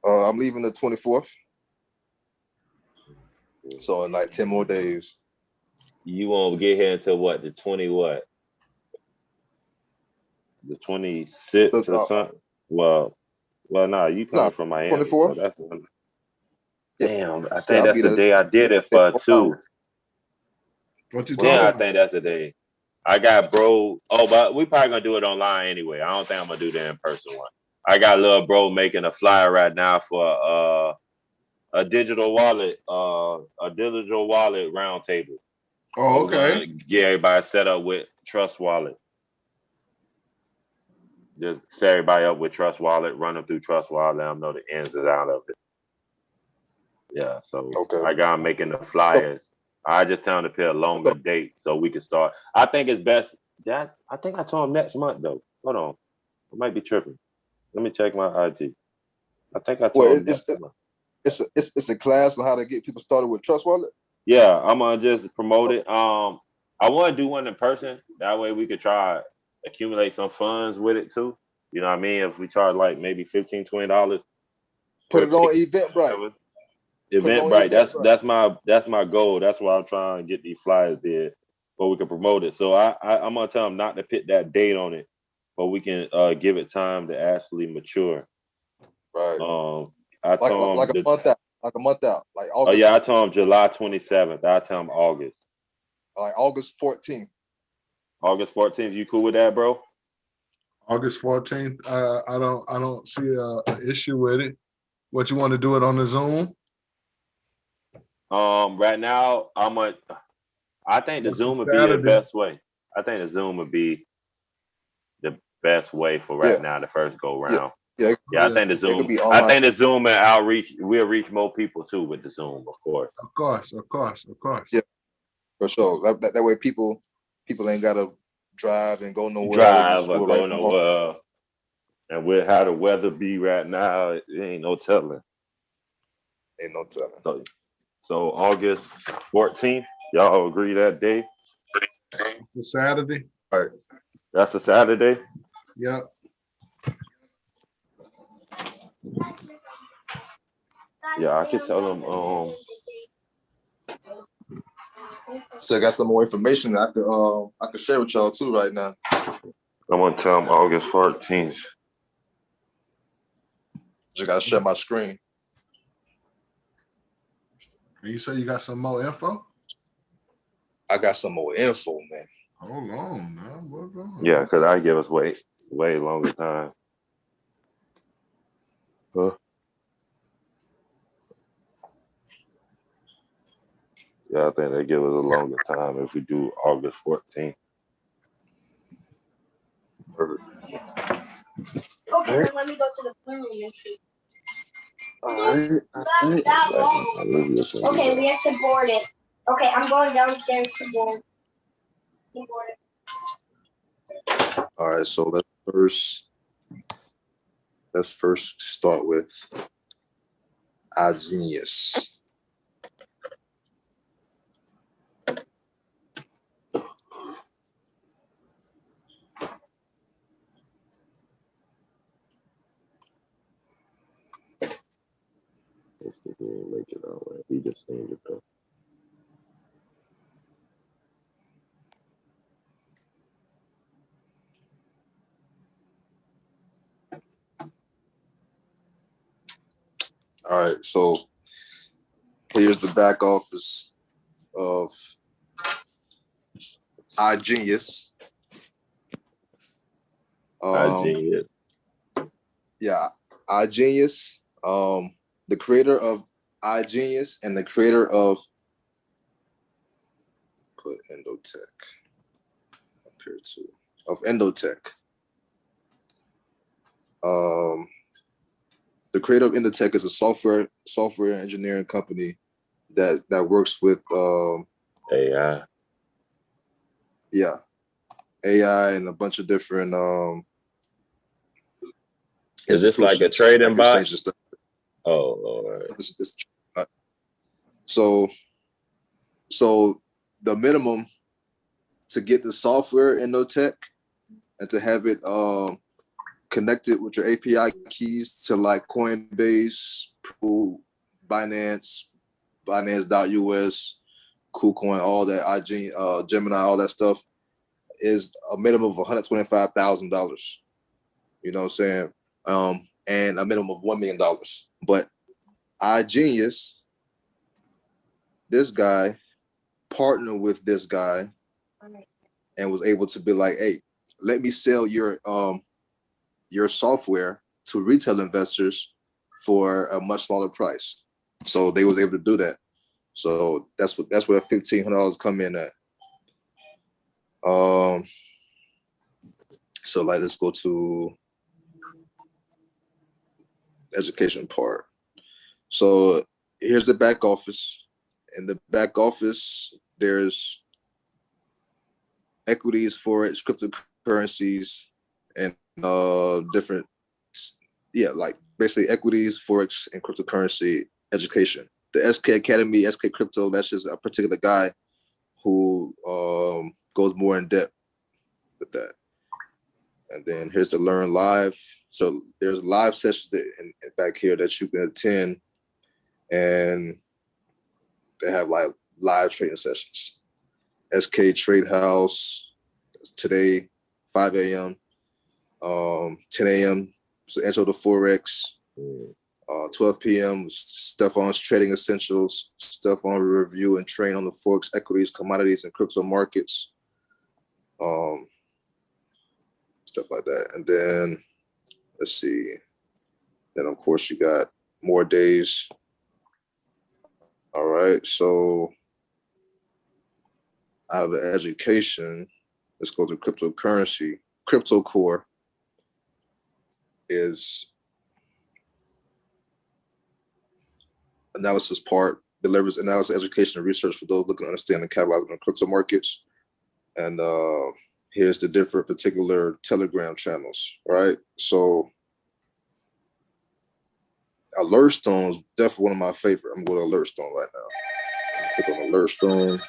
I'm leaving the 24th. So in like 10 more days. You won't get here until what? The 20 what? The 26th or something? Well, no, you coming from Miami. 24th? So that's one. Damn, I think that's the day I did it for too. What you talking about? I think that's the day. I got bro. Oh, but we probably gonna do it online anyway. I don't think I'm gonna do the in-person one. I got little bro making a flyer right now for a digital wallet roundtable. Oh, okay. Get everybody set up with Trust Wallet. Just set everybody up with Trust Wallet, run them through Trust Wallet, let them know the ins and outs of it. Yeah, so I got them making the flyers. I just tell them to pick a longer date so we can start. I think it's best. I think I told him next month though. Hold on, I might be tripping. Let me check my IG. I think I Well, told him. it's a class on how to get people started with Trust Wallet. Yeah, I'm gonna just promote it. I want to do one in person. That way we could try accumulate some funds with it too. You know what I mean? If we charge like maybe $15, $20. Put it on Eventbrite. Eventbrite. That's my goal. That's why I'm trying to get these flyers there, but we can promote it. So I'm gonna tell them not to put that date on it, but we can give it time to actually mature. Right. I told like him a month out, like August. Oh yeah, I told him July 27th. I tell him August. Like August 14th. August 14th. You cool with that, bro? August 14th. I don't see an issue with it. What, you want to do it on the Zoom? Right now I think the What's Zoom the would be the Saturday? best way. I think the Zoom would be the best way for right now, the first go round. Yeah, I think the it Zoom. could be I online. think the Zoom and outreach. We'll reach more people too with the Zoom, of course. Of course. Yeah, for sure. That way, people ain't gotta drive and go nowhere. Drive or go nowhere. And with how the weather be right now, it ain't no telling. Ain't no telling. So August 14th, y'all agree that day? It's a Saturday. All right. That's a Saturday. Yep. Yeah, I could tell them. So I got some more information that I could share with y'all too right now. I'm gonna tell them August 14th. Just gotta share my screen. And you say you got some more info? I got some more info, man. Hold on, man. What's going on? Yeah, because I give us way longer time. Huh? Yeah, I think they give us a longer time if we do August 14th. Perfect. Okay, then let me go to the blue room and see. That long. Okay, we have to board it. Okay, I'm going downstairs to board. All right, so let's first start with iGenius. He didn't make it out right. He just seen it though. All right, so here's the back office of iGenius. iGenius. Yeah, iGenius. The creator of iGenius and the creator of Endotech up here too. Of Endotech. The creator of Endotech is a software engineering company that works with AI. Yeah, AI and a bunch of different Is this like a trading bot? Stuff. Oh, all right. So the minimum to get the software in Endotech and to have it connected with your API keys to like Coinbase, Binance, Binance.us, KuCoin, all that, Gemini, all that stuff is a minimum of $125,000. You know what I'm saying? And a minimum of $1 million. But iGenius, this guy partnered with this guy and was able to be like, hey, let me sell your software to retail investors for a much smaller price. So they was able to do that. So that's where $1,500 come in at. So like, let's go to education part. So here's the back office. In the back office, there's equities, forex, cryptocurrencies, and different yeah, like basically equities, forex, and cryptocurrency education. The SK Academy, SK Crypto, that's just a particular guy who goes more in depth with that. And then here's the Learn Live. So there's live sessions back here that you can attend, and they have like live trading sessions. SK Trade House today, 5 a.m., 10 a.m. So Intro to Forex. 12 p.m. Stefan's Trading Essentials. Stefan review and train on the Forex, equities, commodities, and crypto markets. Stuff like that. And then let's see. Then of course you got more days. All right. So out of the education, let's go to cryptocurrency. Crypto Core is analysis part, delivers analysis, education, and research for those looking to understand the catalog of crypto markets. And here's the different particular Telegram channels, right? So Alertstone is definitely one of my favorite. I'm going to Alertstone right now. Click on Alertstone.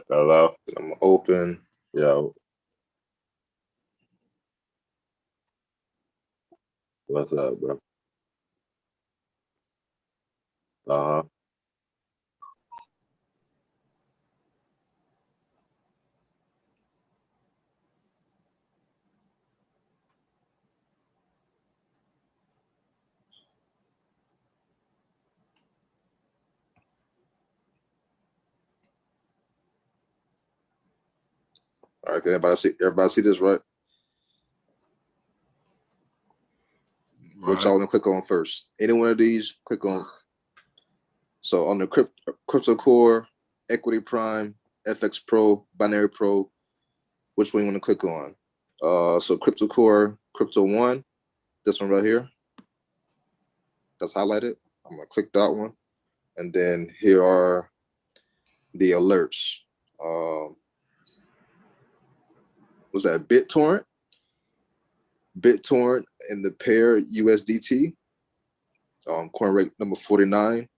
Hello. I'm gonna open. Yo. What's up, bro? Uh-huh. All right, can everybody see this, right? Which y'all want to click on first? Any one of these, click on. So on the Crypto Core, Equity Prime, FX Pro, Binary Pro, which one you want to click on? So Crypto Core, Crypto One, this one right here. That's highlighted. I'm gonna click that one. And then here are the alerts. Was that BitTorrent? BitTorrent and the pair USDT. Coin rate number 49.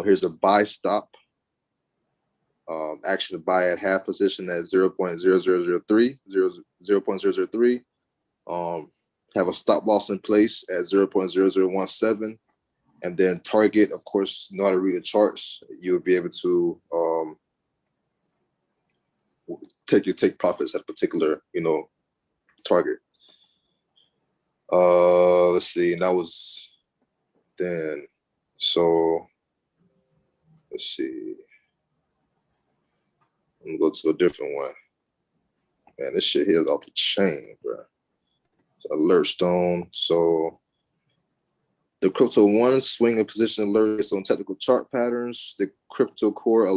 Here's a buy stop. Action to buy at half position at 0.0003. 0.003. Have a stop loss in place at 0.0017. And then target, of course, know how to read the charts. You would be able to take profits at a particular, target. Let's see, and that was then. So let's see. I'm gonna go to a different one. Man, this shit here is off the chain, bro. So Alertstone. So the Crypto One swing and position alert based on technical chart patterns. The Crypto Core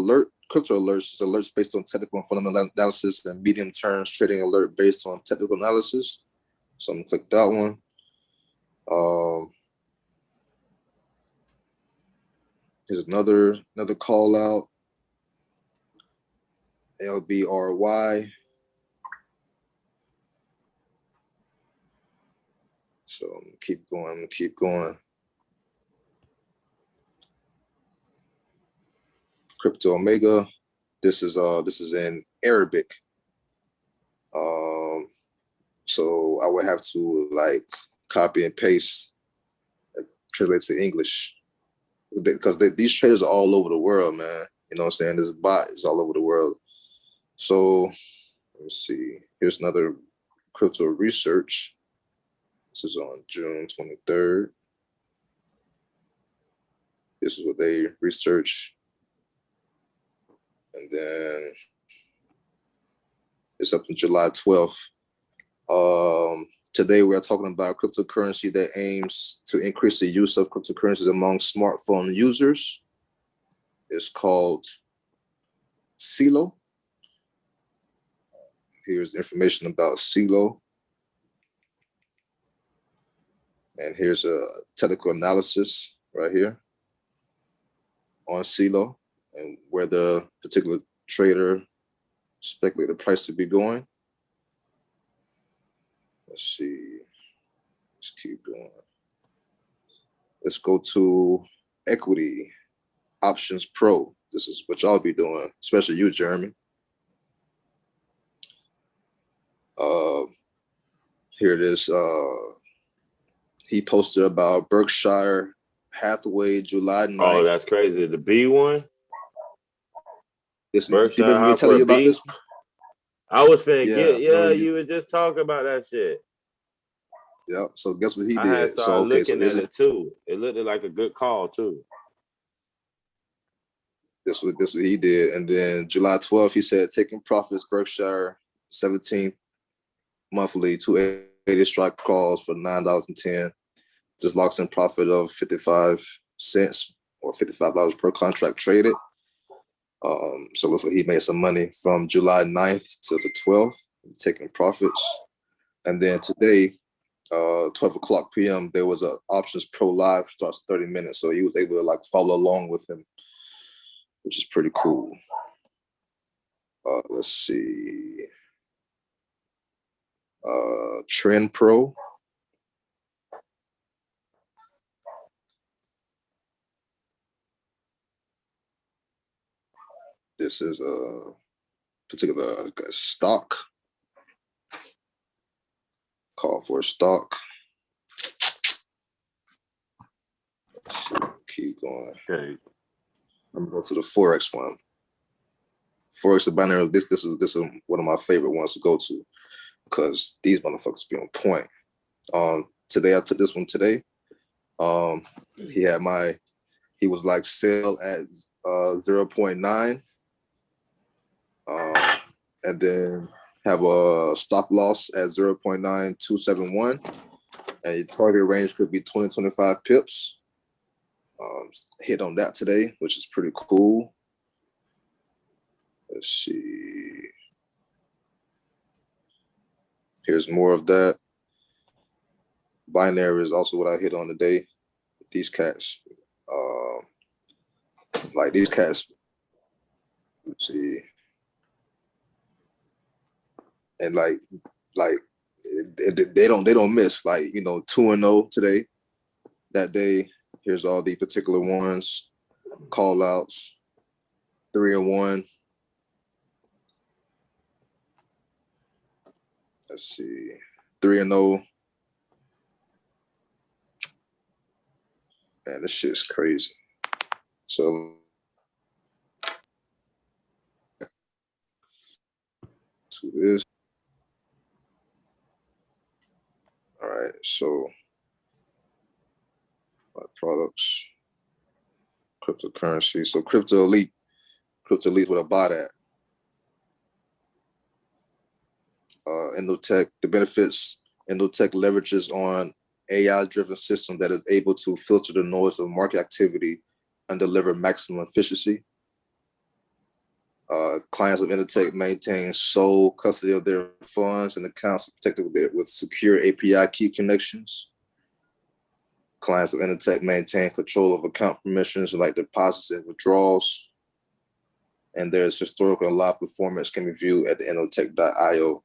Crypto Alerts is alerts based on technical and fundamental analysis, and medium terms trading alert based on technical analysis. So I'm gonna click that one. Here's another call out. LBRY. So I'm gonna keep going. Crypto Omega. This is in Arabic. So I would have to like copy and paste and translate to English, because these traders are all over the world, man. You know what I'm saying? This bot is all over the world. So let me see. Here's another crypto research. This is on June 23rd. This is what they research. And then it's up to July 12th. Today we're talking about cryptocurrency that aims to increase the use of cryptocurrencies among smartphone users. It's called Celo. Here's information about Celo. And here's a technical analysis right here on Celo and where the particular trader speculate the price to be going. Let's see. Let's keep going. Let's go to equity options pro. This is what y'all be doing, especially you, Jeremy. Here it is. He posted about Berkshire Hathaway July 9th. Oh, that's crazy. The B one? Berkshire Hathaway me tell you about this? I was saying, yeah, you were just talking about that shit. Yeah, so guess what he I did? had started looking at it too. It looked like a good call too. This what he did. And then July 12th, he said, taking profits, Berkshire 17th monthly, 280 strike calls for $9.10. Just locks in profit of 55 cents or $55 per contract traded. So it looks like he made some money from July 9th to the 12th, taking profits. And then today, 12 o'clock p.m., there was a Options Pro Live, starts 30 minutes. So he was able to like follow along with him, which is pretty cool. Let's see. Trend Pro. This is a particular stock. Call for a stock. Let's see, keep going. Okay. I'm gonna go to the Forex one. Forex, the binary. This is one of my favorite ones to go to because these motherfuckers be on point. Today I took this one today. He was like sell at 0.9. And then have a stop loss at 0.9271. And your target range could be 20-25 pips. Hit on that today, which is pretty cool. Let's see. Here's more of that. Binary is also what I hit on today. These cats, like these cats, let's see. And like they don't miss, like, 2-0 today. That day, here's all the particular ones, call outs, 3-1. Let's see, 3-0. Man, this shit's crazy. So to this. All right, so my products, cryptocurrency. So Crypto Elite with a bot at. Endotech, the benefits Endotech leverages on AI-driven system that is able to filter the noise of market activity and deliver maximum efficiency. Clients of Endotech maintain sole custody of their funds and accounts protected with secure API key connections. Clients of Endotech maintain control of account permissions like deposits and withdrawals. And there's historical and live performance can be viewed at the endotech.io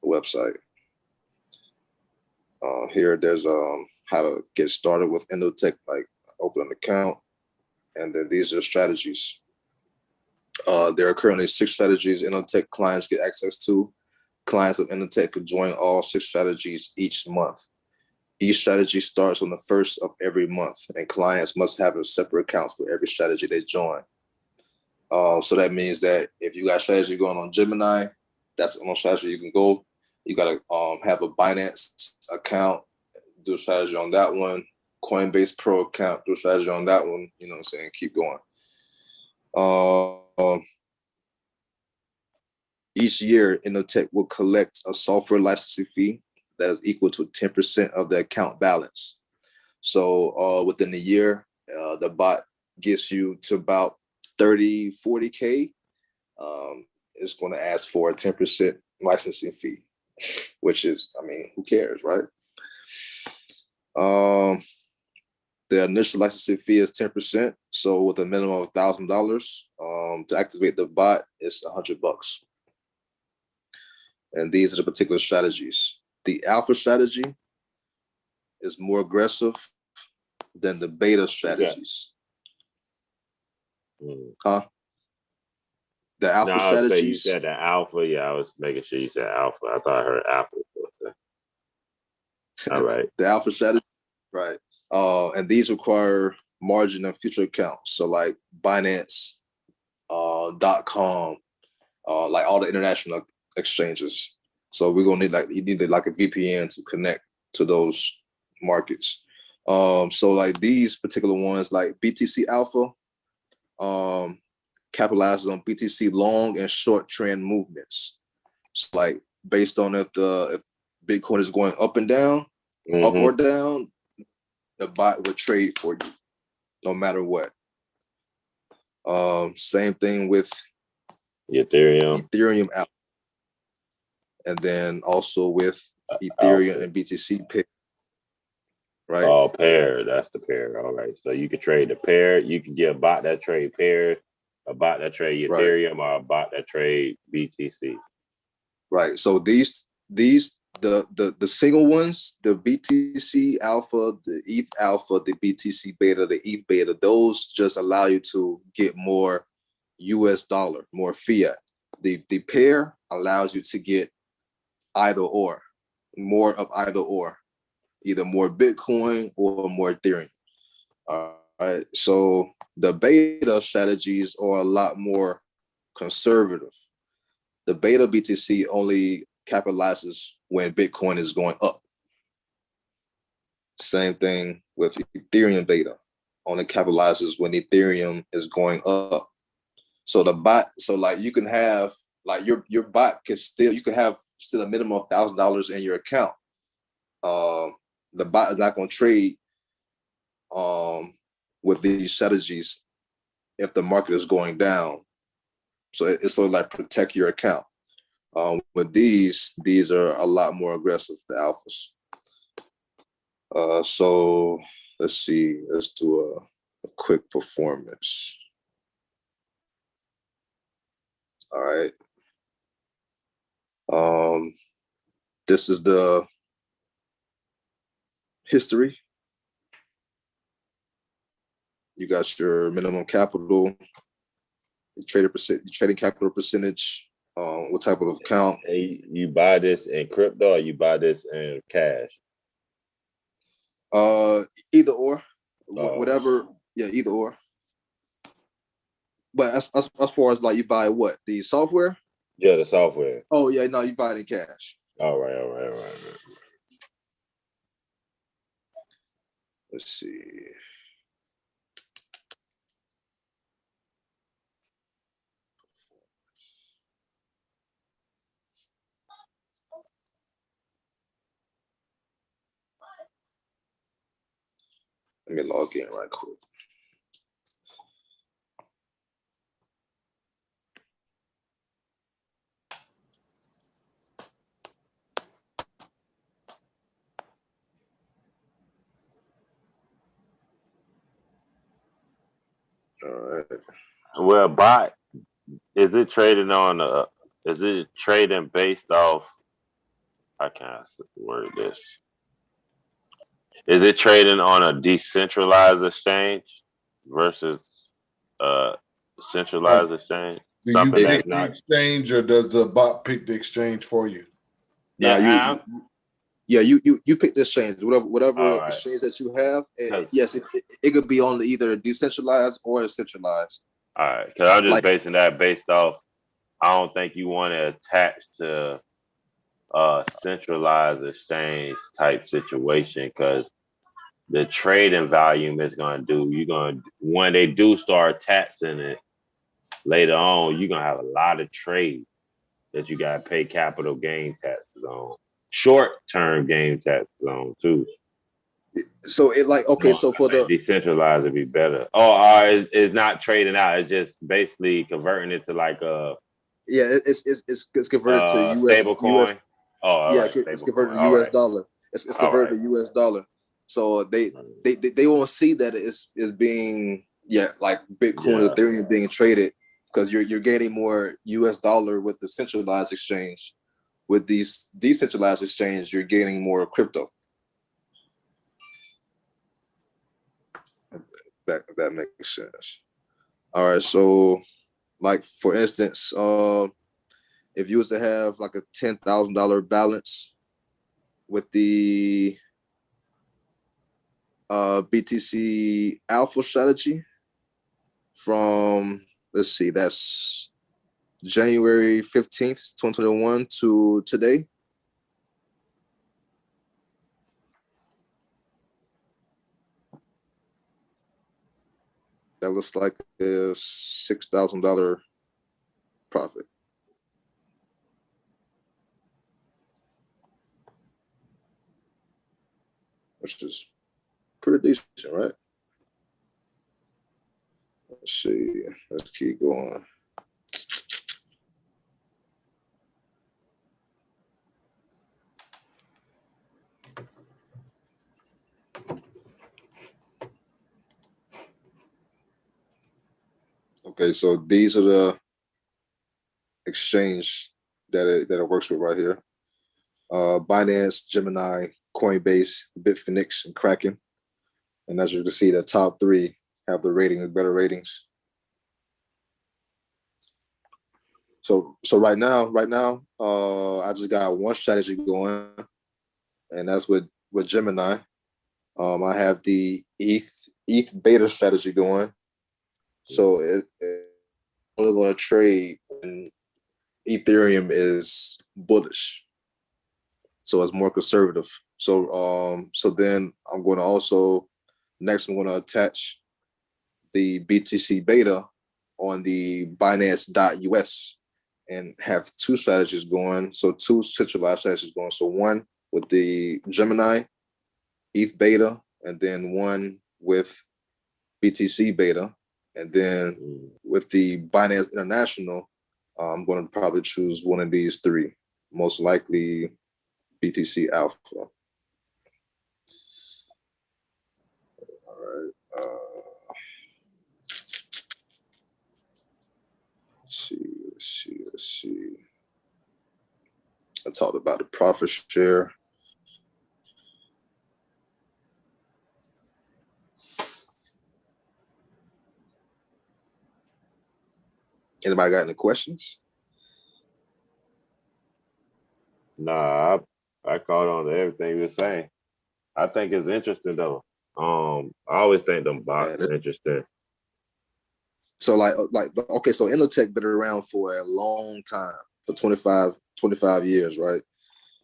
website. Here there's how to get started with Endotech, like open an account. And then these are strategies. There are currently 6 strategies Endotech clients get access to. Clients of Endotech could join all 6 strategies each month. Each strategy starts on the 1st of every month, and clients must have a separate account for every strategy they join. So that means that if you got strategy going on Gemini, that's the only strategy you can go. You got to have a Binance account, do a strategy on that one. Coinbase Pro account, do a strategy on that one. You know what I'm saying? Keep going. Each year, Endotech will collect a software licensing fee that is equal to 10% of the account balance. So within the year, the bot gets you to about 30, 40K. It's going to ask for a 10% licensing fee, which is, I mean, who cares, right? The initial licensing fee is 10%. So with a minimum of $1,000, to activate the bot, it's $100. And these are the particular strategies. The alpha strategy is more aggressive than the beta strategies. Huh? The alpha No, I was saying you strategies. said the alpha. Yeah, I was making sure you said alpha. I thought I heard apple. All right. The alpha strategy, right? And these require margin and future accounts. So like Binance, .com, like all the international exchanges. So we're gonna need you need like a VPN to connect to those markets. So like these particular ones, like BTC Alpha, capitalizes on BTC long and short trend movements. So like based on if Bitcoin is going up and down, up or down, the bot will trade for you, no matter what. Same thing with Ethereum Alpha, and then also with Ethereum Alpha. and BTC pair. Right. Oh, pair. That's the pair. All right. So you can trade the pair. You can get a bot that trade pair, a bot that trade Ethereum, or a bot that trade BTC. Right. So these the single ones, the BTC Alpha, the ETH Alpha, the BTC Beta, the ETH Beta, those just allow you to get more US dollar, more fiat. The pair allows you to get either or, more of either or, either more Bitcoin or more Ethereum. All right. So the beta strategies are a lot more conservative. The beta BTC only capitalizes when Bitcoin is going up. Same thing with Ethereum beta, only capitalizes when Ethereum is going up. So the bot, so like you can have, like your bot can still, you can have still a minimum of $1,000 in your account. The bot is not going to trade with these strategies if the market is going down. So it's sort of like protect your account. With these are a lot more aggressive, the alphas. So let's see, let's do a quick performance. All right. This is the history. You got your minimum capital, your trading capital percentage, what type of account. Hey, you buy this in crypto or you buy this in cash? Either or, whatever. Yeah, either or. But as far as like you buy what, the software? Yeah, the software. Oh yeah, no, you buy it in cash. All right. Let's see. Let me log in right quick. All right. Well, bot, is it trading on is it trading based off, I can't word this. Is it trading on a decentralized exchange versus centralized exchange? Do you pick the exchange, or does the bot pick the exchange for you? Yeah, you pick the exchange, whatever exchange that you have. Yes, it could be on either decentralized or centralized. All right, because I'm just basing that based off. I don't think you want to attach to a centralized exchange type situation, because the trading volume is going to do. When they do start taxing it later on, you're going to have a lot of trade that you got to pay capital gain taxes on, short-term gain taxes on too. So it like, okay, so for the decentralized would be better. It's not trading out. It's just basically converting it to like a it's converted to US stable coin. It's converted to US dollar. It's converted to US dollar. So they won't see that it's being like Bitcoin, Ethereum being traded, because you're getting more US dollar with the centralized exchange. with these decentralized exchanges, you're gaining more crypto. That makes sense. All right, so like for instance, if you was to have like a $10,000 balance with the BTC Alpha strategy from, let's see, that's January 15th, 2021 to today. That looks like a $6,000 profit. Which is pretty decent, right? Let's see. Let's keep going. Okay, so these are the exchange that it works with right here. Binance, Gemini, Coinbase, Bitfinex, and Kraken. And as you can see, the top three have the better ratings. So right now, I just got one strategy going, and that's with Gemini. I have the ETH beta strategy going. So it's only going to trade when Ethereum is bullish. So it's more conservative. So then I'm going to also, next I'm going to attach the BTC beta on the Binance.us and have two strategies going. So two centralized strategies going. So one with the Gemini ETH beta, and then one with BTC beta. And then with the Binance International, I'm going to probably choose one of these three, most likely BTC Alpha. All right. Let's see. I talked about the profit share. Anybody got any questions? Nah, I caught on to everything you're saying. I think it's interesting though. I always think them bots are interesting. So okay, so Inotech been around for a long time, for 25 years, right?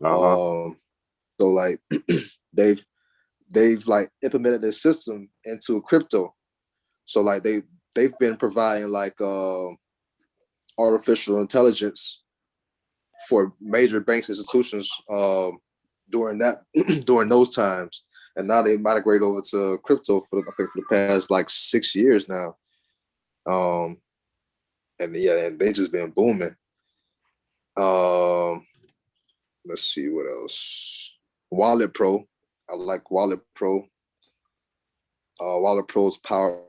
So like they've like implemented their system into crypto. So like they've been providing like artificial intelligence for major banks institutions during those times, and now they migrate over to crypto for I think for the past like 6 years now, and they just been booming. Let's see what else. Wallet Pro, I like Wallet Pro. Wallet Pro is powered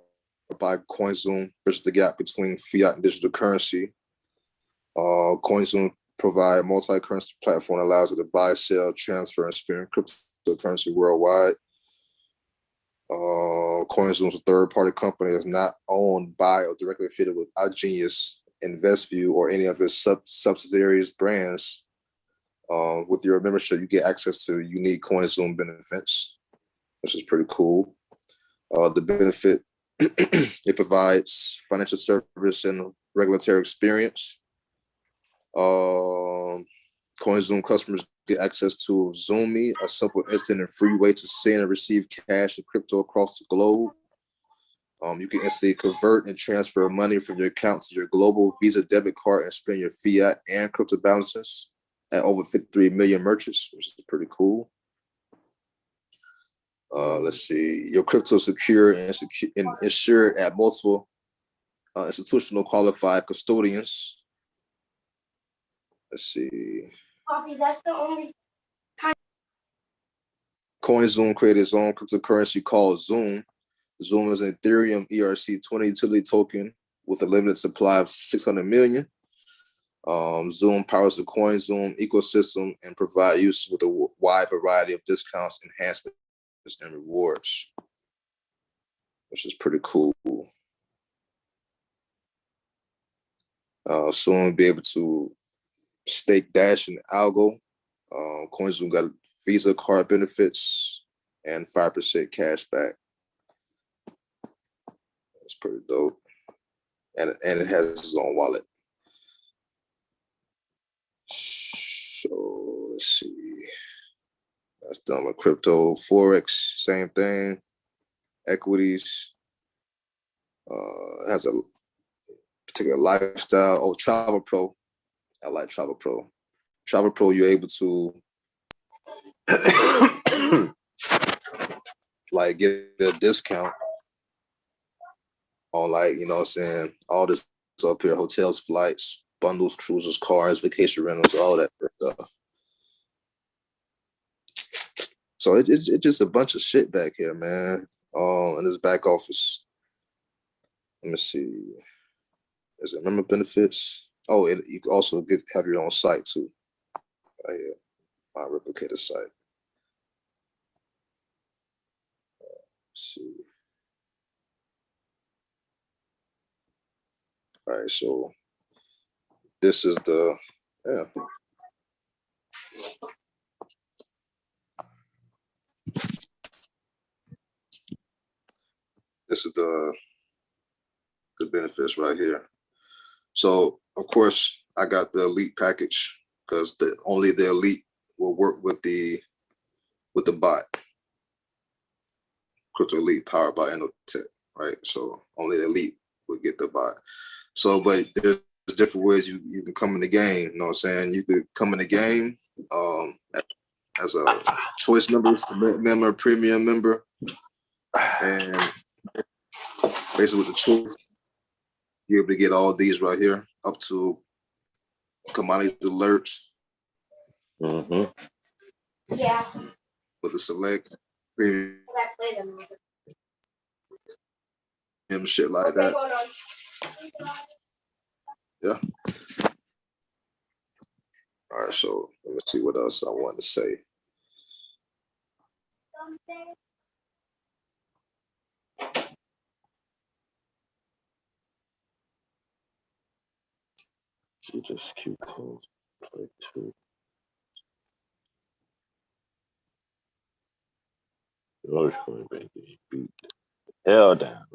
by CoinZoom, bridges the gap between fiat and digital currency. CoinZoom provide multi-currency platform that allows you to buy, sell, transfer, and spend cryptocurrency worldwide. CoinZoom is a third-party company that's not owned by or directly affiliated with iGenius, InvestView, or any of its subsidiaries brands. With your membership, you get access to unique CoinZoom benefits, which is pretty cool. The benefit, it provides financial service and regulatory experience. CoinZoom customers get access to Zoomy, a simple, instant, and free way to send and receive cash and crypto across the globe. You can instantly convert and transfer money from your account to your global Visa debit card and spend your fiat and crypto balances at over 53 million merchants, which is pretty cool. Let's see, your crypto is secure and insured at multiple institutional qualified custodians. Let's see. Poppy, that's the only kind. CoinZoom created its own cryptocurrency called Zoom. Zoom is an Ethereum ERC20 utility token with a limited supply of 600 million. Zoom powers the CoinZoom ecosystem and provide users with a wide variety of discounts, enhancements, and rewards, which is pretty cool. Soon we'll be able to stake Dash and Algo. CoinZoom got Visa card benefits and 5% cash back. That's pretty dope. And it has its own wallet. So let's see. That's done with crypto. Forex, same thing. Equities. Has a particular lifestyle. Oh, Travel Pro. I like Travel Pro. Travel Pro, you're able to like get a discount on, like, you know what I'm saying, all this up here: hotels, flights, bundles, cruises, cars, vacation rentals, all that stuff. So it's just a bunch of shit back here, man. In this back office. Let me see. Is it member benefits? Oh, and you can also have your own site too. Right here, my replicator site. Let's see. All right, so this is the, yeah. This is the benefits right here. So of course I got the elite package because only the elite will work with the bot. Crypto Elite powered by Innotech, right? So only the elite would get the bot. So, but there's different ways you can come in the game. You know what I'm saying? You could come in the game as a choice member, member, premium member, and basically with the choice, you're able to get all these right here, up to commodity alerts. Yeah. With the select premium shit like that. Yeah. All right, so let me see what else I want to say. She just cute codes. Play two. Dogecoin, baby. Beat the hell down.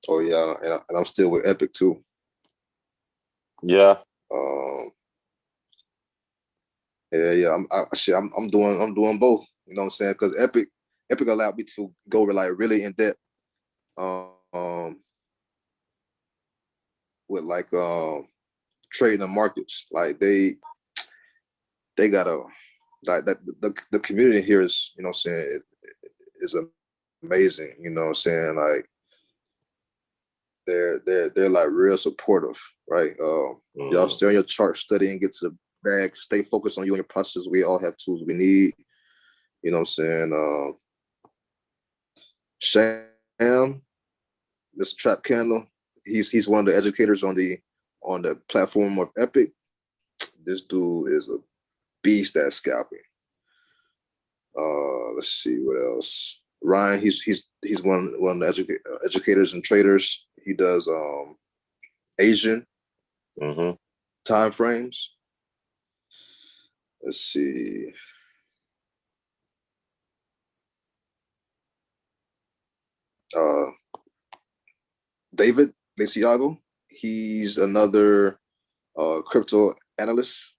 Oh yeah, and I'm still with Epic too. Yeah. Yeah. I'm doing both. You know what I'm saying? Because Epic allowed me to go like really in depth. With like trading the markets. Like they got like that the community here is, you know what I'm saying, is amazing. You know what I'm saying? Like they're like real supportive, right? Y'all stay on your chart, study and get to the bag, stay focused on you and your process. We all have tools we need. You know what I'm saying? Sham, Mr. Trap Candle, he's one of the educators on the platform of Epic. This dude is a beast at scalping. Let's see what else. Ryan, he's one of the educators and traders. He does Asian time frames. Let's see. David Leciago, he's another crypto analyst.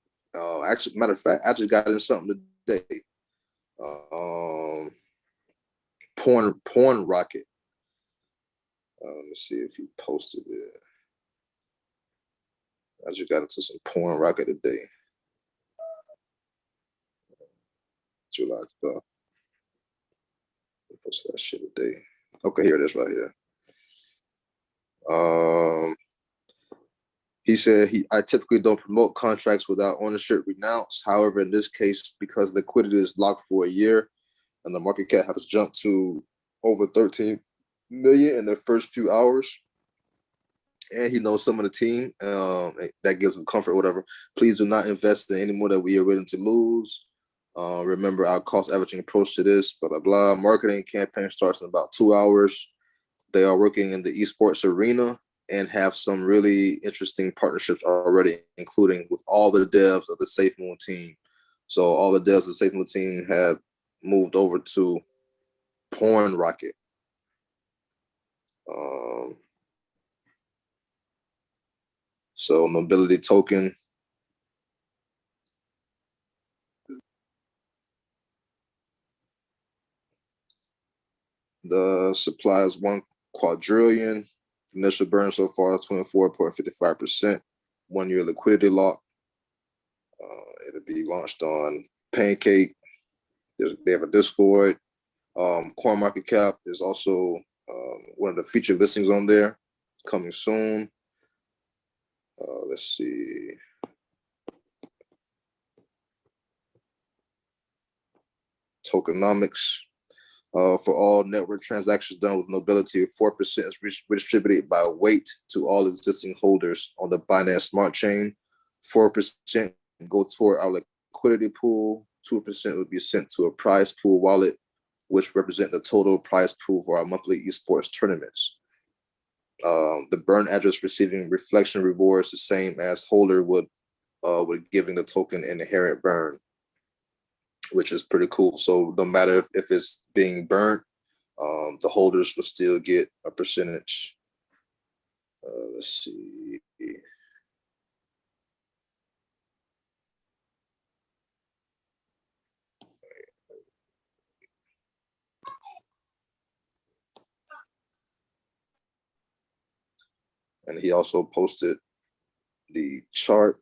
Actually, matter of fact, I just got in something today. Porn Rocket. Let me see if he posted it. I just got into some Porn Rocket today. July 12th. What's that shit today? Okay, here it is right here. He said I typically don't promote contracts without ownership renounce. However, in this case, because liquidity is locked for a year and the market cap has jumped to over 13 million in the first few hours, and he knows some of the team, that gives him comfort, whatever. Please do not invest in any more that we are willing to lose. Remember our cost averaging approach to this, blah, blah, blah. Marketing campaign starts in about 2 hours. They are working in the esports arena and have some really interesting partnerships already, including with all the devs of the SafeMoon team. So all the devs of the SafeMoon team have moved over to Porn Rocket. So Nobility token. The supply is 1 quadrillion. Initial burn so far is 24.55%. 1 year liquidity lock. It'll be launched on Pancake. They have a Discord. CoinMarketCap is also one of the featured listings on there. Coming soon. Let's see. Tokenomics. For all network transactions done with Nobility, 4% is redistributed by weight to all existing holders on the Binance Smart Chain. 4% go toward our liquidity pool. 2% would be sent to a prize pool wallet, which represent the total prize pool for our monthly esports tournaments. The burn address receiving reflection rewards the same as holder would giving the token an inherent burn, which is pretty cool. So no matter if it's being burnt, the holders will still get a percentage. Let's see. And he also posted the chart.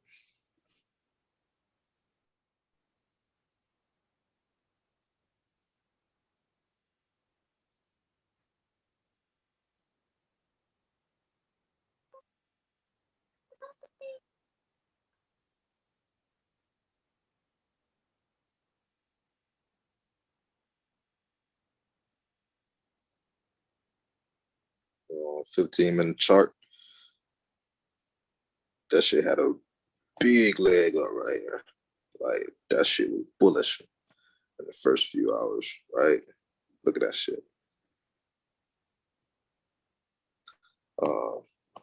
Uh, 15-minute chart. That shit had a big leg up right here. Like that shit was bullish in the first few hours, right? Look at that shit.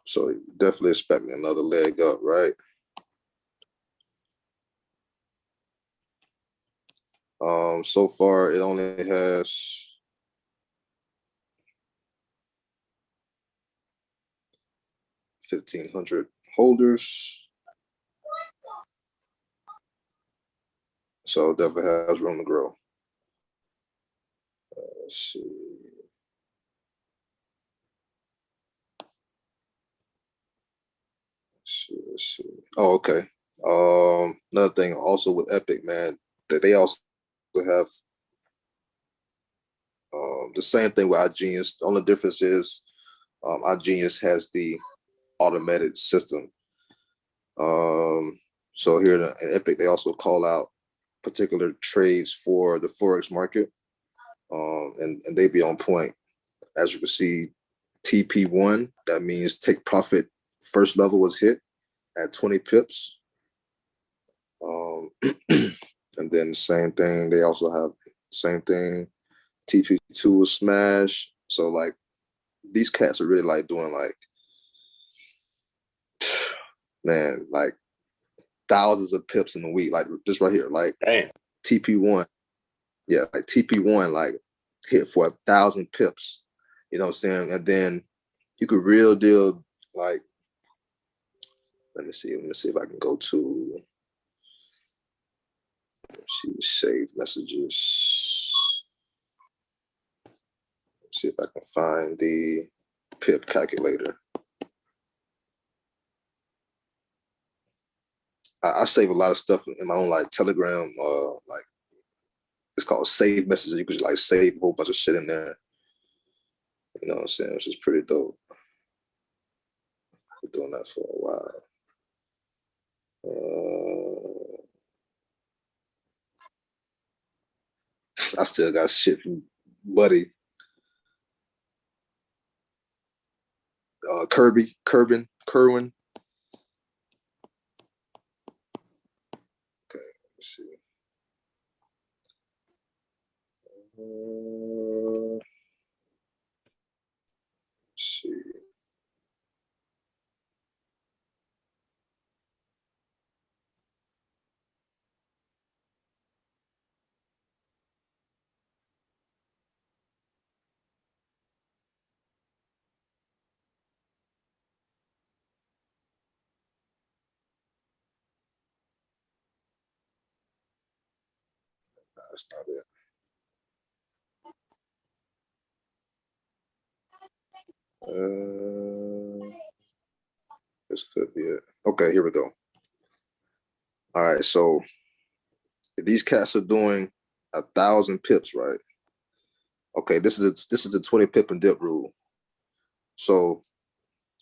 So definitely expecting another leg up, right? So far it only has 1,500 holders. So definitely has room to grow. Let's see. Let's see. Oh, okay. Another thing also with Epic, man, that they also have the same thing with iGenius. The only difference is iGenius has the automated system. So here at Epic, they also call out particular trades for the Forex market, and they be on point. As you can see, TP1, that means take profit first level was hit at 20 pips. And then same thing, they also have same thing, TP2 was smash. So like these cats are really like doing like, man, like thousands of pips in a week, like just right here, like TP1. Yeah, like TP1 like hit for 1,000 pips. You know what I'm saying? And then you could real deal like, let me see if I can go to, let's see, save messages. Let's see if I can find the pip calculator. I save a lot of stuff in my own like Telegram, like it's called save messages. You could just like save a whole bunch of shit in there. You know what I'm saying? Which is pretty dope. Been doing that for a while. I still got shit from Buddy. Kerwin. Okay, let's see. Let's see. That's not it. This could be it. Okay, here we go. All right, so these cats are doing 1,000 pips, right? Okay, this is the 20 pip and dip rule. So,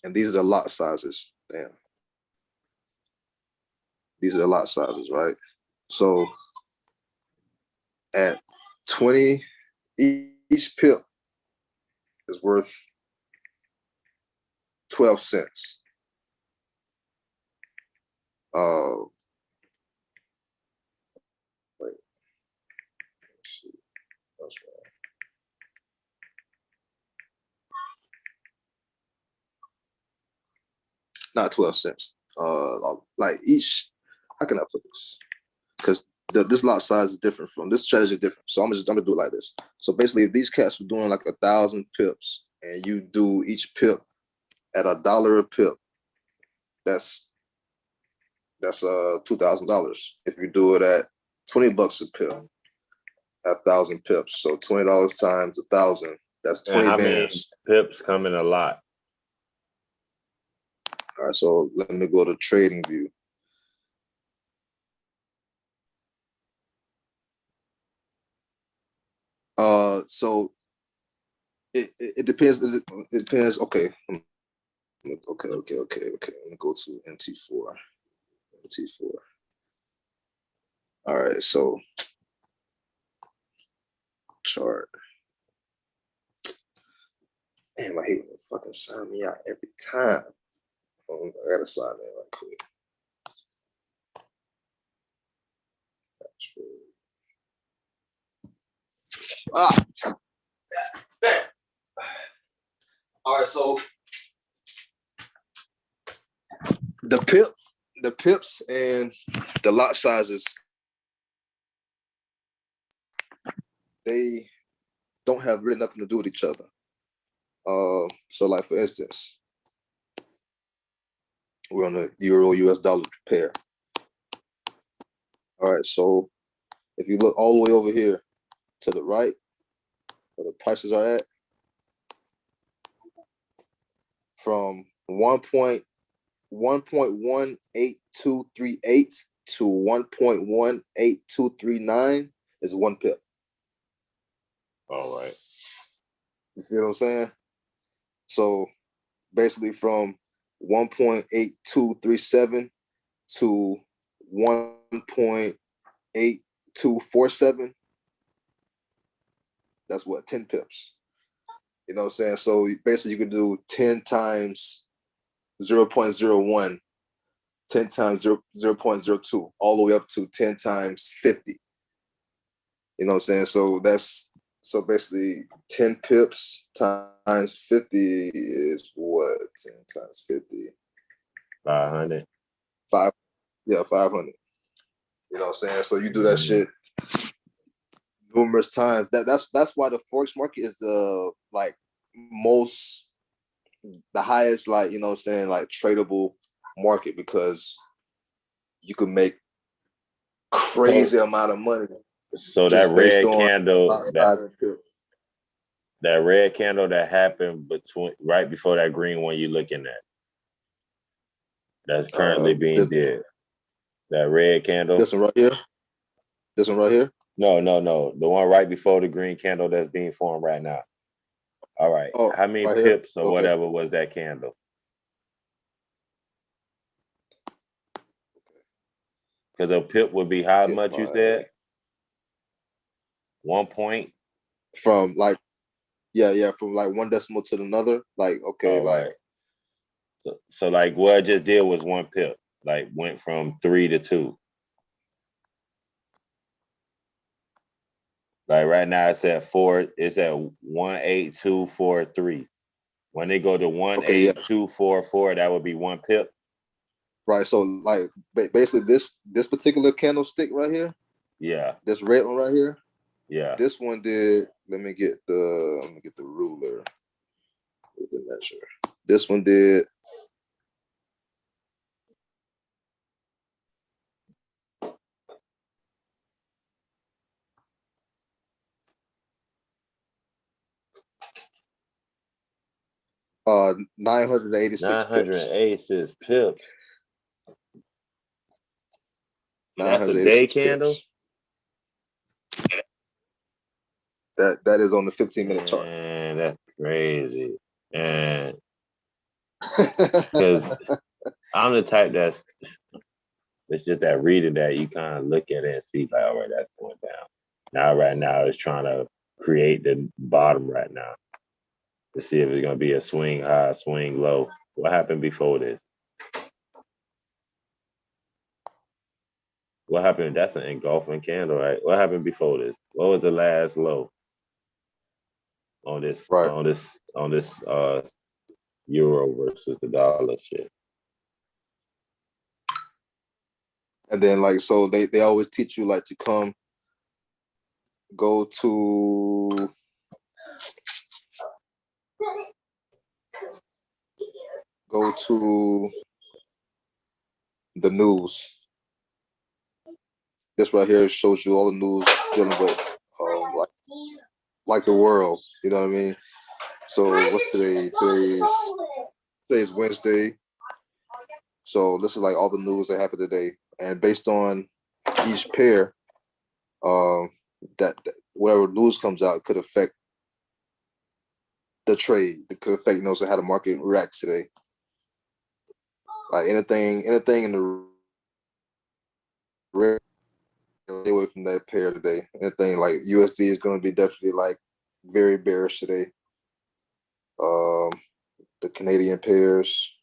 and these are the lot sizes. Damn. These are the lot sizes, right? So at 20, each pip is worth 12 cents. Wait. Let's see. That's wrong. Not 12 cents. Like each, how can I put this? Because this lot size is different from this strategy is different. So I'm gonna do it like this. So basically, if these cats were doing like 1,000 pips, and you do each pip at $1 a pip, that's $2,000. If you do it at $20 a pip, 1,000 pips. So $20 times 1,000, that's 20 And how bands. many pips come in a lot? All right, so let me go to trading view. So it depends. It depends. Okay. Okay. Let me go to NT4. All right, so chart. Damn, I hate when they fucking sign me out every time. I gotta sign in right quick. Damn. All right, so the pips and the lot sizes, they don't have really nothing to do with each other. So like for instance, we're on the euro US dollar pair. All right, so if you look all the way over here to the right, where the prices are at, from 1.18238 to 1.18239 is 1 pip. All right. You feel what I'm saying? So basically from 1.8237 to 1.8247, that's what, 10 pips. You know what I'm saying? So basically you could do 10 times 0.01, 10 times 0.02, all the way up to 10 times 50. You know what I'm saying? So basically 10 pips times 50 is what? 10 times 50. 500. 500. You know what I'm saying? So you do that shit numerous times. That's why the Forex market is the highest, like, you know what I'm saying, like tradable market, because you can make crazy amount of money. So that red candle, that red candle that happened right before that green one you're looking at, that's currently being did. That red candle. This one right here. No. The one right before the green candle that's being formed right now. All right. Oh, How many right here? pips or Okay. whatever was that candle? Because a pip would be how Get much you my- said? 1 point. From like, from like one decimal to another. Like, okay, All like right. So like what I just did was 1 pip. Like went from 3 to 2. Like right now it's at 4. It's at 18243. When they go to Okay, yeah. 18244, that would be 1 pip. right. So like basically this particular candlestick right here, Yeah. this red one right here, Yeah. this one did. Let me get the ruler with the measure. This one did. Uh, 986 pips. 986 pips. That's a 986 day pips. candle. That is on the 15-minute chart. Man, that's crazy. And because I'm the type that's it's just that reading that you kind of look at it and see like, all right, that's going down. Now, right now, it's trying to create the bottom right now to see if it's gonna be a swing high, swing low. What happened before this? What happened? That's an engulfing candle, right? What happened before this? What was the last low on this? Right. On this euro versus the dollar shit. And then like so they always teach you like to go to the news. This right here shows you all the news dealing with like the world. You know what I mean? So what's today? Today's Wednesday. So this is like all the news that happened today, and based on each pair, that whatever news comes out could affect the trade. It could affect, so how the market reacts today. Like anything in the red, stay away from that pair today. Anything like USD is going to be definitely like very bearish today. The Canadian pairs.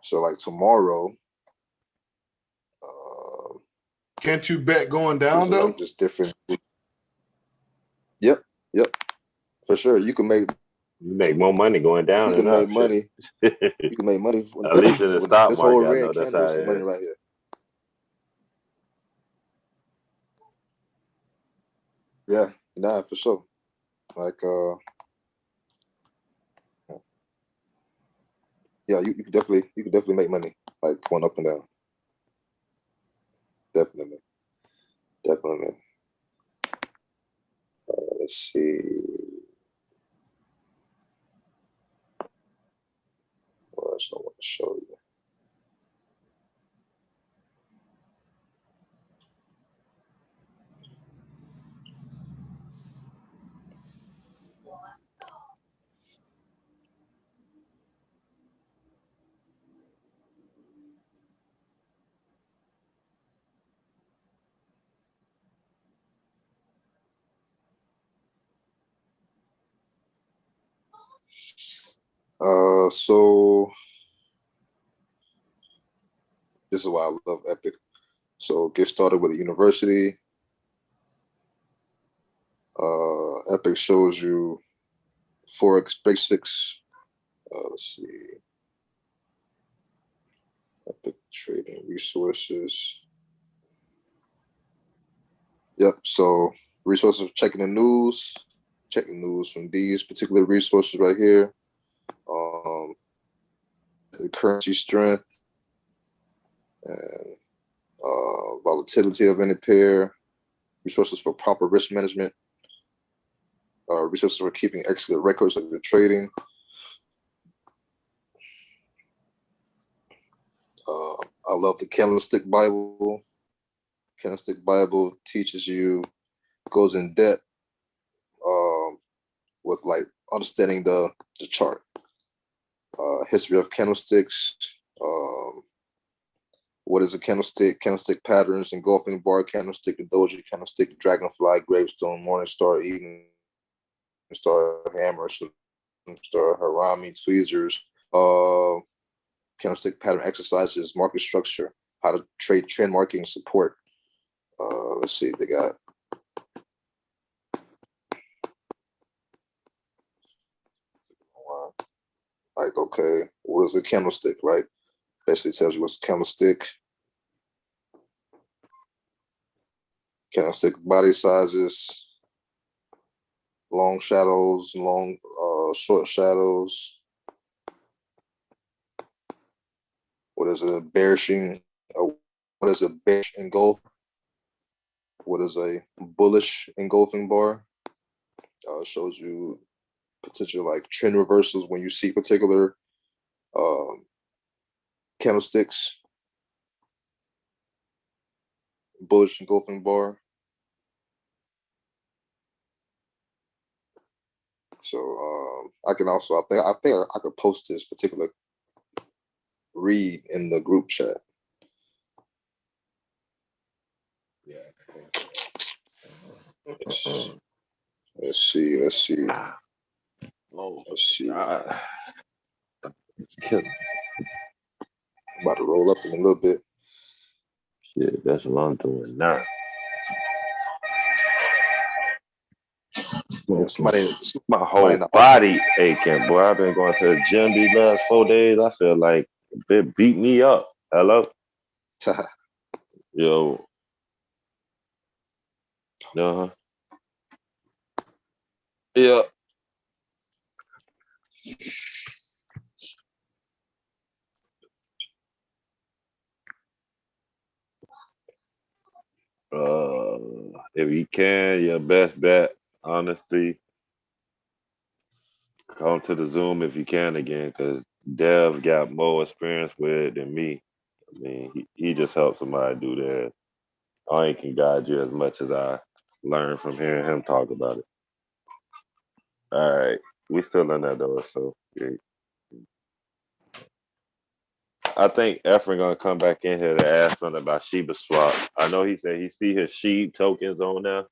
So like tomorrow. Can't you bet going down though? Like just different. Yep. For sure, you can make more money going down. You can make money. You can make money. At least in the stock this whole market, I red know that's candle how is it money is. right here. Yeah, nah, for sure. Like yeah, you can definitely make money, like going up and down. Definitely. Let's see. What else I want to show you? So this is why I love Epic. So get started with a university. Epic shows you Forex basics. Let's see. Epic trading resources. Yep. So resources for checking the news. Check the news from these particular resources right here. The currency strength and volatility of any pair. Resources for proper risk management. Resources for keeping excellent records of your trading. I love the Candlestick Bible. Candlestick Bible teaches you, goes in depth with like understanding the chart. History of candlesticks. What is a candlestick? Candlestick patterns, engulfing bar candlestick, the doji candlestick, dragonfly, gravestone, morning star, evening star, hammer, star, harami, tweezers, candlestick pattern exercises, market structure, how to trade trend marking support. Let's see, they got like, okay, what is a candlestick, right? Basically tells you what's a candlestick. Candlestick body sizes, long shadows, short shadows. What is a bearishing? What is a bearish engulf? What is a bullish engulfing bar? Shows you potential like trend reversals when you see particular candlesticks. Bullish engulfing bar. So I can also, I think I could post this particular read in the group chat. Yeah. Let's see. Oh, Let's see. God. I'm about to roll up in a little bit. Shit, that's what I'm doing now. Yeah, My whole body aching, boy. I've been going to the gym these last 4 days. I feel like it beat me up. Hello? Yo. Uh-huh. Yeah. If you can, your best bet, honestly, come to the Zoom if you can again, because Dev got more experience with it than me. I mean, he just helped somebody do that. I ain't can guide you as much as I learned from hearing him talk about it. All right, we still in that though, so yeah. I think Efren gonna come back in here to ask something about Shiba Swap. I know he said he see his SHIB tokens on there,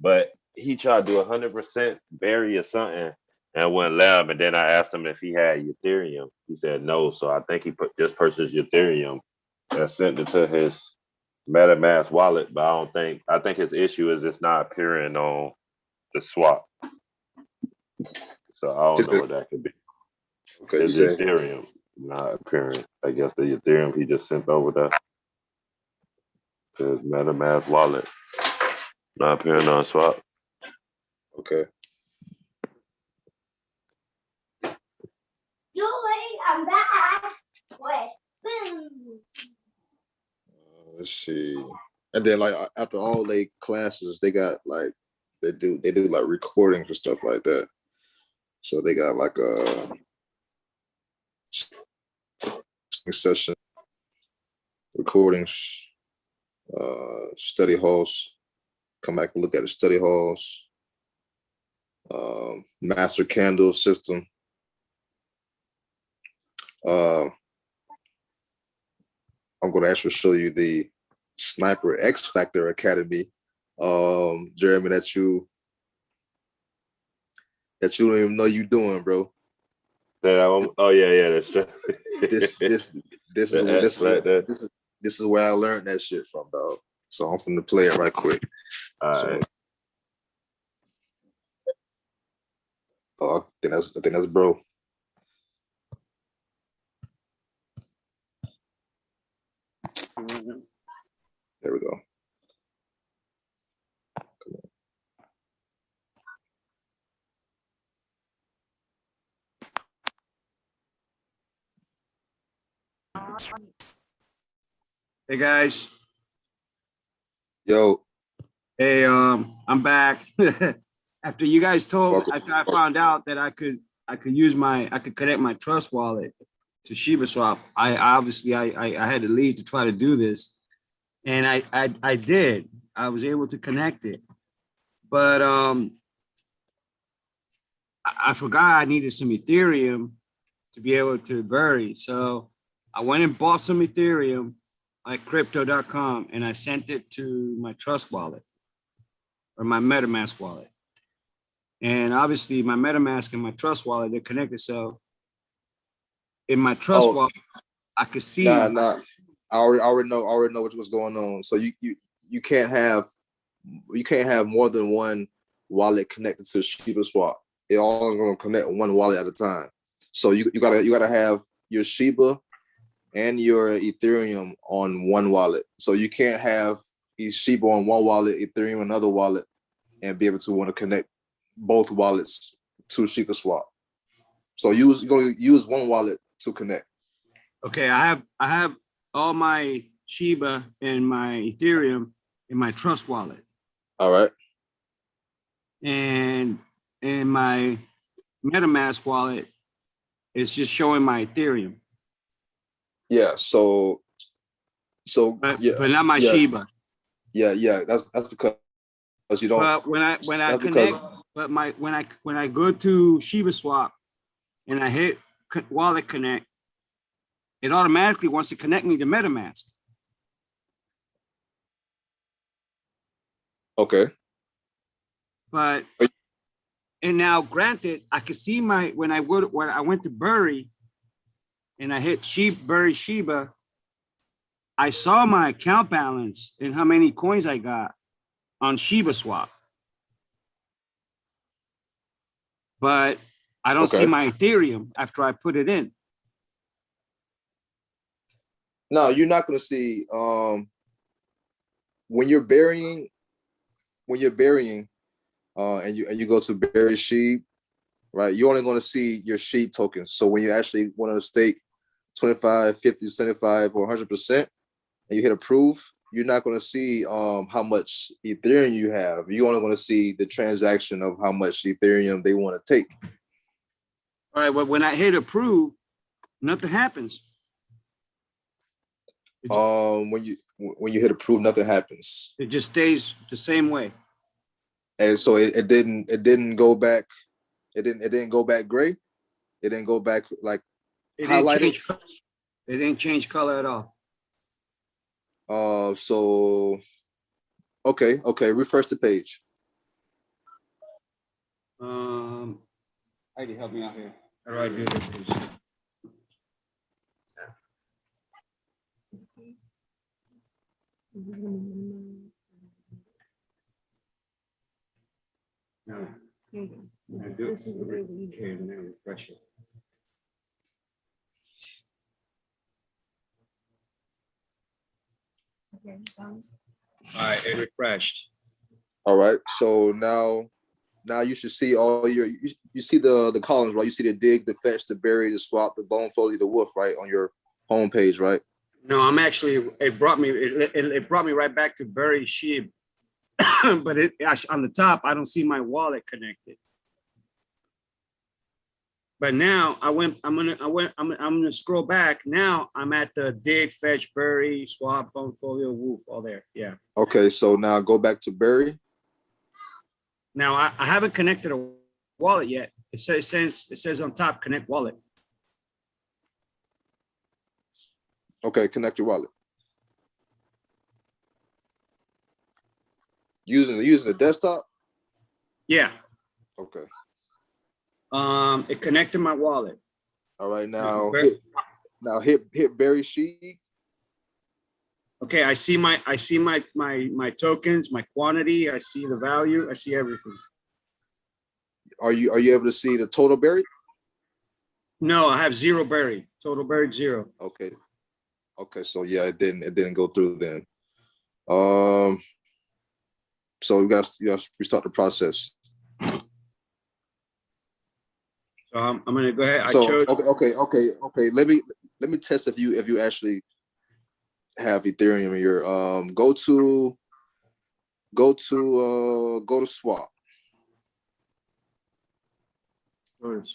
but he tried to do 100% bury or something and went lab. And then I asked him if he had Ethereum. He said no, so I think he just purchased Ethereum and sent it to his MetaMask wallet. But I think his issue is it's not appearing on the swap. So I don't know what that could be. Okay, it's Ethereum not appearing. I guess the Ethereum he just sent over there. His MetaMask wallet not appearing on swap. Okay. Julie, I'm back. What? Let's see. And then like after all they classes, they got like they do like recordings and stuff like that. So they got like a session, recordings, study halls. Come back and look at the study halls. Master candle system. I'm going to actually show you the Sniper X Factor Academy, Jeremy, that you don't even know you doing, bro. Oh yeah, that's true. This is where I learned that shit from, dog. So I'm finna play it right quick. All right. I think that's bro. There we go. Hey guys. Yo. Hey, I'm back. After you guys after I found out that I could connect my Trust wallet to Shiba Swap, I had to leave to try to do this. And I did. I was able to connect it. But I forgot I needed some Ethereum to be able to bury. So I went and bought some Ethereum at crypto.com and I sent it to my Trust wallet or my MetaMask wallet. And obviously my MetaMask and my Trust wallet, they're connected. So in my Trust wallet, I could see. Nah. I already know what's going on. So you can't have more than one wallet connected to Shiba Swap. It all going to connect one wallet at a time. So you gotta have your Shiba and your Ethereum on one wallet. So you can't have Shiba on one wallet, Ethereum on another wallet, and be able to want to connect both wallets to Shiba Swap. So you're going to use one wallet to connect. Okay, I have all my Shiba and my Ethereum in my Trust wallet. All right. And in my MetaMask wallet, it's just showing my Ethereum. Yeah. But not my Shiba. Yeah. That's because you don't. But when I connect, when I go to Shiba Swap and I hit wallet connect, it automatically wants to connect me to MetaMask. Okay. But and now, granted, I could see when I went to bury, and I hit bury Shiba, I saw my account balance and how many coins I got on Shiba Swap. But I don't see my Ethereum after I put it in. No, you're not going to see when you're burying, and you go to bury sheep, right? You're only going to see your sheep tokens. So when you actually want to stake 25, 50, 75, or 100%, and you hit approve, you're not going to see how much Ethereum you have. You're only going to see the transaction of how much Ethereum they want to take. All right. Well, when I hit approve, nothing happens. When you hit approve, nothing happens. It just stays the same way. And so it didn't go back. It didn't go back gray. It didn't go back like highlighted. It didn't change color at all. So okay. Refresh the page. Heidi, help me out here. How do I do this? No. Refresh it. All right, it refreshed. All right, so now you should see all your you see the columns, right? You see the dig, the fetch, the bury, the swap, the bone folio, the wolf, right, on your home page, right? No, I'm actually it brought me right back to bury sheep. But it actually on the top, I don't see my wallet connected. But now I'm gonna scroll back. Now I'm at the dig, fetch, bury, swap, bone folio, wolf, all there. Yeah. Okay, so now go back to bury. Now I haven't connected a wallet yet. It says on top, connect wallet. Okay, connect your wallet. Using the desktop? Yeah. Okay. It connected my wallet. All right, now hit bury sheet. Okay, I see my tokens, my quantity, I see the value, I see everything. Are you able to see the total buried? No, I have zero buried. Total buried 0. Okay. Okay, so yeah, it didn't go through then. So you guys restart the process. So I'm gonna go ahead. Okay. Let me test if you actually have Ethereum in your go to swap.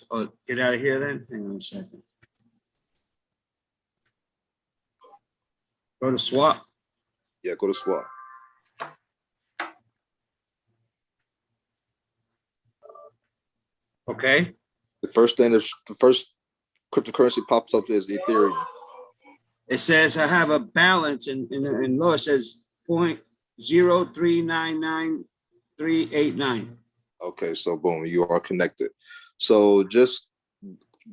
Oh, get out of here then. Hang on a second. Go to swap. Yeah, go to swap. Okay. The first cryptocurrency pops up is Ethereum. It says I have a balance in low. It says 0.0399389. Okay, so boom, you are connected. So just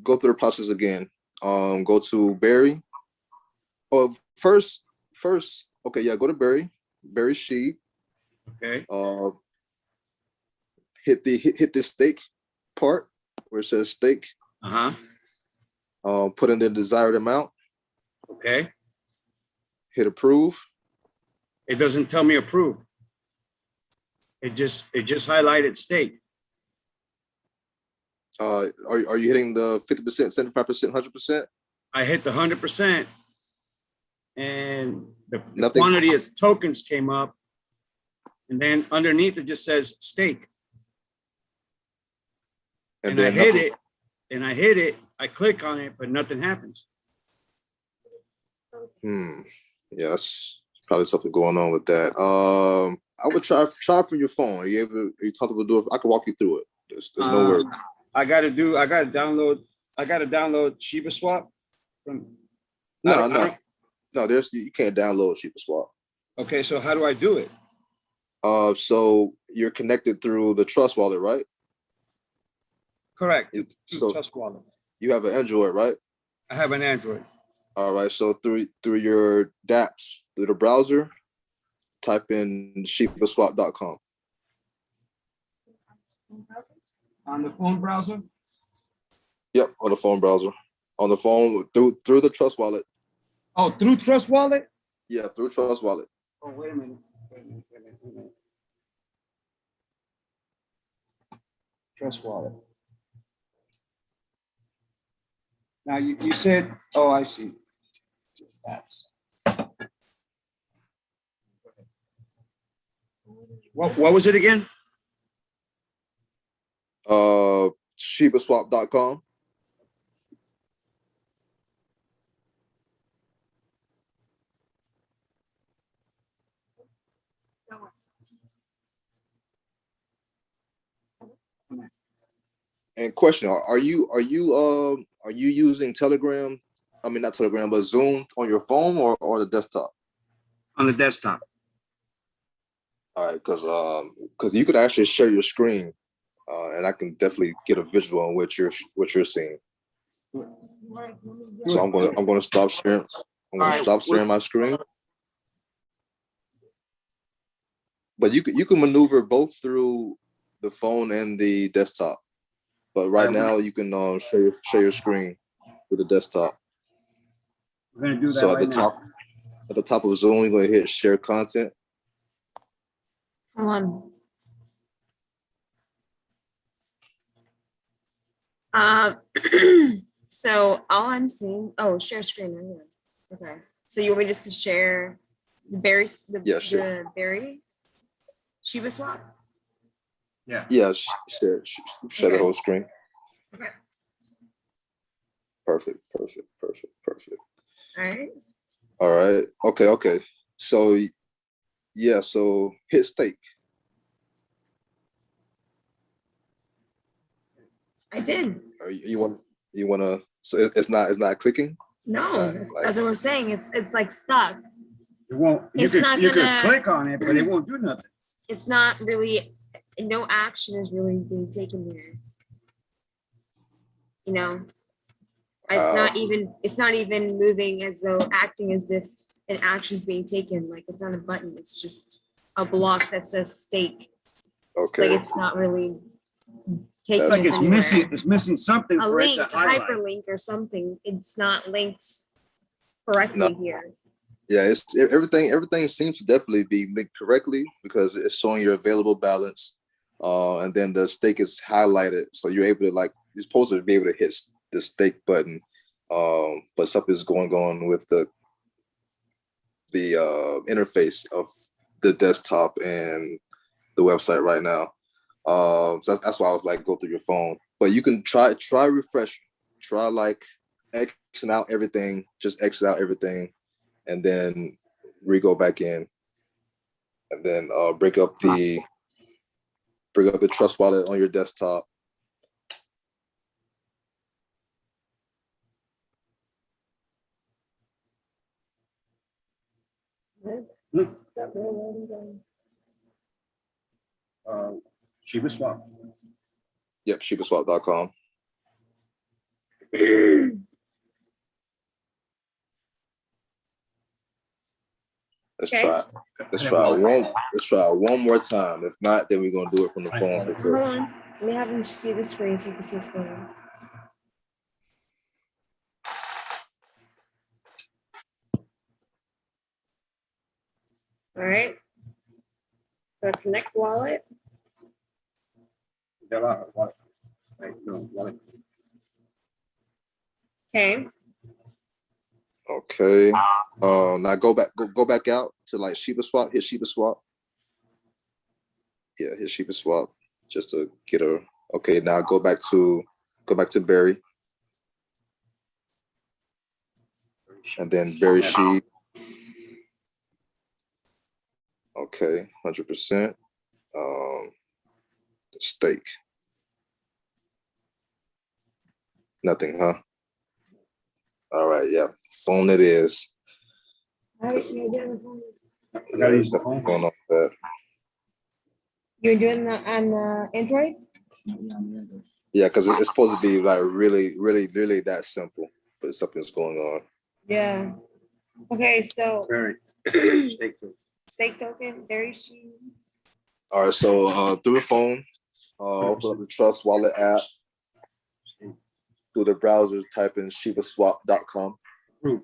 go through the process again. Go to Barry. Oh, first, okay, yeah, go to Barry Sheet. Okay. Hit the stake part where it says stake. Put in the desired amount. Okay. Hit approve. It doesn't tell me approve. It just highlighted stake. Are you hitting the 50%, 75%, 100%? I hit the 100%, and the Nothing. quantity of tokens came up, and then underneath it just says stake. And I hit it, I click on it, but nothing happens. Yeah, that's probably something going on with that. I would try from your phone. Are you comfortable doing it? I can walk you through it. There's no worry. I gotta download Shiba Swap from. No, you can't download Shiba Swap. Okay, so how do I do it? So you're connected through the Trust Wallet, right? Correct. So Trust Wallet. you have an Android, right? I have an Android. All right. So through your dApps, through the browser, type in shibaswap.com. On the phone browser? Yep, on the phone browser. On the phone through the Trust Wallet. Oh, through Trust Wallet? Yeah, through Trust Wallet. Oh, wait a minute. Trust Wallet. Now you said, oh, I see. Apps. What was it again? Shibaswap.com. And question: Are you using Telegram? I mean, not Telegram, but Zoom on your phone or the desktop? On the desktop. All right, because you could actually share your screen, and I can definitely get a visual on what you're seeing. So I'm gonna stop sharing. I'm gonna stop sharing my screen. But you can maneuver both through the phone and the desktop. But right now you can share your screen with the desktop. We're gonna do that. So at the top of Zoom, you're gonna hit share content. Hold on. So all I'm seeing, share screen. Okay. So you want me just to share the Barry, the Barry Shiba Swap? Yeah. Yeah, share the whole screen. Okay. Perfect. All right. Okay. So yeah, so hit stake. I did. You want to? So it's not clicking. No, that's what we're saying. It's like stuck. It won't. You could click on it, but it won't do nothing. It's not really. No action is really being taken here. You know, it's not even moving as though acting as if an action's being taken. Like it's not a button. It's just a block that says stake. Okay. Like it's not really taking. It's like it's missing. It's missing something a for link, it to highlight. hyperlink or something. It's not linked correctly here. Yeah, everything seems to definitely be linked correctly because it's showing your available balance, and then the stake is highlighted, so you're able to you're supposed to be able to hit the stake button, but something's going on with the interface of the desktop and the website right now. So that's why I was like, go through your phone, but you can try refresh, try exit out everything, just exit out everything. And then go back in and then bring up the Trust Wallet on your desktop. Shiba Swap. Yep, ShibaSwap.com. Let's Okay. try. Let's try one more time. If not, then we're gonna do it from the phone for sure. Hold on. Let me have him see the screen so you can see what's going on. All right. Go to Connect Wallet. Okay. Okay. Now go back out to like Shiba Swap. Hit Shiba Swap. Yeah, hit Shiba Swap just to get a. Okay, now go back to Berry, and then Berry Sheep. Okay, 100%. Stake. Nothing, huh? All right, yeah. Phone it is. All right, so you're doing the phone. Yeah, there's nothing going on with that. You're doing the on Android? Yeah, because it's supposed to be like really, really, really that simple, but something's going on. Yeah. Okay, so stake token, very cheap. All right, so through the phone, open up the Trust Wallet app. Through the browser, type in ShibaSwap.com. Look,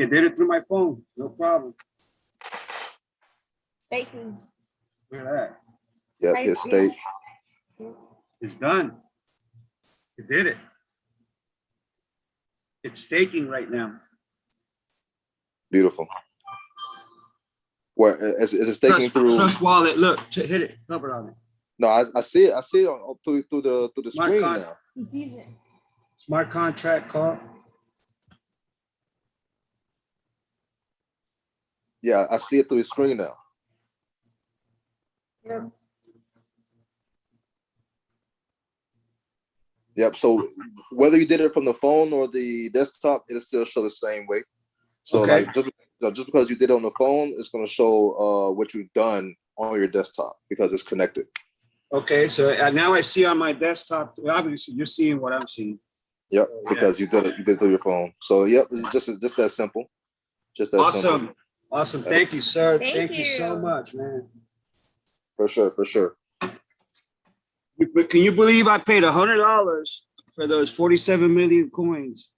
I did it through my phone. No problem. Staking. Look at that. Yep, hit stake. It's done. It did it. It's staking right now. Beautiful. What is it staking through? Trust Wallet. Look, hit it. Cover on it. No, I see it. I see it on, through the screen now. He sees it. Smart contract call. Yeah, I see it through the screen now. Yeah. Yep. So whether you did it from the phone or the desktop, it'll still show the same way. So Okay. like just because you did it on the phone, it's going to show what you've done on your desktop because it's connected. Okay, so now I see on my desktop. Obviously, you're seeing what I'm seeing. Yep, because you did it through your phone. So yep, it's just that simple. Just that Awesome. simple. Awesome. Thank you, sir. Thank Thank you so you. much, man. For sure. But can you believe I paid $100 for those 47 million coins?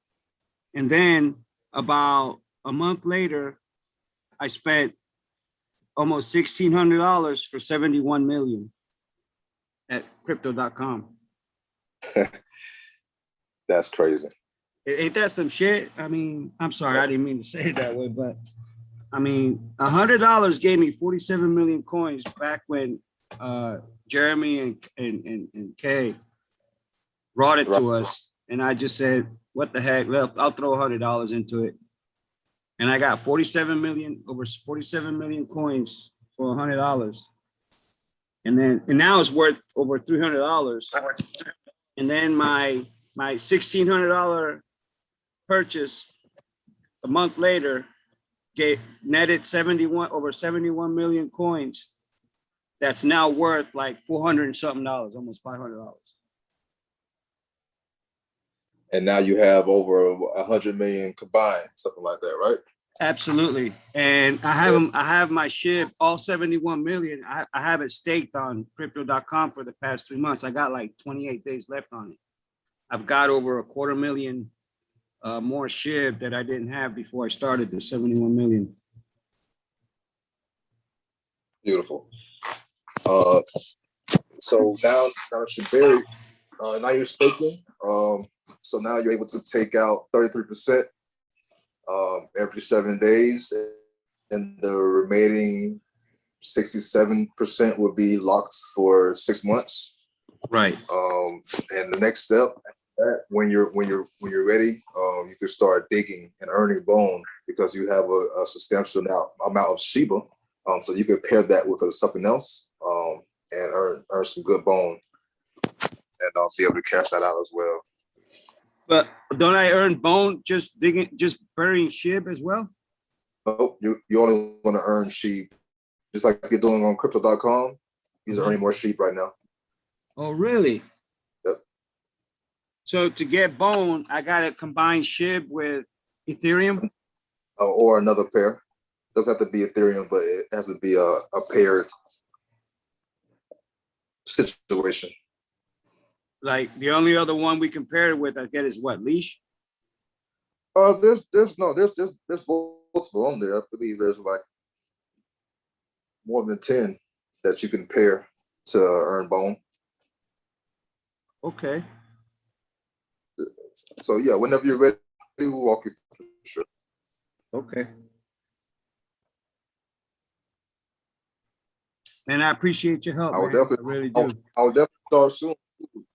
And then about a month later, I spent almost $1,600 for 71 million at crypto.com. That's crazy. Ain't that some shit? I mean, I'm sorry, I didn't mean to say it that way, but I mean, $100 gave me 47 million coins back when Jeremy and Kay brought it to us. And I just said, what the heck? Well, I'll throw $100 into it. And I got over 47 million coins for $100. And now it's worth over $300. And then my $1,600 purchase a month later netted over 71 million coins. That's now worth like $400 and something, almost $500. And now you have over 100 million combined, something like that, right? Absolutely. And I have my SHIB, all 71 million. I have it staked on crypto.com for the past 3 months. I got like 28 days left on it. I've got over 250,000 more SHIB that I didn't have before I started the 71 million. Beautiful. So now that you're buried, now you're staking. So now you're able to take out 33% every 7 days, and the remaining 67% would be locked for 6 months. Right. And the next step, when you're ready, you can start digging and earning bone because you have a substantial amount of Shiba So you can pair that with something else and earn some good bone, and be able to cash that out as well. But don't I earn bone just burying SHIB as well? Nope, you only want to earn sheep, just like you're doing on Crypto.com. He's earning more sheep right now. Oh, really? Yep. So to get bone, I gotta combine SHIB with Ethereum? Or another pair. Doesn't have to be Ethereum, but it has to be a paired situation. Like the only other one we compare it with, I get, is what, Leash? There's multiple on there. I believe there's like more than 10 that you can pair to earn bone. Okay. So yeah, whenever you're ready, we'll walk you through for sure. Okay. And I appreciate your help. I will man. definitely, I really do. I'll definitely start soon.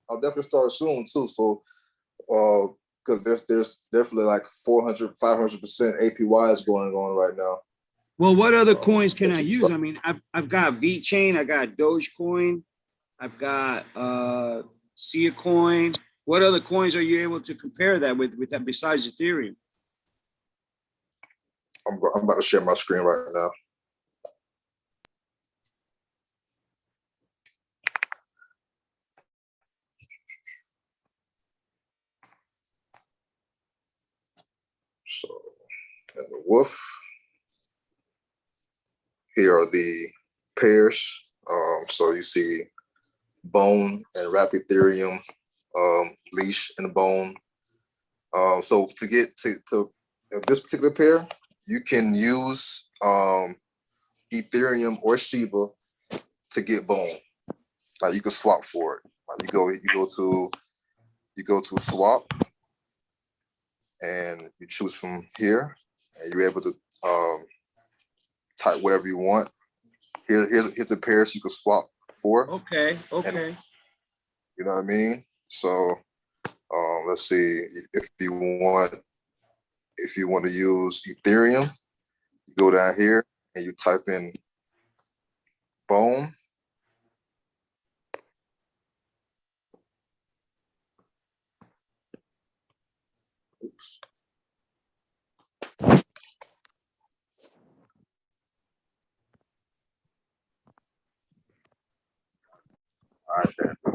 I'll definitely start soon too. So, because there's definitely like 400, 500% APYs going on right now. Well, what other coins can I use? I mean, I've got VeChain, I got Dogecoin, I've got Sia Coin. What other coins are you able to compare that with that besides Ethereum? I'm about to share my screen right now. So, and the wolf. Here are the pairs. So you see bone and wrap Ethereum, leash and bone. So to get to this particular pair, you can use Ethereum or Shiba to get bone. Like you can swap for it. Like you go to swap, and you choose from here, and you're able to type whatever you want. Here's a pair so you can swap for. Okay. And, you know what I mean? So let's see, if you want to use Ethereum, you go down here and you type in bone. Oops. All right, then. My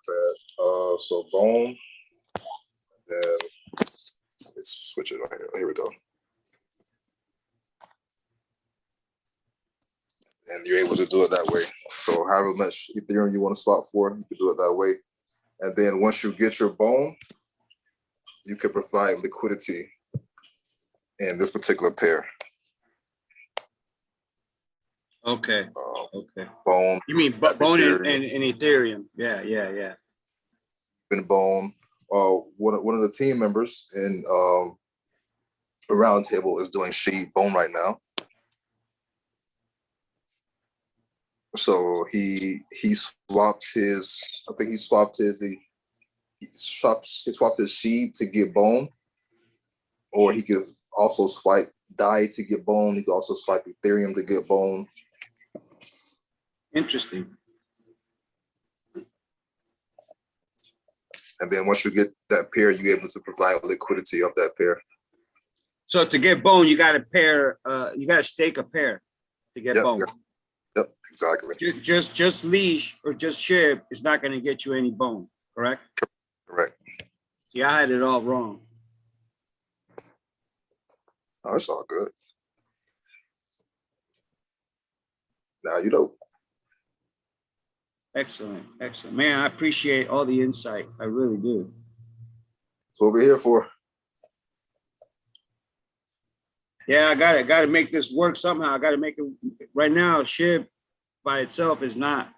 bad. So bone. Then let's switch it right here. Here we go. And you're able to do it that way. So however much Ethereum you want to swap for, you can do it that way. And then once you get your bone, you can provide liquidity in this particular pair. Okay. Okay. Bone. You mean bone and Ethereum? Yeah. And bone. One of the team members in the roundtable is doing sheep bone right now. So he swapped his. I think he swapped his sheep to get bone, or he could also swipe DAI to get bone. He could also swipe Ethereum to get bone. Interesting. And then once you get that pair, you're able to provide liquidity of that pair. So to get bone, you got to pair. You got to stake a pair to get bone. Yep, exactly. Just leash or just SHIB is not going to get you any bone, correct? Correct. See, I had it all wrong. Oh, it's all good. Now you know. Excellent. Man, I appreciate all the insight. I really do. That's what we're here for. Yeah, I got to make this work somehow. I got to make it right now. SHIB by itself is not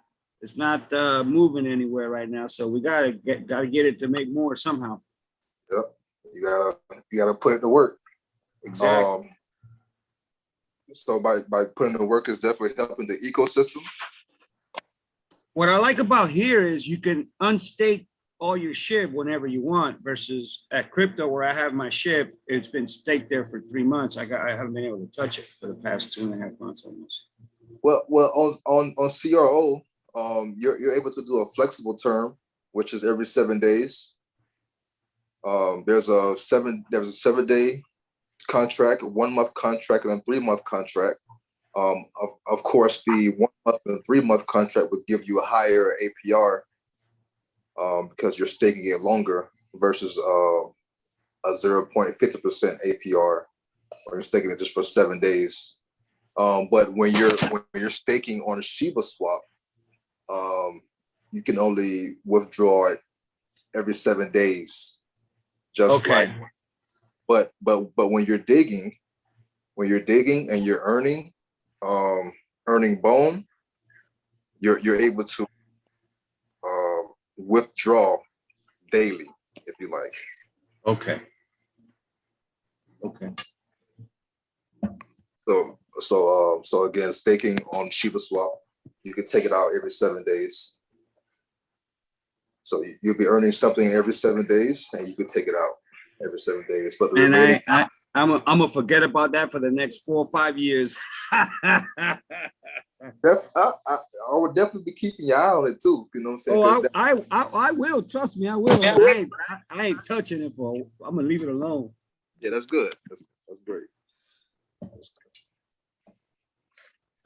moving anywhere right now. So we got to get it to make more somehow. Yep. You gotta put it to work. Exactly. So by putting it to work is definitely helping the ecosystem. What I like about here is you can unstake all your SHIB whenever you want versus at crypto where I have my SHIB, it's been staked there for 3 months. I haven't been able to touch it for the past 2.5 months almost. Well, on CRO, you're able to do a flexible term, which is every 7 days. There's a 7-day contract, a 1-month contract, and a 3-month contract. Of course, the 1 month and 3 month contract would give you a higher APR because you're staking it longer versus a 0.50% APR, or you're staking it just for 7 days. But when you're staking on a Shiba swap, you can only withdraw it every 7 days. Just okay. But when you're digging and you're earning bone, you're able to withdraw daily if you like. Okay. So again, staking on Shiba Swap, you can take it out every 7 days. So you'll be earning something every 7 days, and you can take it out every 7 days. But the remaining, I'm gonna forget about that for the next 4 or 5 years. I would definitely be keeping your eye on it too. You know what I'm saying? I will. Trust me, I will. I ain't touching it for. I'm gonna leave it alone. Yeah, that's good. That's great.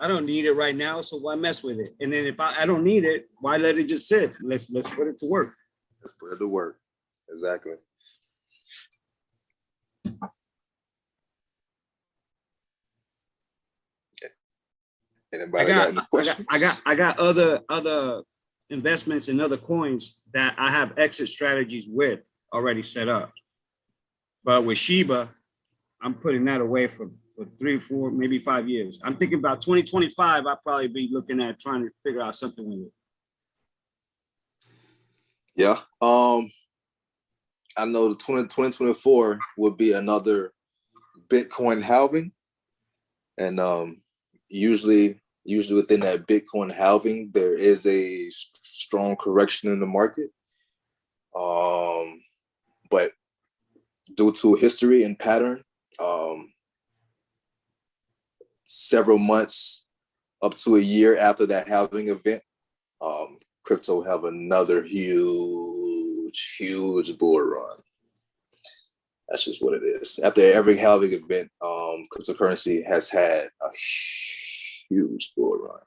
I don't need it right now, so why mess with it? And then if I don't need it, why let it just sit? Let's put it to work. Let's put it to work. Exactly. I got other investments in other coins that I have exit strategies with already set up. But with Shiba, I'm putting that away for 3, 4, maybe 5 years. I'm thinking about 2025, I'll probably be looking at trying to figure out something with it. Yeah. I know the 2024 will be another Bitcoin halving. And usually within that Bitcoin halving, there is a strong correction in the market. But due to history and pattern, several months up to a year after that halving event, crypto have another huge bull run. That's just what it is. After every halving event, cryptocurrency has had a huge bull run.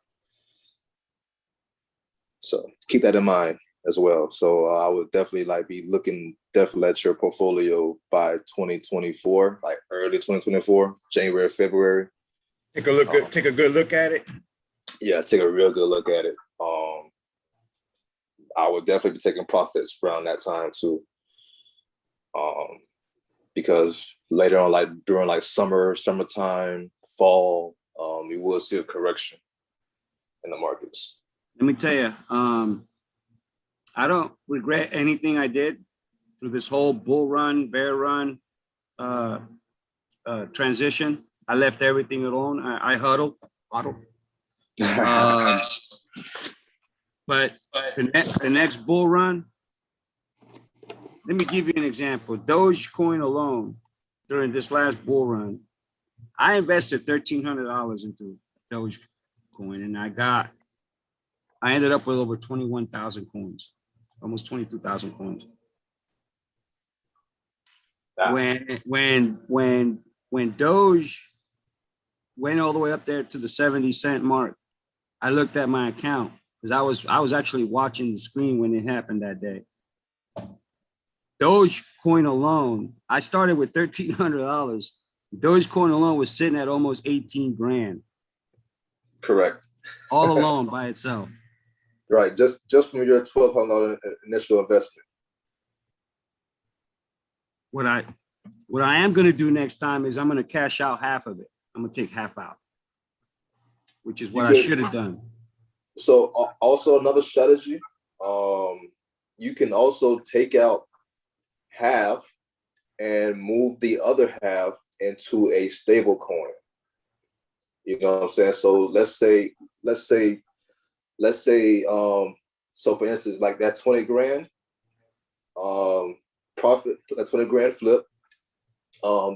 So keep that in mind as well. So I would definitely be looking at your portfolio by 2024, like early 2024, January, February. Take a good look at it. Yeah, take a real good look at it. I would definitely be taking profits around that time too. Because later on, during summertime, fall, you will see a correction in the markets. Let me tell you, I don't regret anything I did through this whole bull run, bear run transition. I left everything alone. I huddled. But the next bull run, let me give you an example. Dogecoin alone, during this last bull run, I invested $1,300 into Dogecoin, and I ended up with over 21,000 coins, almost 22,000 coins. When Doge went all the way up there to the 70-cent mark, I looked at my account because I was actually watching the screen when it happened that day. Dogecoin alone, I started with $1,300. Dogecoin alone was sitting at almost 18 grand. Correct. All alone by itself. Right, just from your $1,200 initial investment. What I am going to do next time is I'm going to cash out half of it. I'm going to take half out, which is what I should have done. So also another strategy, you can also take out half and move the other half into a stable coin. You know what I'm saying? So let's say, so for instance, like that 20 grand, Profit a 20 grand flip.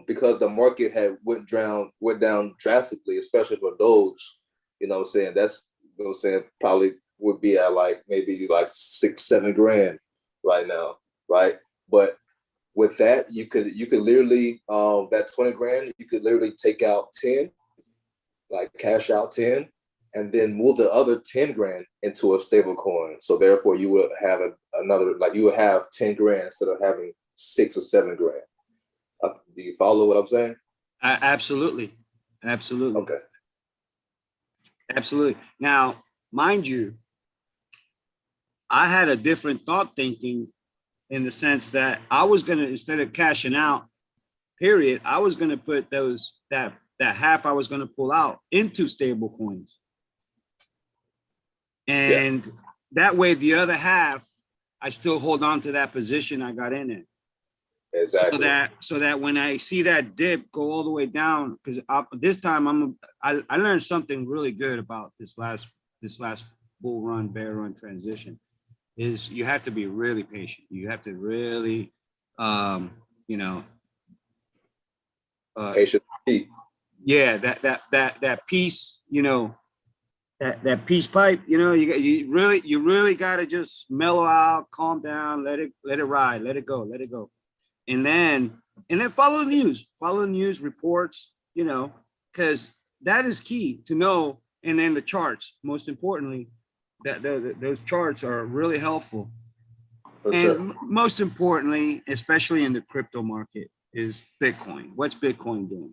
Because the market had went down drastically, especially for Doge. You know what I'm saying? That's, you know what I'm saying, probably would be at like maybe like 6-7 grand right now, right? But with that, you could literally that 20 grand, you could literally take out 10, like cash out 10, and then move the other 10 grand into a stable coin. So therefore you would have another, like you would have 10 grand instead of having 6 or 7 grand. Do you follow what I'm saying? Absolutely. Absolutely. Okay. Absolutely. Now, mind you, I had a different thought thinking in the sense that I was going to, instead of cashing out, period, I was going to put that half I was going to pull out into stable coins. And that way, the other half, I still hold on to that position I got in it. Exactly. So that when I see that dip go all the way down, because this time I learned something really good about this last bull run, bear run transition, is you have to be really patient. You have to really, patient. Yeah, that piece, that peace pipe, you really got to just mellow out, calm down, let it ride, let it go. And then follow the news reports, because that is key to know. And then the charts, most importantly, that those charts are really helpful. For and sure. Most importantly, especially in the crypto market, is Bitcoin. What's Bitcoin doing?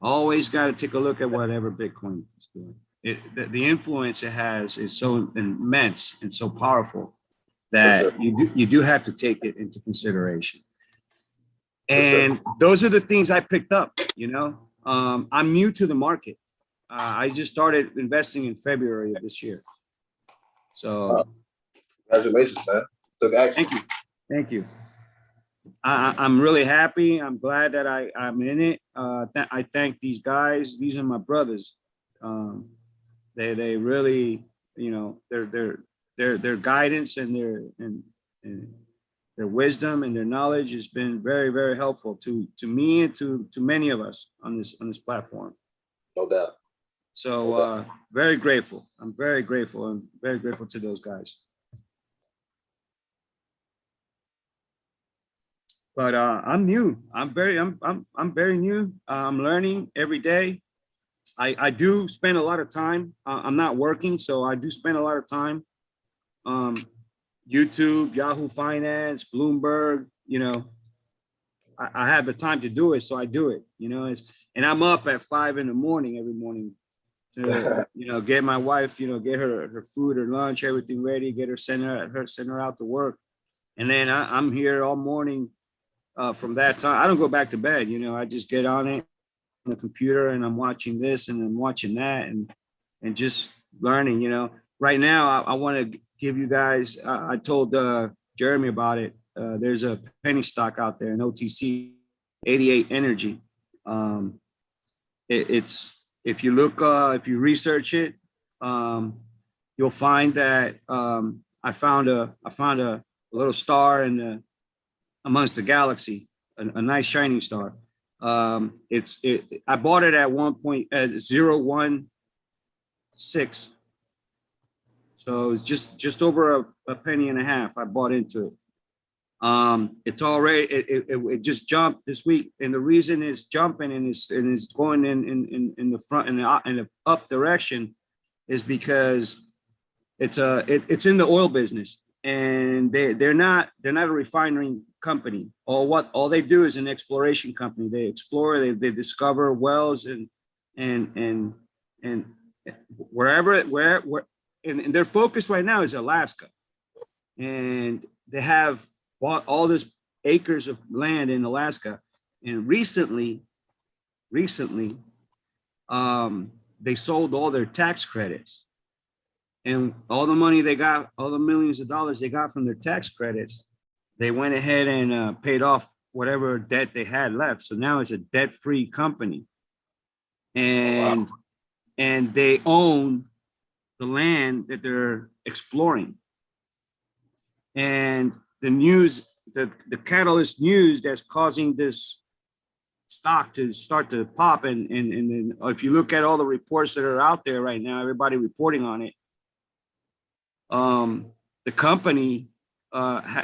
Always got to take a look at whatever Bitcoin is doing. The influence it has is so immense and so powerful that you do have to take it into consideration. And those are the things I picked up, I'm new to the market. I just started investing in February of this year. So congratulations, man. Took action. Thank you. I'm really happy. I'm glad that I'm in it. I thank these guys. These are my brothers. They really, their guidance and their wisdom and their knowledge has been very, very helpful to me and to many of us on this platform. No doubt. So very grateful. I'm very grateful. I'm very grateful to those guys. But I'm new. I'm very new. I'm learning every day. I do spend a lot of time. I'm not working, so I do spend a lot of time. YouTube, Yahoo Finance, Bloomberg. I have the time to do it, so I do it. And I'm up at 5 a.m. every morning to get my wife, get her food, her lunch, everything ready, get her send her out to work, and then I'm here all morning. From that time, I don't go back to bed. I just get on it, on the computer, and I'm watching this and I'm watching that and just learning. Right now, I want to give you guys. I told Jeremy about it. There's a penny stock out there, an OTC 88 Energy. It's if you look, if you research it, you'll find that I found a little star in the amongst the galaxy, a nice shining star. I bought it at 1.016. So it's just over a penny and a half. I bought into it. It's already it just jumped this week, and the reason it's jumping and it's going in the front in the up direction is because it's in the oil business. And they're not a refinery company. All they do is an exploration company. They explore, they discover wells and where and their focus right now is Alaska. And they have bought all this acres of land in Alaska. And recently, they sold all their tax credits. And all the money they got, all the millions of dollars they got from their tax credits, they went ahead and paid off whatever debt they had left. So now it's a debt-free company. And they own the land that they're exploring. And the news, the catalyst news that's causing this stock to start to pop. And then if you look at all the reports that are out there right now, everybody reporting on it, the company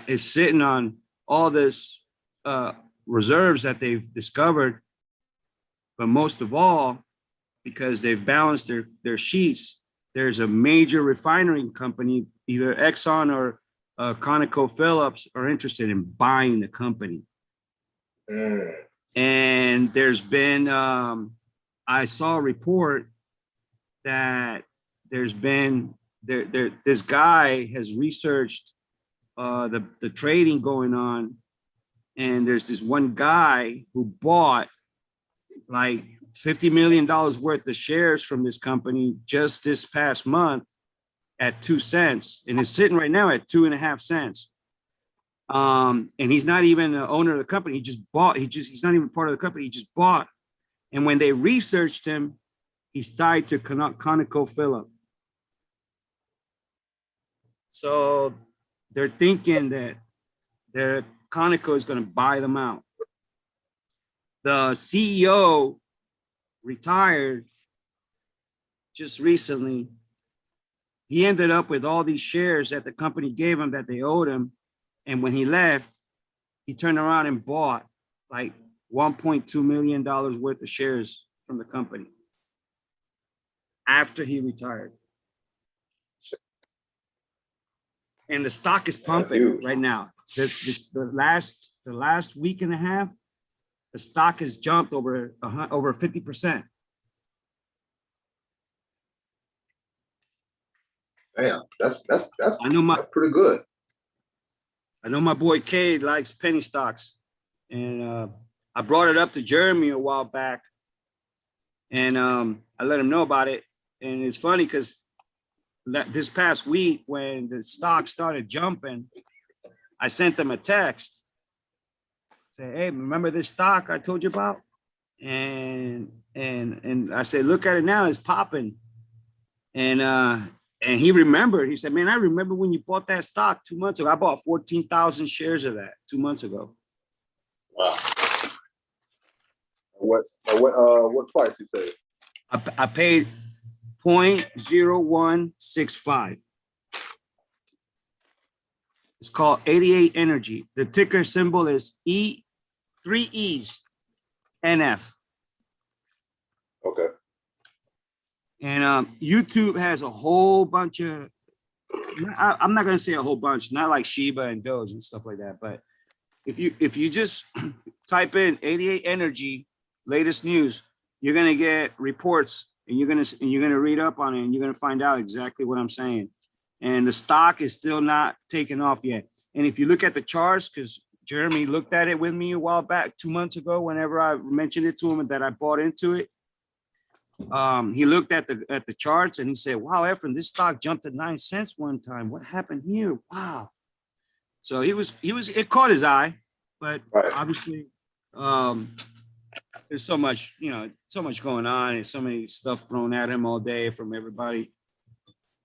is sitting on all this reserves that they've discovered, but most of all, because they've balanced their sheets, there's a major refinery company, either Exxon or ConocoPhillips, are interested in buying the company. And there's been, I saw a report that there's been, this guy has researched the trading going on, and there's this one guy who bought like $50 million worth of shares from this company just this past month at 2 cents, and it's sitting right now at 2.5 cents. And he's not even the owner of the company. He just bought. He's not even part of the company. He just bought. And when they researched him, he's tied to ConocoPhillips. So they're thinking that Conoco is going to buy them out. The CEO retired just recently. He ended up with all these shares that the company gave him that they owed him. And when he left, he turned around and bought like $1.2 million worth of shares from the company after he retired. And the stock is pumping right now. The last week and a half, the stock has jumped over 50%. Damn, that's I know that's pretty good. I know my boy Cade likes penny stocks, and I brought it up to Jeremy a while back, and I let him know about it. And it's funny because this past week when the stock started jumping, I sent him a text, say, "Hey, remember this stock I told you about?" And I said, "Look at it now; it's popping." And he remembered. He said, "Man, I remember when you bought that stock 2 months ago. I bought 14,000 shares of that 2 months ago." Wow. What price you say? I paid 0.0165. It's called 88 Energy. The ticker symbol is three E's, NF. Okay. And YouTube has a whole bunch of, I'm not going to say a whole bunch, not like Shiba and Doge and stuff like that. But if you just type in 88 Energy, latest news, you're going to get reports, and you're going to read up on it, and you're going to find out exactly what I'm saying. And the stock is still not taking off yet. And if you look at the charts, because Jeremy looked at it with me a while back, 2 months ago, whenever I mentioned it to him that I bought into it, he looked at the charts and he said, "Wow, Efren, this stock jumped to 9 cents one time. What happened here? Wow." So it caught his eye, but obviously there's so much going on and so many stuff thrown at him all day from everybody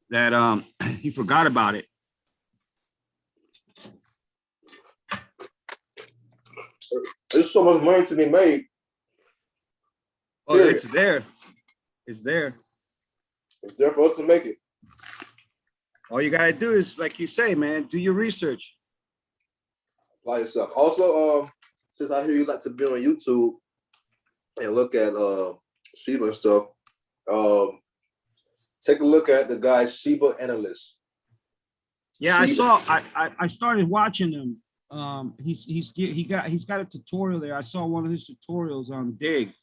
that he forgot about it. There's so much money to be made. Oh, it's there. It's there. It's there for us to make it. All you gotta do is, like you say, man, do your research. Apply yourself. Also, since I hear you like to be on YouTube and look at Shiba and stuff, take a look at the guy Shiba Analyst. Yeah, I started watching him. He's got a tutorial there. I saw one of his tutorials on Dig.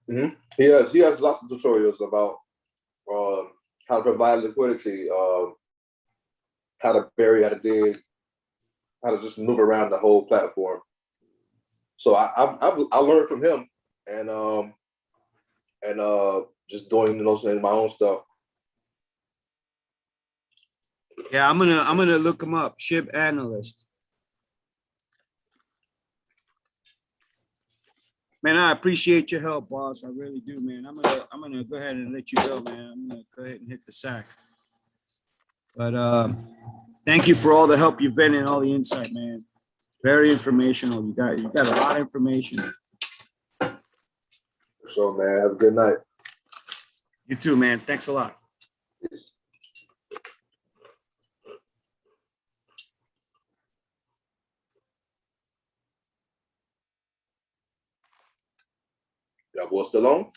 Mm-hmm. He has lots of tutorials about how to provide liquidity, how to bury, how to dig, how to just move around the whole platform. So I learned from him, and just doing my own stuff. Yeah, I'm gonna look him up. SHIB Analyst. Man, I appreciate your help, boss. I really do, man. I'm gonna go ahead and let you go, man. I'm gonna go ahead and hit the sack. But Thank you for all the help you've been and all the insight, man. Very informational. You got a lot of information. So, man, have a good night. You too, man. Thanks a lot. Y'all boys still on?